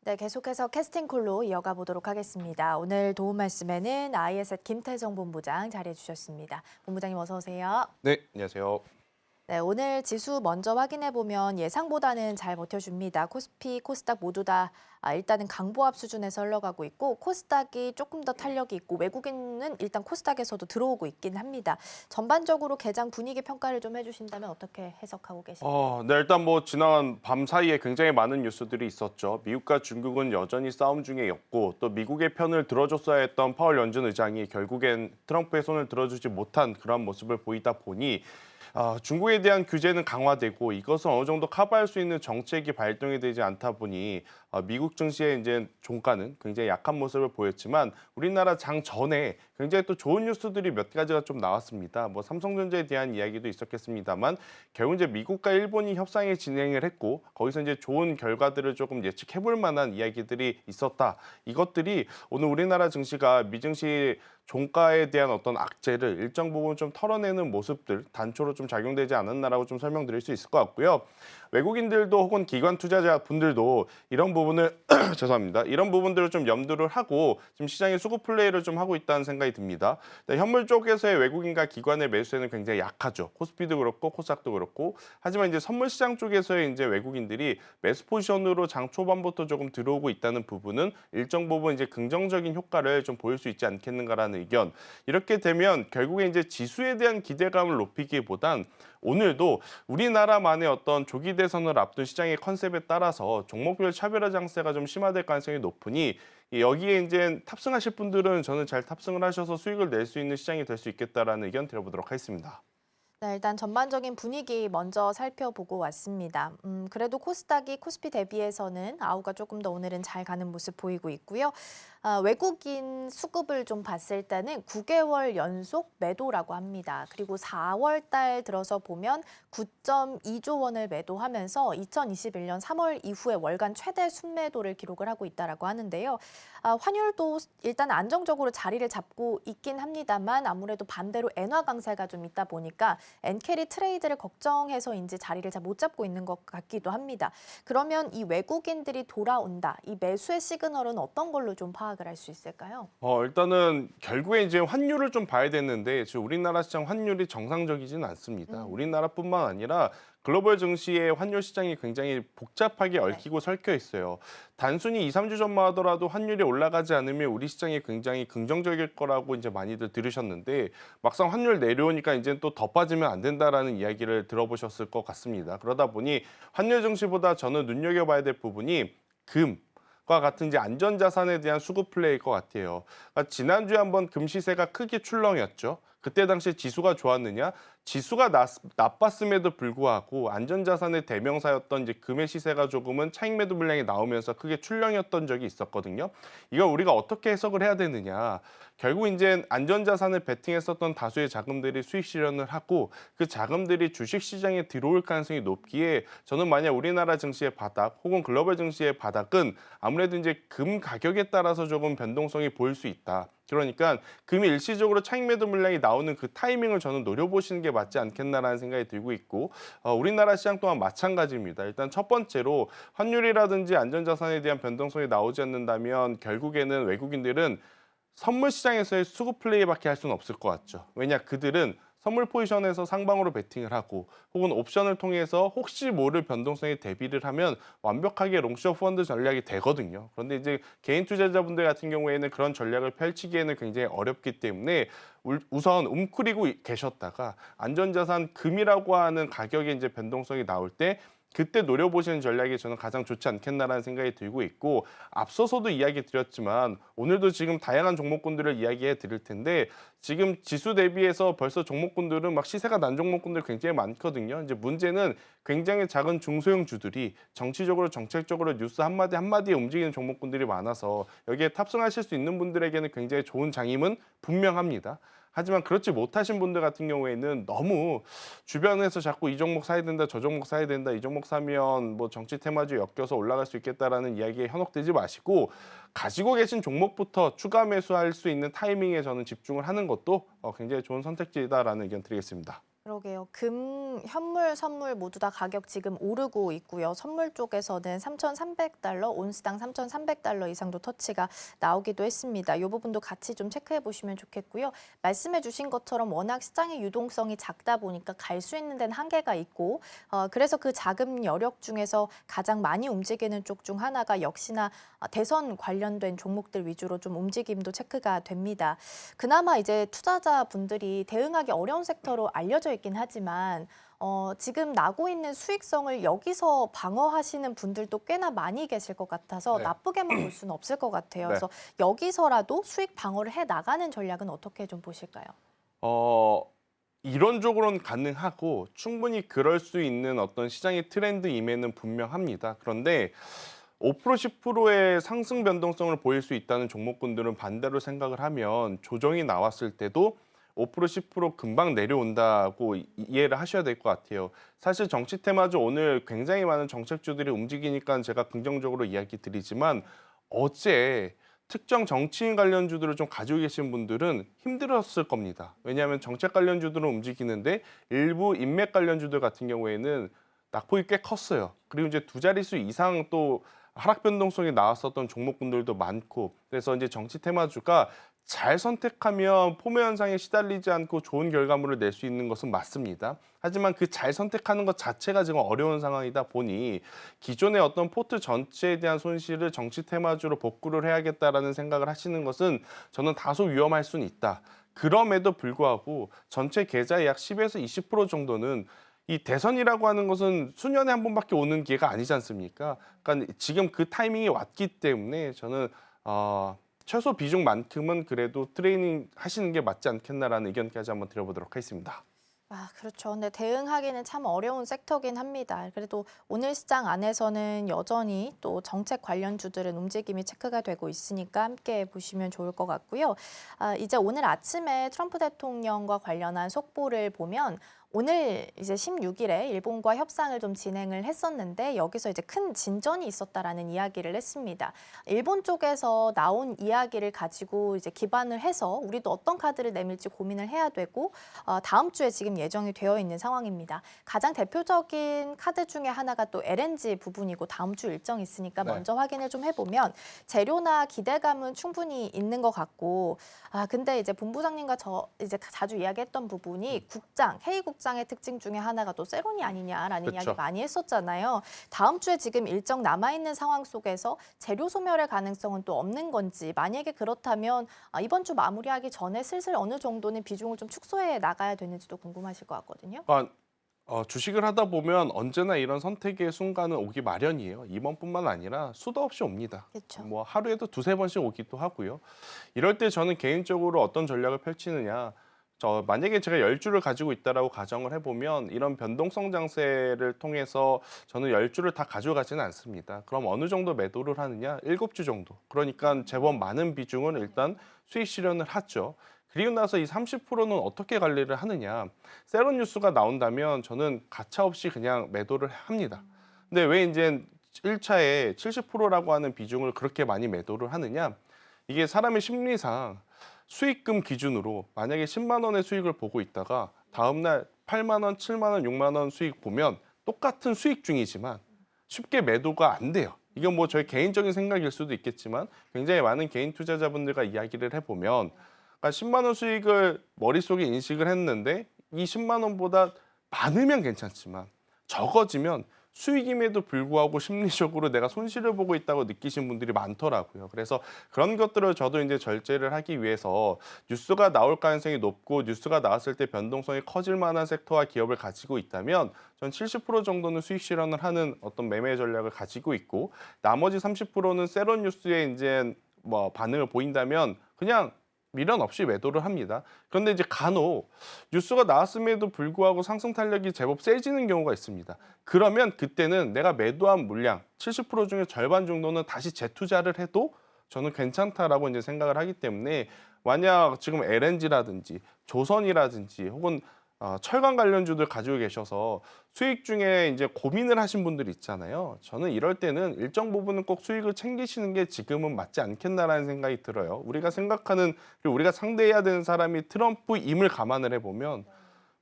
네, 계속해서 캐스팅콜로 이어가 보도록 하겠습니다. 오늘 도움 말씀에는 ISET 김태성 본부장 자리해 주셨습니다. 본부장님 어서 오세요. 네, 안녕하세요. 네, 오늘 지수 먼저 확인해 보면 예상보다는 잘 버텨줍니다. 코스피, 코스닥 모두 다 일단은 강보합 수준에서 흘러가고 있고 코스닥이 조금 더 탄력이 있고 외국인은 일단 코스닥에서도 들어오고 있긴 합니다. 전반적으로 개장 분위기 평가를 좀 해주신다면 어떻게 해석하고 계신가요? 네, 일단 뭐 지난 밤 사이에 굉장히 많은 뉴스들이 있었죠. 미국과 중국은 여전히 싸움 중이었고 또 미국의 편을 들어줬어야 했던 파월 연준 의장이 결국엔 트럼프의 손을 들어주지 못한 그런 모습을 보이다 보니 중국에 대한 규제는 강화되고 이것을 어느 정도 커버할 수 있는 정책이 발동이 되지 않다 보니 미국 증시의 이제 종가는 굉장히 약한 모습을 보였지만 우리나라 장 전에 굉장히 또 좋은 뉴스들이 몇 가지가 좀 나왔습니다. 뭐 삼성전자에 대한 이야기도 있었겠습니다만 결국 이제 미국과 일본이 협상을 진행을 했고 거기서 이제 좋은 결과들을 조금 예측해볼 만한 이야기들이 있었다. 이것들이 오늘 우리나라 증시가 미증시 종가에 대한 어떤 악재를 일정 부분 좀 털어내는 모습들 단초로 좀 작용되지 않았나라고 좀 설명드릴 수 있을 것 같고요. 외국인들도 혹은 기관 투자자 분들도 이런 부분을 죄송합니다. 이런 부분들을 좀 염두를 하고 지금 시장의 수급 플레이를 좀 하고 있다는 생각이 듭니다. 현물 쪽에서의 외국인과 기관의 매수세는 굉장히 약하죠. 코스피도 그렇고 코스닥도 그렇고. 하지만 이제 선물 시장 쪽에서의 이제 외국인들이 매수 포지션으로 장 초반부터 조금 들어오고 있다는 부분은 일정 부분 이제 긍정적인 효과를 좀 보일 수 있지 않겠는가라는 의견. 이렇게 되면 결국에 이제 지수에 대한 기대감을 높이기보단 오늘도 우리나라만의 어떤 조기 대선을 앞둔 시장의 컨셉에 따라서 종목별 차별화 장세가 좀 심화될 가능성이 높으니 여기에 이제 탑승하실 분들은 저는 잘 탑승을 하셔서 수익을 낼 수 있는 시장이 될 수 있겠다라는 의견 드려보도록 하겠습니다. 네, 일단 전반적인 분위기 먼저 살펴보고 왔습니다. 그래도 코스닥이 코스피 대비해서는 아우가 조금 더 오늘은 잘 가는 모습 보이고 있고요. 외국인 수급을 좀 봤을 때는 9개월 연속 매도라고 합니다. 그리고 4월 달 들어서 보면 9.2조 원을 매도하면서 2021년 3월 이후에 월간 최대 순매도를 기록을 하고 있다라고 하는데요. 환율도 일단 안정적으로 자리를 잡고 있긴 합니다만 아무래도 반대로 엔화 강세가 좀 있다 보니까 엔캐리 트레이드를 걱정해서인지 자리를 잘 못 잡고 있는 것 같기도 합니다. 그러면 이 외국인들이 돌아온다. 이 매수의 시그널은 어떤 걸로 좀 파악을 할 수 있을까요? 일단은 결국에 이제 환율을 좀 봐야 되는데 지금 우리나라 시장 환율이 정상적이지는 않습니다. 우리나라뿐만 아니라 글로벌 증시의 환율 시장이 굉장히 복잡하게 얽히고 설켜 있어요. 단순히 2, 3주 전만 하더라도 환율이 올라가지 않으면 우리 시장이 굉장히 긍정적일 거라고 이제 많이들 들으셨는데 막상 환율 내려오니까 이제 또 더 빠지면 안 된다라는 이야기를 들어보셨을 것 같습니다. 그러다 보니 환율 증시보다 저는 눈여겨봐야 될 부분이 과 같은 이제 안전자산에 대한 수급 플레이일 것 같아요. 그러니까 지난주에 한번 금 시세가 크게 출렁였죠. 그때 당시에 지수가 좋았느냐? 지수가 나빴음에도 불구하고 안전자산의 대명사였던 이제 금의 시세가 조금은 차익 매도 물량이 나오면서 크게 출렁였던 적이 있었거든요. 이걸 우리가 어떻게 해석을 해야 되느냐? 결국 이제 안전자산을 베팅했었던 다수의 자금들이 수익 실현을 하고 그 자금들이 주식시장에 들어올 가능성이 높기에 저는 만약 우리나라 증시의 바닥 혹은 글로벌 증시의 바닥은 아무래도 이제 금 가격에 따라서 조금 변동성이 보일 수 있다. 그러니까 금이 일시적으로 차익 매도 물량이 나오는 그 타이밍을 저는 노려보시는 게 맞지 않겠나라는 생각이 들고 있고 우리나라 시장 또한 마찬가지입니다. 일단 첫 번째로 환율이라든지 안전자산에 대한 변동성이 나오지 않는다면 결국에는 외국인들은 선물 시장에서의 수급 플레이밖에 할 수는 없을 것 같죠. 왜냐 그들은 선물 포지션에서 상방으로 베팅을 하고 혹은 옵션을 통해서 혹시 모를 변동성에 대비를 하면 완벽하게 롱숏 펀드 전략이 되거든요. 그런데 이제 개인 투자자분들 같은 경우에는 그런 전략을 펼치기에는 굉장히 어렵기 때문에 우선 웅크리고 계셨다가 안전자산 금이라고 하는 가격의 이제 변동성이 나올 때 그때 노려보시는 전략이 저는 가장 좋지 않겠나라는 생각이 들고 있고 앞서서도 이야기 드렸지만 오늘도 지금 다양한 종목군들을 이야기해 드릴 텐데 지금 지수 대비해서 벌써 종목군들은 막 시세가 난 종목군들 굉장히 많거든요. 이제 문제는 굉장히 작은 중소형주들이 정치적으로 정책적으로 뉴스 한마디 한마디에 움직이는 종목군들이 많아서 여기에 탑승하실 수 있는 분들에게는 굉장히 좋은 장임은 분명합니다. 하지만 그렇지 못하신 분들 같은 경우에는 너무 주변에서 자꾸 이 종목 사야 된다, 저 종목 사야 된다, 이 종목 사면 뭐 정치 테마주 엮여서 올라갈 수 있겠다라는 이야기에 현혹되지 마시고 가지고 계신 종목부터 추가 매수할 수 있는 타이밍에 저는 집중을 하는 것도 굉장히 좋은 선택지다라는 의견 드리겠습니다. 그러게요. 금, 현물, 선물 모두 다 가격 지금 오르고 있고요. 선물 쪽에서는 3,300달러, 온스당 3,300달러 이상도 터치가 나오기도 했습니다. 이 부분도 같이 좀 체크해 보시면 좋겠고요. 말씀해 주신 것처럼 워낙 시장의 유동성이 작다 보니까 갈 수 있는 데는 한계가 있고 그래서 그 자금 여력 중에서 가장 많이 움직이는 쪽 중 하나가 역시나 대선 관련된 종목들 위주로 좀 움직임도 체크가 됩니다. 그나마 이제 투자자분들이 대응하기 어려운 섹터로 알려져 있긴 하지만 지금 나고 있는 수익성을 여기서 방어하시는 분들도 꽤나 많이 계실 것 같아서 네. 나쁘게만 볼 수는 없을 것 같아요. 네. 그래서 여기서라도 수익 방어를 해 나가는 전략은 어떻게 좀 보실까요? 이론적으로는 가능하고 충분히 그럴 수 있는 어떤 시장의 트렌드임에는 분명합니다. 그런데 5% 10%의 상승 변동성을 보일 수 있다는 종목군들은 반대로 생각을 하면 조정이 나왔을 때도 5% 10% 금방 내려온다고 이해를 하셔야 될 것 같아요. 사실 정치 테마주 오늘 굉장히 많은 정책주들이 움직이니까 제가 긍정적으로 이야기 드리지만 어제 특정 정치인 관련주들을 좀 가지고 계신 분들은 힘들었을 겁니다. 왜냐하면 정책 관련주들은 움직이는데 일부 인맥 관련주들 같은 경우에는 낙폭이 꽤 컸어요. 그리고 이제 두 자릿수 이상 또 하락 변동성이 나왔었던 종목군들도 많고 그래서 이제 정치 테마주가 잘 선택하면 포매 현상에 시달리지 않고 좋은 결과물을 낼 수 있는 것은 맞습니다. 하지만 그 잘 선택하는 것 자체가 지금 어려운 상황이다 보니 기존의 어떤 포트 전체에 대한 손실을 정치 테마주로 복구를 해야겠다라는 생각을 하시는 것은 저는 다소 위험할 수는 있다. 그럼에도 불구하고 전체 계좌의 약 10에서 20% 정도는 이 대선이라고 하는 것은 수년에 한 번밖에 오는 기회가 아니지 않습니까? 그러니까 지금 그 타이밍이 왔기 때문에 저는 최소 비중만큼은 그래도 트레이닝 하시는 게 맞지 않겠나라는 의견까지 한번 드려보도록 하겠습니다. 아, 그렇죠. 근데 대응하기는 참 어려운 섹터긴 합니다. 그래도 오늘 시장 안에서는 여전히 또 정책 관련주들은 움직임이 체크가 되고 있으니까 함께 보시면 좋을 것 같고요. 이제 오늘 아침에 트럼프 대통령과 관련한 속보를 보면 오늘 이제 16일에 일본과 협상을 좀 진행을 했었는데 여기서 이제 큰 진전이 있었다라는 이야기를 했습니다. 일본 쪽에서 나온 이야기를 가지고 이제 기반을 해서 우리도 어떤 카드를 내밀지 고민을 해야 되고 다음 주에 지금 예정이 되어 있는 상황입니다. 가장 대표적인 카드 중에 하나가 또 LNG 부분이고 다음 주 일정이 있으니까 먼저 확인을 좀 해보면 재료나 기대감은 충분히 있는 것 같고 근데 이제 본부장님과 저 이제 자주 이야기했던 부분이 국장, K국장의 특징 중에 하나가 또 세론이 아니냐라는 그쵸. 이야기 많이 했었잖아요. 다음 주에 지금 일정 남아있는 상황 속에서 재료 소멸의 가능성은 또 없는 건지 만약에 그렇다면 이번 주 마무리하기 전에 슬슬 어느 정도는 비중을 좀 축소해 나가야 되는지도 궁금하실 것 같거든요. 그러니까 주식을 하다 보면 언제나 이런 선택의 순간은 오기 마련이에요. 이번뿐만 아니라 수도 없이 옵니다. 그렇죠. 뭐 하루에도 두세 번씩 오기도 하고요. 이럴 때 저는 개인적으로 어떤 전략을 펼치느냐. 만약에 제가 10주를 가지고 있다라고 가정을 해보면 이런 변동성 장세를 통해서 저는 10주를 다 가져가지는 않습니다. 그럼 어느 정도 매도를 하느냐? 7주 정도. 그러니까 제법 많은 비중은 일단 수익 실현을 하죠. 그리고 나서 이 30%는 어떻게 관리를 하느냐? 세론 뉴스가 나온다면 저는 가차없이 그냥 매도를 합니다. 근데 왜 이제 1차에 70%라고 하는 비중을 그렇게 많이 매도를 하느냐? 이게 사람의 심리상 수익금 기준으로 만약에 10만 원의 수익을 보고 있다가 다음날 8만 원, 7만 원, 6만 원 수익 보면 똑같은 수익 중이지만 쉽게 매도가 안 돼요. 이건 뭐 저희 개인적인 생각일 수도 있겠지만 굉장히 많은 개인 투자자분들과 이야기를 해보면 그러니까 10만 원 수익을 머릿속에 인식을 했는데 이 10만 원보다 많으면 괜찮지만 적어지면 수익임에도 불구하고 심리적으로 내가 손실을 보고 있다고 느끼신 분들이 많더라고요. 그래서 그런 것들을 저도 이제 절제를 하기 위해서 뉴스가 나올 가능성이 높고 뉴스가 나왔을 때 변동성이 커질 만한 섹터와 기업을 가지고 있다면 전 70% 정도는 수익 실현을 하는 어떤 매매 전략을 가지고 있고 나머지 30%는 세론 뉴스에 이제 뭐 반응을 보인다면 그냥 미련 없이 매도를 합니다. 그런데 이제 간혹 뉴스가 나왔음에도 불구하고 상승 탄력이 제법 세지는 경우가 있습니다. 그러면 그때는 내가 매도한 물량 70% 중에 절반 정도는 다시 재투자를 해도 저는 괜찮다라고 이제 생각을 하기 때문에 만약 지금 LNG라든지 조선이라든지 혹은 철강 관련주들 가지고 계셔서 수익 중에 이제 고민을 하신 분들이 있잖아요. 저는 이럴 때는 일정 부분은 꼭 수익을 챙기시는 게 지금은 맞지 않겠나라는 생각이 들어요. 우리가 생각하는 그리고 우리가 상대해야 되는 사람이 트럼프임을 감안을 해보면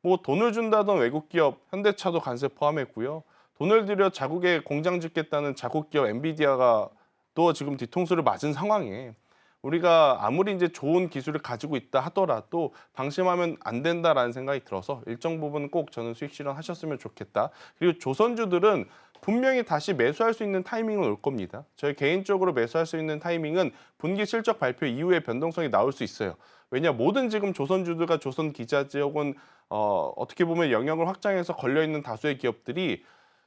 뭐 돈을 준다던 외국 기업 현대차도 관세 포함했고요. 돈을 들여 자국에 공장 짓겠다는 자국 기업 엔비디아가 또 지금 뒤통수를 맞은 상황에 우리가 아무리 이제 좋은 기술을 가지고 있다 하더라도 방심하면 안 된다라는 생각이 들어서 일정 부분 꼭 저는 수익 실현하셨으면 좋겠다. 그리고 조선주들은 분명히 다시 매수할 수 있는 타이밍은 올 겁니다. 저희 개인적으로 매수할 수 있는 타이밍은 분기 실적 발표 이후에 변동성이 나올 수 있어요. 왜냐 모든 지금 조선주들과 조선기자재 혹은 어떻게 보면 영역을 확장해서 걸려있는 다수의 기업들이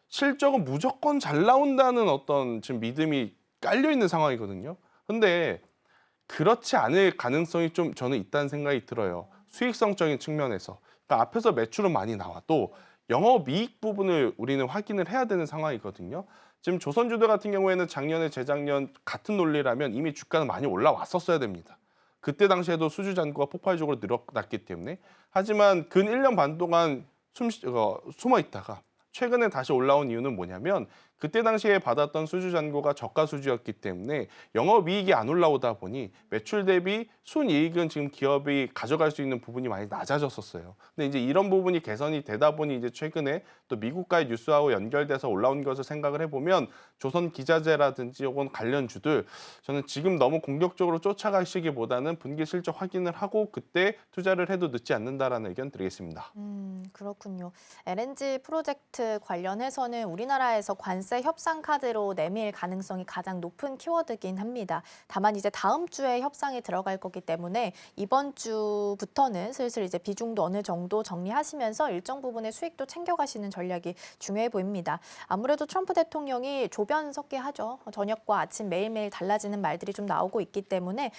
실적은 무조건 잘 나온다는 어떤 지금 믿음이 깔려있는 상황이거든요. 근데 그렇지 않을 가능성이 좀 저는 있다는 생각이 들어요. 수익성적인 측면에서. 그러니까 앞에서 매출은 많이 나와도 영업이익 부분을 우리는 확인을 해야 되는 상황이거든요. 지금 조선주들 같은 경우에는 작년에 재작년 같은 논리라면 이미 주가는 많이 올라왔었어야 됩니다. 그때 당시에도 수주 잔고가 폭발적으로 늘어났기 때문에. 하지만 근 1년 반 동안 숨어 있다가 최근에 다시 올라온 이유는 뭐냐면 그때 당시에 받았던 수주 잔고가 저가 수주였기 때문에 영업이익이 안 올라오다 보니 매출 대비 순이익은 지금 기업이 가져갈 수 있는 부분이 많이 낮아졌었어요. 근데 이제 이런 부분이 개선이 되다 보니 이제 최근에 또 미국과의 뉴스하고 연결돼서 올라온 것을 생각을 해보면 조선 기자재라든지 혹은 관련주들 저는 지금 너무 공격적으로 쫓아가시기보다는 분기 실적 확인을 하고 그때 투자를 해도 늦지 않는다라는 의견 드리겠습니다. 그렇군요. LNG 프로젝트 관련해서는 우리나라에서 관세 협상 카드로 내밀 가능성이 가장 높은 키워드긴 합니다. 다만 이제 다음 주에 협상이 들어갈 거기 때문에 이번 주부터는 슬슬 이제 비중도 어느 정도 정리하시면서 일정 부분의 수익도 챙겨가시는 전략이 중요해 보입니다. 아무래도 트럼프 대통령이 조변석게 하죠. 저녁과 아침 매일매일 달라지는 말들이 좀 나오고 있기 때문에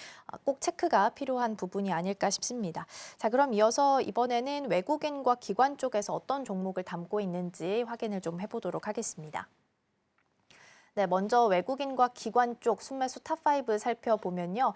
꼭 체크가 필요한 부분이 아닐까 싶습니다. 자, 그럼 이어서 이번에는 외국인과 기관 쪽에서 어떤 종목을 담고 있는지 확인을 좀 해보도록 하겠습니다. 네, 먼저 외국인과 기관 쪽 순매수 탑5 살펴보면요.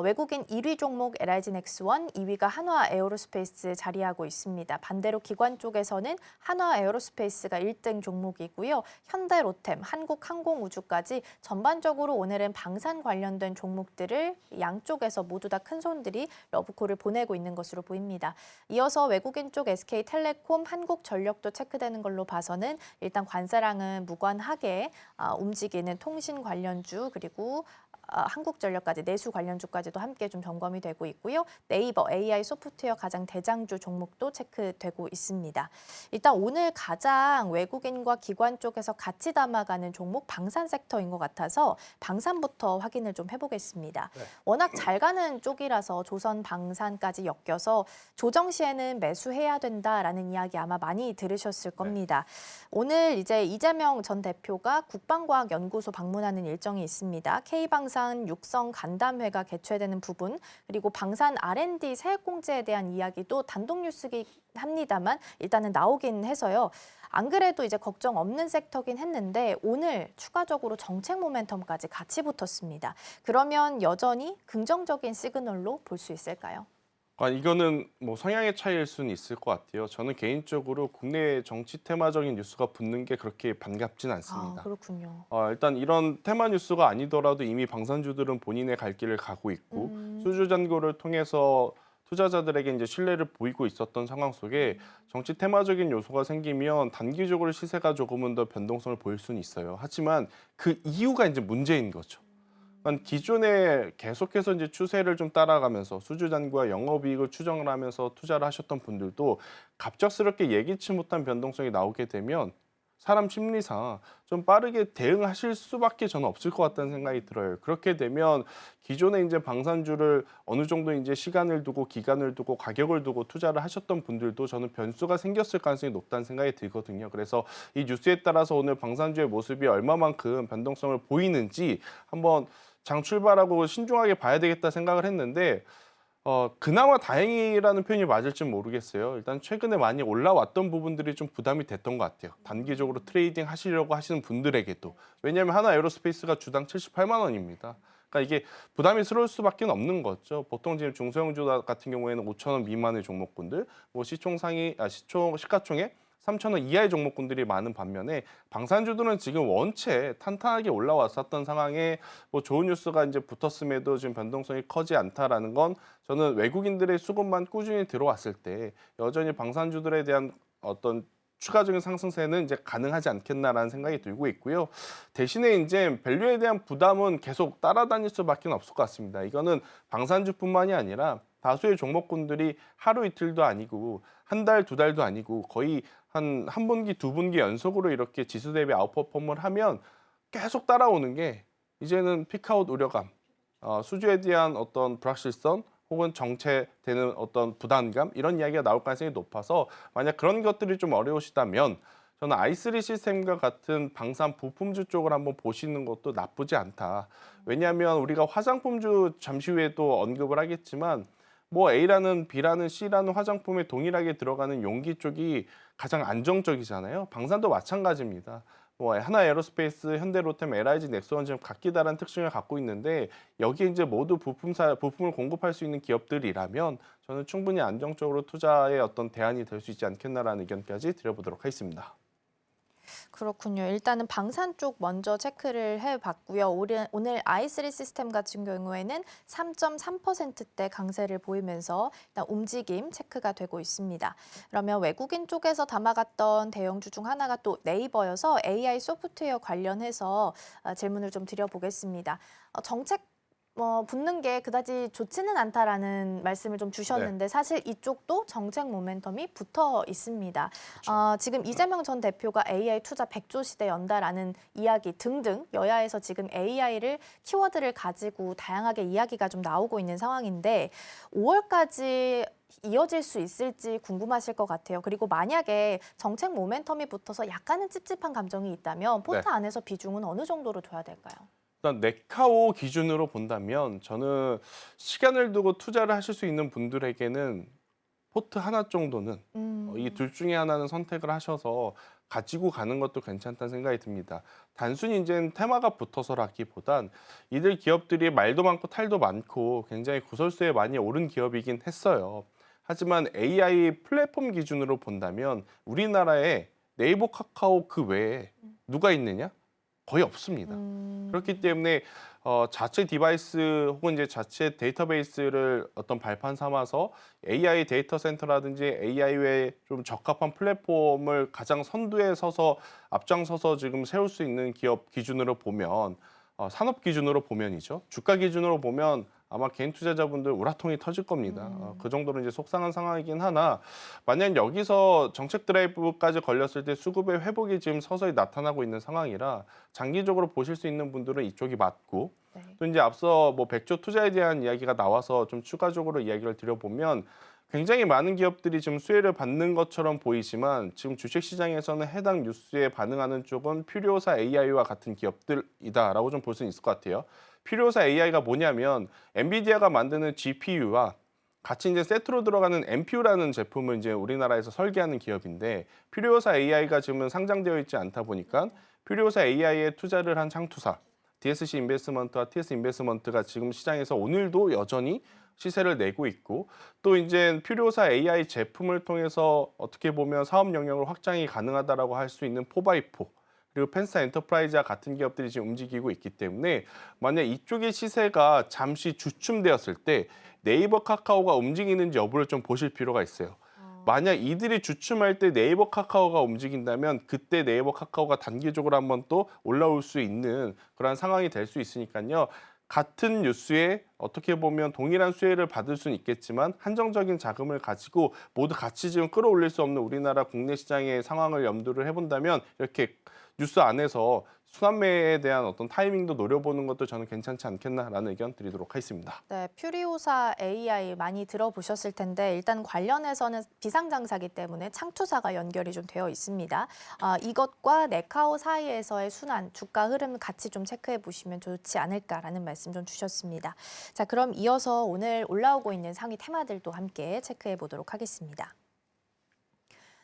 외국인 1위 종목 LIG넥스원, 2위가 한화에어로스페이스 자리하고 있습니다. 반대로 기관 쪽에서는 한화에어로스페이스가 1등 종목이고요. 현대로템, 한국항공우주까지 전반적으로 오늘은 방산 관련된 종목들을 양쪽에서 모두 다 큰 손들이 러브콜을 보내고 있는 것으로 보입니다. 이어서 외국인 쪽 SK텔레콤, 한국전력도 체크되는 걸로 봐서는 일단 관세랑은 무관하게 움직이는 통신 관련주 그리고 한국전력까지 내수 관련주까지도 함께 좀 점검이 되고 있고요. 네이버, AI 소프트웨어 가장 대장주 종목도 체크되고 있습니다. 일단 오늘 가장 외국인과 기관 쪽에서 같이 담아가는 종목 방산 섹터인 것 같아서 방산부터 확인을 좀 해보겠습니다. 네. 워낙 잘 가는 쪽이라서 조선 방산까지 엮여서 조정 시에는 매수해야 된다라는 이야기 아마 많이 들으셨을 겁니다. 오늘 이제 이재명 전 대표가 국방과학연구소 방문하는 일정이 있습니다. K방산 육성 간담회가 개최되는 부분 그리고 방산 R&D 세액공제에 대한 이야기도 단독 뉴스긴 합니다만 일단은 나오긴 해서요. 안 그래도 이제 걱정 없는 섹터긴 했는데 오늘 추가적으로 정책 모멘텀까지 같이 붙었습니다. 그러면 여전히 긍정적인 시그널로 볼 수 있을까요? 이거는 뭐 성향의 차이일 수는 있을 것 같아요. 저는 개인적으로 국내 정치 테마적인 뉴스가 붙는 게 그렇게 반갑진 않습니다. 그렇군요. 일단 이런 테마 뉴스가 아니더라도 이미 방산주들은 본인의 갈 길을 가고 있고 수주 잔고를 통해서 투자자들에게 이제 신뢰를 보이고 있었던 상황 속에 정치 테마적인 요소가 생기면 단기적으로 시세가 조금은 더 변동성을 보일 수는 있어요. 하지만 그 이유가 이제 문제인 거죠. 기존에 계속해서 이제 추세를 좀 따라가면서 수주 잔고와 영업이익을 추정을 하면서 투자를 하셨던 분들도 갑작스럽게 예기치 못한 변동성이 나오게 되면 사람 심리상 좀 빠르게 대응하실 수밖에 저는 없을 것 같다는 생각이 들어요. 그렇게 되면 기존에 이제 방산주를 어느 정도 이제 시간을 두고 기간을 두고 가격을 두고 투자를 하셨던 분들도 저는 변수가 생겼을 가능성이 높다는 생각이 들거든요. 그래서 이 뉴스에 따라서 오늘 방산주의 모습이 얼마만큼 변동성을 보이는지 한번 장 출발하고 신중하게 봐야 되겠다 생각을 했는데 그나마 다행이라는 표현이 맞을지 모르겠어요. 일단 최근에 많이 올라왔던 부분들이 좀 부담이 됐던 것 같아요. 단기적으로 트레이딩 하시려고 하시는 분들에게도. 왜냐하면 하나에어로스페이스가 주당 78만 원입니다. 그러니까 이게 부담이스러울 수밖에 없는 거죠. 보통 지금 중소형주 같은 경우에는 5천 원 미만의 종목군들, 뭐 시가총액 3천 원 이하의 종목군들이 많은 반면에 방산주들은 지금 원체 탄탄하게 올라왔었던 상황에 뭐 좋은 뉴스가 이제 붙었음에도 지금 변동성이 커지 않다라는 건 저는 외국인들의 수급만 꾸준히 들어왔을 때 여전히 방산주들에 대한 어떤 추가적인 상승세는 이제 가능하지 않겠나라는 생각이 들고 있고요. 대신에 이제 밸류에 대한 부담은 계속 따라다닐 수밖에 없을 것 같습니다. 이거는 방산주뿐만이 아니라 다수의 종목군들이 하루 이틀도 아니고 한 달, 두 달도 아니고 거의 한 분기, 두 분기 연속으로 이렇게 지수 대비 아웃퍼폼을 하면 계속 따라오는 게 이제는 피크아웃 우려감, 수주에 대한 어떤 불확실성 혹은 정체되는 어떤 부담감 이런 이야기가 나올 가능성이 높아서 만약 그런 것들이 좀 어려우시다면 저는 i3 시스템과 같은 방산 부품주 쪽을 한번 보시는 것도 나쁘지 않다. 왜냐하면 우리가 화장품주 잠시 후에 또 언급을 하겠지만 뭐 A라는 B라는 C라는 화장품에 동일하게 들어가는 용기 쪽이 가장 안정적이잖아요. 방산도 마찬가지입니다. 뭐 하나 에어로스페이스, 현대로템, LIG, 넥스원 지금 각기 다른 특징을 갖고 있는데 여기에 이제 모두 부품을 공급할 수 있는 기업들이라면 저는 충분히 안정적으로 투자의 어떤 대안이 될 수 있지 않겠나라는 의견까지 드려보도록 하겠습니다. 그렇군요. 일단은 방산 쪽 먼저 체크를 해봤고요. 오늘 i3 시스템 같은 경우에는 3.3%대 강세를 보이면서 일단 움직임 체크가 되고 있습니다. 그러면 외국인 쪽에서 담아갔던 대형주 중 하나가 또 네이버여서 AI 소프트웨어 관련해서 질문을 좀 드려보겠습니다. 정책 붙는 게 그다지 좋지는 않다라는 말씀을 좀 주셨는데 사실 이쪽도 정책 모멘텀이 붙어 있습니다. 지금 이재명 전 대표가 AI 투자 100조 시대 연다라는 이야기 등등 여야에서 지금 AI를 키워드를 가지고 다양하게 이야기가 좀 나오고 있는 상황인데 5월까지 이어질 수 있을지 궁금하실 것 같아요. 그리고 만약에 정책 모멘텀이 붙어서 약간은 찝찝한 감정이 있다면 포트 안에서 비중은 어느 정도로 둬야 될까요? 일단 네카오 기준으로 본다면 저는 시간을 두고 투자를 하실 수 있는 분들에게는 포트 하나 정도는 이 둘 중에 하나는 선택을 하셔서 가지고 가는 것도 괜찮다는 생각이 듭니다. 단순히 이제 테마가 붙어서라기보단 이들 기업들이 말도 많고 탈도 많고 굉장히 구설수에 많이 오른 기업이긴 했어요. 하지만 AI 플랫폼 기준으로 본다면 우리나라에 네이버, 카카오 그 외에 누가 있느냐? 거의 없습니다. 그렇기 때문에 자체 디바이스 혹은 이제 자체 데이터베이스를 어떤 발판 삼아서 AI 데이터 센터라든지 AI에 좀 적합한 플랫폼을 가장 선두에 서서 앞장서서 지금 세울 수 있는 기업 기준으로 보면 산업 기준으로 보면이죠. 주가 기준으로 보면 아마 개인 투자자분들 우라통이 터질 겁니다. 그 정도로 이제 속상한 상황이긴 하나 만약 여기서 정책 드라이브까지 걸렸을 때 수급의 회복이 지금 서서히 나타나고 있는 상황이라 장기적으로 보실 수 있는 분들은 이쪽이 맞고 또 이제 앞서 뭐 100조 투자에 대한 이야기가 나와서 좀 추가적으로 이야기를 드려보면 굉장히 많은 기업들이 지금 수혜를 받는 것처럼 보이지만 지금 주식시장에서는 해당 뉴스에 반응하는 쪽은 퓨리오사 AI와 같은 기업들이다라고 좀 볼 수 있을 것 같아요. 퓨리오사 AI가 뭐냐면 엔비디아가 만드는 GPU와 같이 이제 세트로 들어가는 NPU라는 제품을 이제 우리나라에서 설계하는 기업인데 퓨리오사 AI가 지금은 상장되어 있지 않다 보니까 퓨리오사 AI에 투자를 한 창투사 DSC 인베스트먼트와 TS 인베스트먼트가 지금 시장에서 오늘도 여전히 시세를 내고 있고 또 이제 퓨리오사 AI 제품을 통해서 어떻게 보면 사업 영역을 확장이 가능하다라고 할 수 있는 4x4 그리고 펜사 엔터프라이즈와 같은 기업들이 지금 움직이고 있기 때문에 만약 이쪽의 시세가 잠시 주춤되었을 때 네이버, 카카오가 움직이는지 여부를 좀 보실 필요가 있어요. 만약 이들이 주춤할 때 네이버, 카카오가 움직인다면 그때 네이버, 카카오가 단기적으로 한번 또 올라올 수 있는 그런 상황이 될 수 있으니까요. 같은 뉴스에 어떻게 보면 동일한 수혜를 받을 수는 있겠지만 한정적인 자금을 가지고 모두 같이 지금 끌어올릴 수 없는 우리나라 국내 시장의 상황을 염두를 해본다면 이렇게 뉴스 안에서 순환매에 대한 어떤 타이밍도 노려보는 것도 저는 괜찮지 않겠나라는 의견 드리도록 하겠습니다. 네, 퓨리오사 AI 많이 들어보셨을 텐데 일단 관련해서는 비상장사기 때문에 창투사가 연결이 좀 되어 있습니다. 이것과 네카오 사이에서의 순환, 주가 흐름 같이 좀 체크해 보시면 좋지 않을까라는 말씀 좀 주셨습니다. 자, 그럼 이어서 오늘 올라오고 있는 상위 테마들도 함께 체크해 보도록 하겠습니다.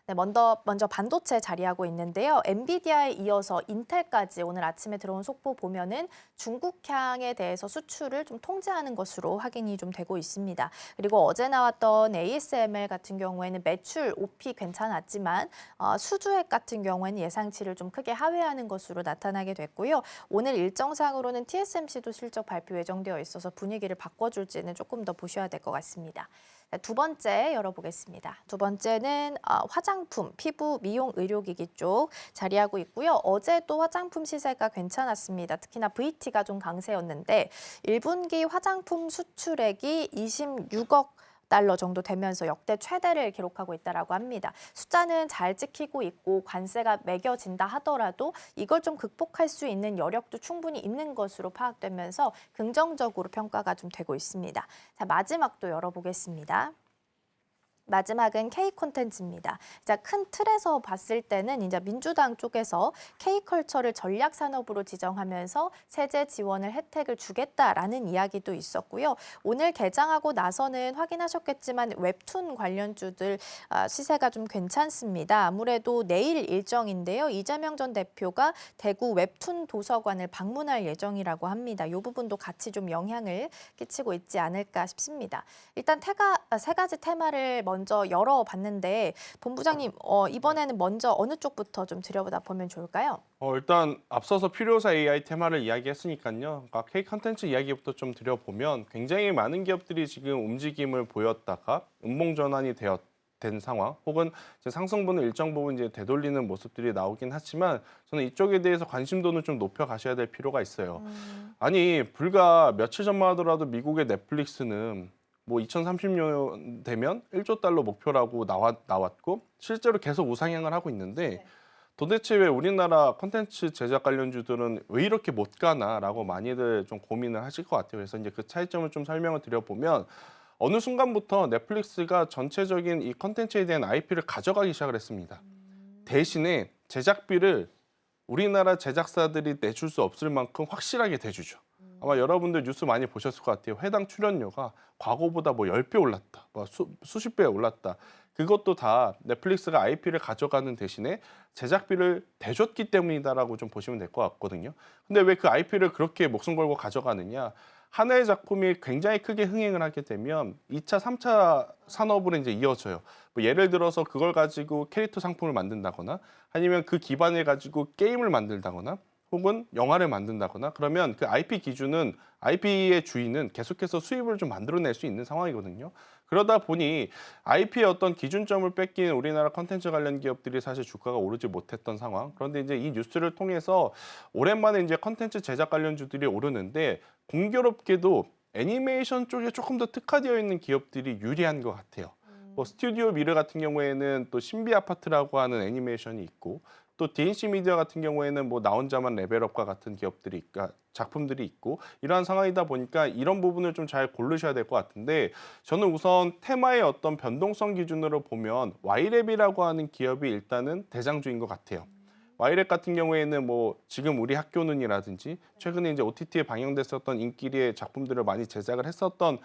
네, 먼저 반도체 자리하고 있는데요. 엔비디아에 이어서 인텔까지 오늘 아침에 들어온 속보 보면은 중국향에 대해서 수출을 좀 통제하는 것으로 확인이 좀 되고 있습니다. 그리고 어제 나왔던 ASML 같은 경우에는 매출 OP 괜찮았지만 수주액 같은 경우에는 예상치를 좀 크게 하회하는 것으로 나타나게 됐고요. 오늘 일정상으로는 TSMC도 실적 발표 예정되어 있어서 분위기를 바꿔줄지는 조금 더 보셔야 될 것 같습니다. 두 번째 열어보겠습니다. 두 번째는 화장품, 피부, 미용, 의료기기 쪽 자리하고 있고요. 어제도 화장품 시세가 괜찮았습니다. 특히나 VT가 좀 강세였는데 1분기 화장품 수출액이 26억 달러 정도 되면서 역대 최대를 기록하고 있다라고 합니다. 숫자는 잘 찍히고 있고 관세가 매겨진다 하더라도 이걸 좀 극복할 수 있는 여력도 충분히 있는 것으로 파악되면서 긍정적으로 평가가 좀 되고 있습니다. 자, 마지막도 열어보겠습니다. 마지막은 K콘텐츠입니다. 자, 큰 틀에서 봤을 때는 이제 민주당 쪽에서 K컬처를 전략 산업으로 지정하면서 세제 지원을 혜택을 주겠다라는 이야기도 있었고요. 오늘 개장하고 나서는 확인하셨겠지만 웹툰 관련주들 시세가 좀 괜찮습니다. 아무래도 내일 일정인데요. 이재명 전 대표가 대구 웹툰 도서관을 방문할 예정이라고 합니다. 이 부분도 같이 좀 영향을 끼치고 있지 않을까 싶습니다. 일단 세 가지 테마를 먼저 열어봤는데 본부장님 이번에는 먼저 어느 쪽부터 좀 들여다보면 좋을까요? 일단 앞서서 필요사 AI 테마를 이야기했으니까요. 그러니까 K 컨텐츠 이야기부터 좀 드려보면 굉장히 많은 기업들이 지금 움직임을 보였다가 음봉 전환이 된 상황, 혹은 이제 상승분을 일정 부분 이제 되돌리는 모습들이 나오긴 하지만 저는 이쪽에 대해서 관심도는 좀 높여 가셔야 될 필요가 있어요. 아니 불과 며칠 전만 하더라도 미국의 넷플릭스는 뭐 2030년 되면 1조 달러 목표라고 나왔고 실제로 계속 우상향을 하고 있는데 도대체 왜 우리나라 콘텐츠 제작 관련주들은 왜 이렇게 못 가나라고 많이들 좀 고민을 하실 것 같아요. 그래서 이제 그 차이점을 좀 설명을 드려보면 어느 순간부터 넷플릭스가 전체적인 이 콘텐츠에 대한 IP를 가져가기 시작을 했습니다. 대신에 제작비를 우리나라 제작사들이 내줄 수 없을 만큼 확실하게 대주죠. 아마 여러분들 뉴스 많이 보셨을 것 같아요. 회당 출연료가 과거보다 뭐 10배 올랐다, 뭐 수십 배 올랐다. 그것도 다 넷플릭스가 IP를 가져가는 대신에 제작비를 대줬기 때문이다라고 좀 보시면 될 것 같거든요. 근데 왜 그 IP를 그렇게 목숨 걸고 가져가느냐? 하나의 작품이 굉장히 크게 흥행을 하게 되면 2차, 3차 산업으로 이제 이어져요. 뭐 예를 들어서 그걸 가지고 캐릭터 상품을 만든다거나 아니면 그 기반을 가지고 게임을 만들다거나 혹은 영화를 만든다거나 그러면 그 IP 기준은 IP의 주인은 계속해서 수입을 좀 만들어낼 수 있는 상황이거든요. 그러다 보니 IP의 어떤 기준점을 뺏긴 우리나라 컨텐츠 관련 기업들이 사실 주가가 오르지 못했던 상황. 그런데 이제 이 뉴스를 통해서 오랜만에 이제 컨텐츠 제작 관련주들이 오르는데 공교롭게도 애니메이션 쪽에 조금 더 특화되어 있는 기업들이 유리한 것 같아요. 뭐 스튜디오 미르 같은 경우에는 또 신비 아파트라고 하는 애니메이션이 있고 또 DNC 미디어 같은 경우에는 뭐 나 혼자만 레벨업과 같은 작품들이 있고 이러한 상황이다 보니까 이런 부분을 좀 잘 고르셔야 될 것 같은데 저는 우선 테마의 어떤 변동성 기준으로 보면 와이랩이라고 하는 기업이 일단은 대장주인 것 같아요. 와이랩 같은 경우에는 뭐 지금 우리 학교는이라든지 최근에 이제 OTT에 방영됐었던 인기리의 작품들을 많이 제작을 했었던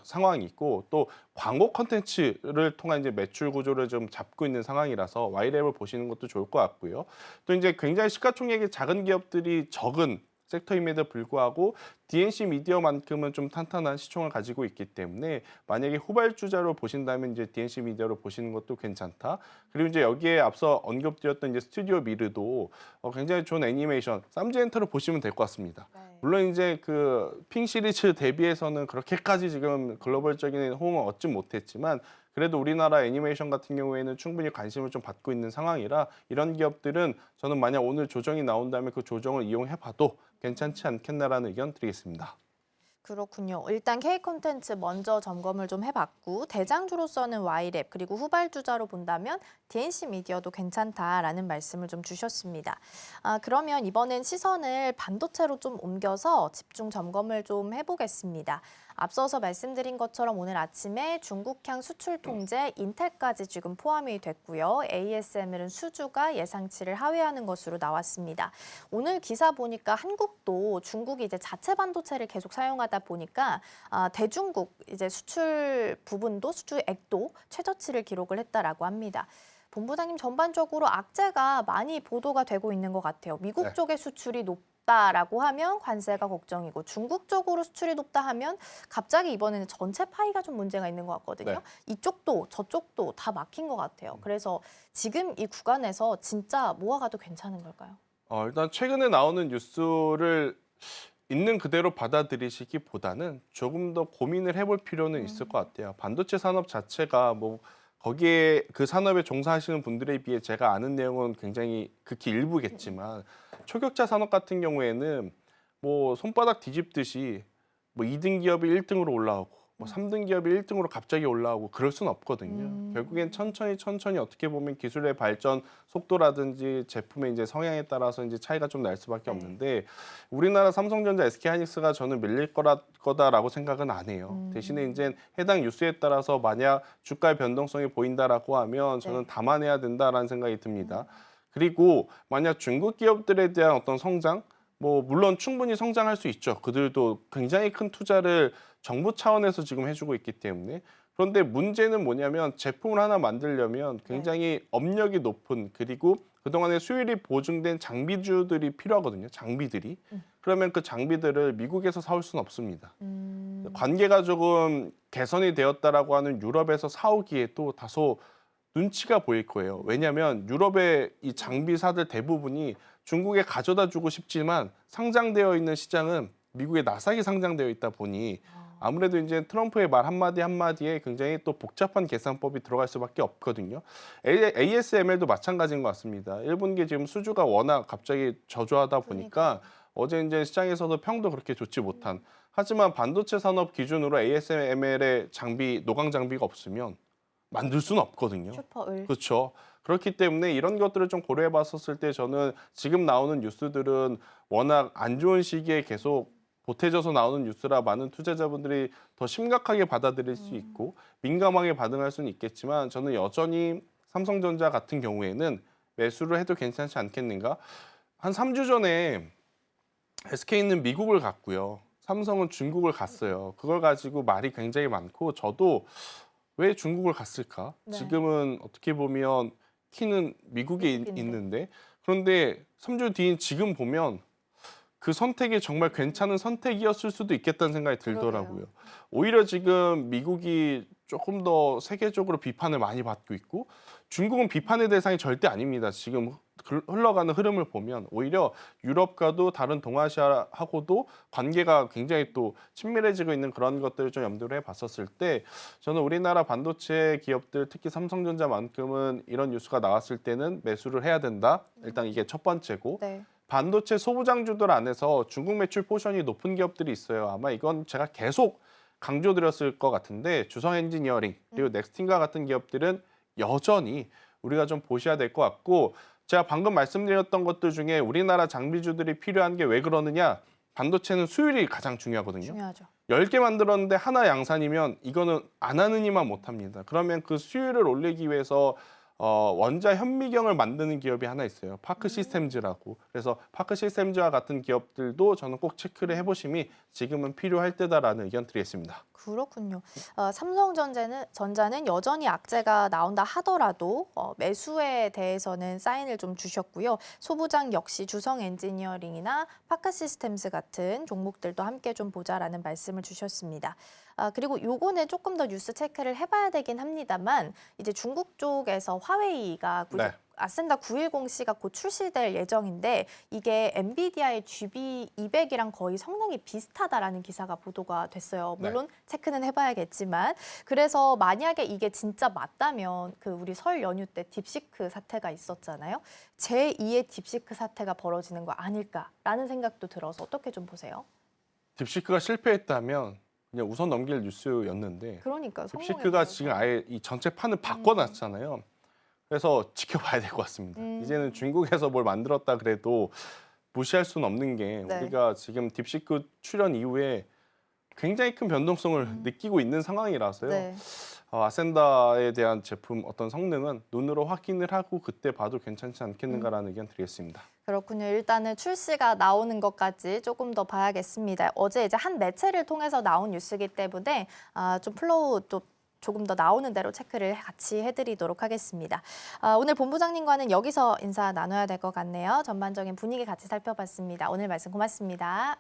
상황이 있고 또 광고 컨텐츠를 통한 이제 매출 구조를 좀 잡고 있는 상황이라서 와이랩을 보시는 것도 좋을 것 같고요. 또 이제 굉장히 시가총액이 작은 기업들이 적은 섹터임에도 불구하고 DNC 미디어만큼은 좀 탄탄한 시총을 가지고 있기 때문에 만약에 후발주자로 보신다면 이제 DNC 미디어로 보시는 것도 괜찮다. 그리고 이제 여기에 앞서 언급드렸던 이제 스튜디오 미르도 굉장히 좋은 애니메이션 쌈지엔터를 보시면 될 것 같습니다. 물론 이제 그 핑 시리즈 대비해서는 그렇게까지 지금 글로벌적인 호응을 얻지 못했지만 그래도 우리나라 애니메이션 같은 경우에는 충분히 관심을 좀 받고 있는 상황이라 이런 기업들은 저는 만약 오늘 조정이 나온다면 그 조정을 이용해봐도 괜찮지 않겠나라는 의견 드리겠습니다. 그렇군요. 일단 K콘텐츠 먼저 점검을 좀 해봤고 대장주로서는 와이랩 그리고 후발주자로 본다면 DNC 미디어도 괜찮다라는 말씀을 좀 주셨습니다. 그러면 이번엔 시선을 반도체로 좀 옮겨서 집중 점검을 좀 해보겠습니다. 앞서서 말씀드린 것처럼 오늘 아침에 중국향 수출 통제 인텔까지 지금 포함이 됐고요. ASML은 수주가 예상치를 하회하는 것으로 나왔습니다. 오늘 기사 보니까 한국도 중국이 이제 자체 반도체를 계속 사용하다 보니까 대중국 이제 수출 부분도 수주액도 최저치를 기록을 했다라고 합니다. 본부장님 전반적으로 악재가 많이 보도가 되고 있는 것 같아요. 미국 쪽의 수출이 높다라고 하면 관세가 걱정이고 중국 쪽으로 수출이 높다 하면 갑자기 이번에는 전체 파이가 좀 문제가 있는 것 같거든요. 네. 이쪽도 저쪽도 다 막힌 것 같아요. 그래서 지금 이 구간에서 진짜 모아가도 괜찮은 걸까요? 일단 최근에 나오는 뉴스를 있는 그대로 받아들이시기보다는 조금 더 고민을 해볼 필요는 있을 것 같아요. 반도체 산업 자체가 뭐 거기에 그 산업에 종사하시는 분들에 비해 제가 아는 내용은 굉장히 극히 일부겠지만 초격차 산업 같은 경우에는 뭐 손바닥 뒤집듯이 뭐 2등 기업이 1등으로 올라오고 뭐 3등 기업이 1등으로 갑자기 올라오고 그럴 수는 없거든요. 결국엔 천천히 어떻게 보면 기술의 발전 속도라든지 제품의 이제 성향에 따라서 이제 차이가 좀 날 수밖에 없는데 우리나라 삼성전자, SK하이닉스가 저는 밀릴 거다라고 생각은 안 해요. 대신에 이제 해당 뉴스에 따라서 만약 주가의 변동성이 보인다라고 하면 저는 감안해야 된다라는 생각이 듭니다. 그리고 만약 중국 기업들에 대한 어떤 성장, 뭐 물론 충분히 성장할 수 있죠. 그들도 굉장히 큰 투자를 정부 차원에서 지금 해주고 있기 때문에. 그런데 문제는 뭐냐면 제품을 하나 만들려면 굉장히 업력이 높은 그리고 그동안에 수율이 보증된 장비주들이 필요하거든요. 장비들이. 그러면 그 장비들을 미국에서 사올 수는 없습니다. 관계가 조금 개선이 되었다라고 하는 유럽에서 사오기에도 다소 눈치가 보일 거예요. 왜냐하면 유럽의 이 장비사들 대부분이 중국에 가져다 주고 싶지만 상장되어 있는 시장은 미국에 나삭이 상장되어 있다 보니 아무래도 이제 트럼프의 말 한마디 한마디에 굉장히 또 복잡한 계산법이 들어갈 수밖에 없거든요. ASML도 마찬가지인 것 같습니다. 1분기 지금 수주가 워낙 갑자기 저조하다 보니까 어제 이제 시장에서도 평도 그렇게 좋지 못한. 하지만 반도체 산업 기준으로 ASML의 장비, 노광 장비가 없으면 만들 수는 없거든요. 슈퍼을. 그렇죠. 그렇기 때문에 이런 것들을 좀 고려해 봤었을 때 저는 지금 나오는 뉴스들은 워낙 안 좋은 시기에 계속 보태져서 나오는 뉴스라 많은 투자자분들이 더 심각하게 받아들일 수 있고 민감하게 반응할 수는 있겠지만 저는 여전히 삼성전자 같은 경우에는 매수를 해도 괜찮지 않겠는가? 한 3주 전에 SK는 미국을 갔고요. 삼성은 중국을 갔어요. 그걸 가지고 말이 굉장히 많고 저도 왜 중국을 갔을까? 네. 지금은 어떻게 보면 키는 미국에 있는데 그런데 3주 뒤인 지금 보면 그 선택이 정말 괜찮은 선택이었을 수도 있겠다는 생각이 들더라고요. 그러게요. 오히려 지금 미국이 조금 더 세계적으로 비판을 많이 받고 있고 중국은 비판의 대상이 절대 아닙니다. 지금 흘러가는 흐름을 보면 오히려 유럽과도 다른 동아시아하고도 관계가 굉장히 또 친밀해지고 있는 그런 것들을 좀 염두를 해봤었을 때 저는 우리나라 반도체 기업들 특히 삼성전자만큼은 이런 뉴스가 나왔을 때는 매수를 해야 된다. 일단 이게 첫 번째고 네. 반도체 소부장주들 안에서 중국 매출 포션이 높은 기업들이 있어요. 아마 이건 제가 계속 강조드렸을 것 같은데 주성 엔지니어링 그리고 넥스틴과 같은 기업들은 여전히 우리가 좀 보셔야 될 것 같고 제가 방금 말씀드렸던 것들 중에 우리나라 장비주들이 필요한 게 왜 그러느냐 반도체는 수율이 가장 중요하거든요. 중요하죠. 10개 만들었는데 하나 양산이면 이거는 안 하는 이만 못합니다. 그러면 그 수율을 올리기 위해서 원자 현미경을 만드는 기업이 하나 있어요. 파크 시스템즈라고. 그래서 파크 시스템즈와 같은 기업들도 저는 꼭 체크를 해보심이 지금은 필요할 때다라는 의견 드리겠습니다. 그렇군요. 삼성전자는 여전히 악재가 나온다 하더라도 매수에 대해서는 사인을 좀 주셨고요. 소부장 역시 주성 엔지니어링이나 파크 시스템즈 같은 종목들도 함께 좀 보자라는 말씀을 주셨습니다. 그리고 요거는 조금 더 뉴스 체크를 해봐야 되긴 합니다만 이제 중국 쪽에서 화웨이가 네. 아센다 910C가 곧 출시될 예정인데 이게 엔비디아의 GB200이랑 거의 성능이 비슷하다라는 기사가 보도가 됐어요. 물론 체크는 해봐야겠지만 그래서 만약에 이게 진짜 맞다면 그 우리 설 연휴 때 딥시크 사태가 있었잖아요. 제2의 딥시크 사태가 벌어지는 거 아닐까라는 생각도 들어서 어떻게 좀 보세요? 딥시크가 실패했다면 그냥 우선 넘길 뉴스였는데 그러니까 딥시크가 지금 아예 이 전체 판을 바꿔놨잖아요. 그래서 지켜봐야 될 것 같습니다. 이제는 중국에서 뭘 만들었다 그래도 무시할 수는 없는 게 네. 우리가 지금 딥시크 출현 이후에 굉장히 큰 변동성을 느끼고 있는 상황이라서요. 네. 아센다에 대한 제품 어떤 성능은 눈으로 확인을 하고 그때 봐도 괜찮지 않겠는가라는 의견 드리겠습니다. 그렇군요. 일단은 출시가 나오는 것까지 조금 더 봐야겠습니다. 어제 이제 한 매체를 통해서 나온 뉴스이기 때문에 좀 플로우 또 조금 더 나오는 대로 체크를 같이 해드리도록 하겠습니다. 오늘 본부장님과는 여기서 인사 나눠야 될 것 같네요. 전반적인 분위기 같이 살펴봤습니다. 오늘 말씀 고맙습니다.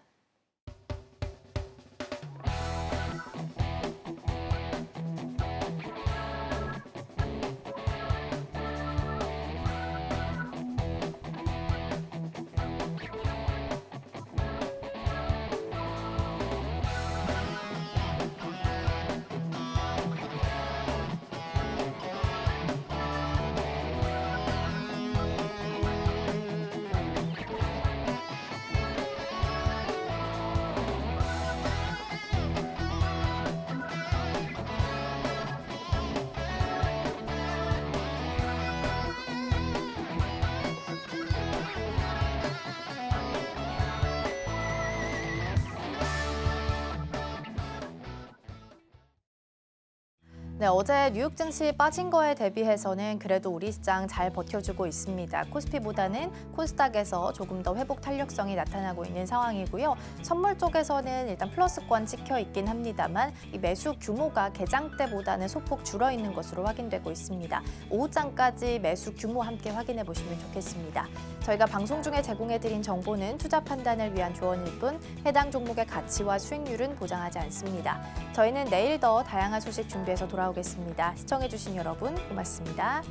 네, 어제 뉴욕 증시 빠진 거에 대비해서는 그래도 우리 시장 잘 버텨주고 있습니다. 코스피보다는 코스닥에서 조금 더 회복 탄력성이 나타나고 있는 상황이고요. 선물 쪽에서는 일단 플러스권 찍혀 있긴 합니다만 이 매수 규모가 개장 때보다는 소폭 줄어 있는 것으로 확인되고 있습니다. 오후장까지 매수 규모 함께 확인해 보시면 좋겠습니다. 저희가 방송 중에 제공해드린 정보는 투자 판단을 위한 조언일 뿐 해당 종목의 가치와 수익률은 보장하지 않습니다. 저희는 내일 더 다양한 소식 준비해서 돌아오겠습니다. 시청해주신 여러분 고맙습니다.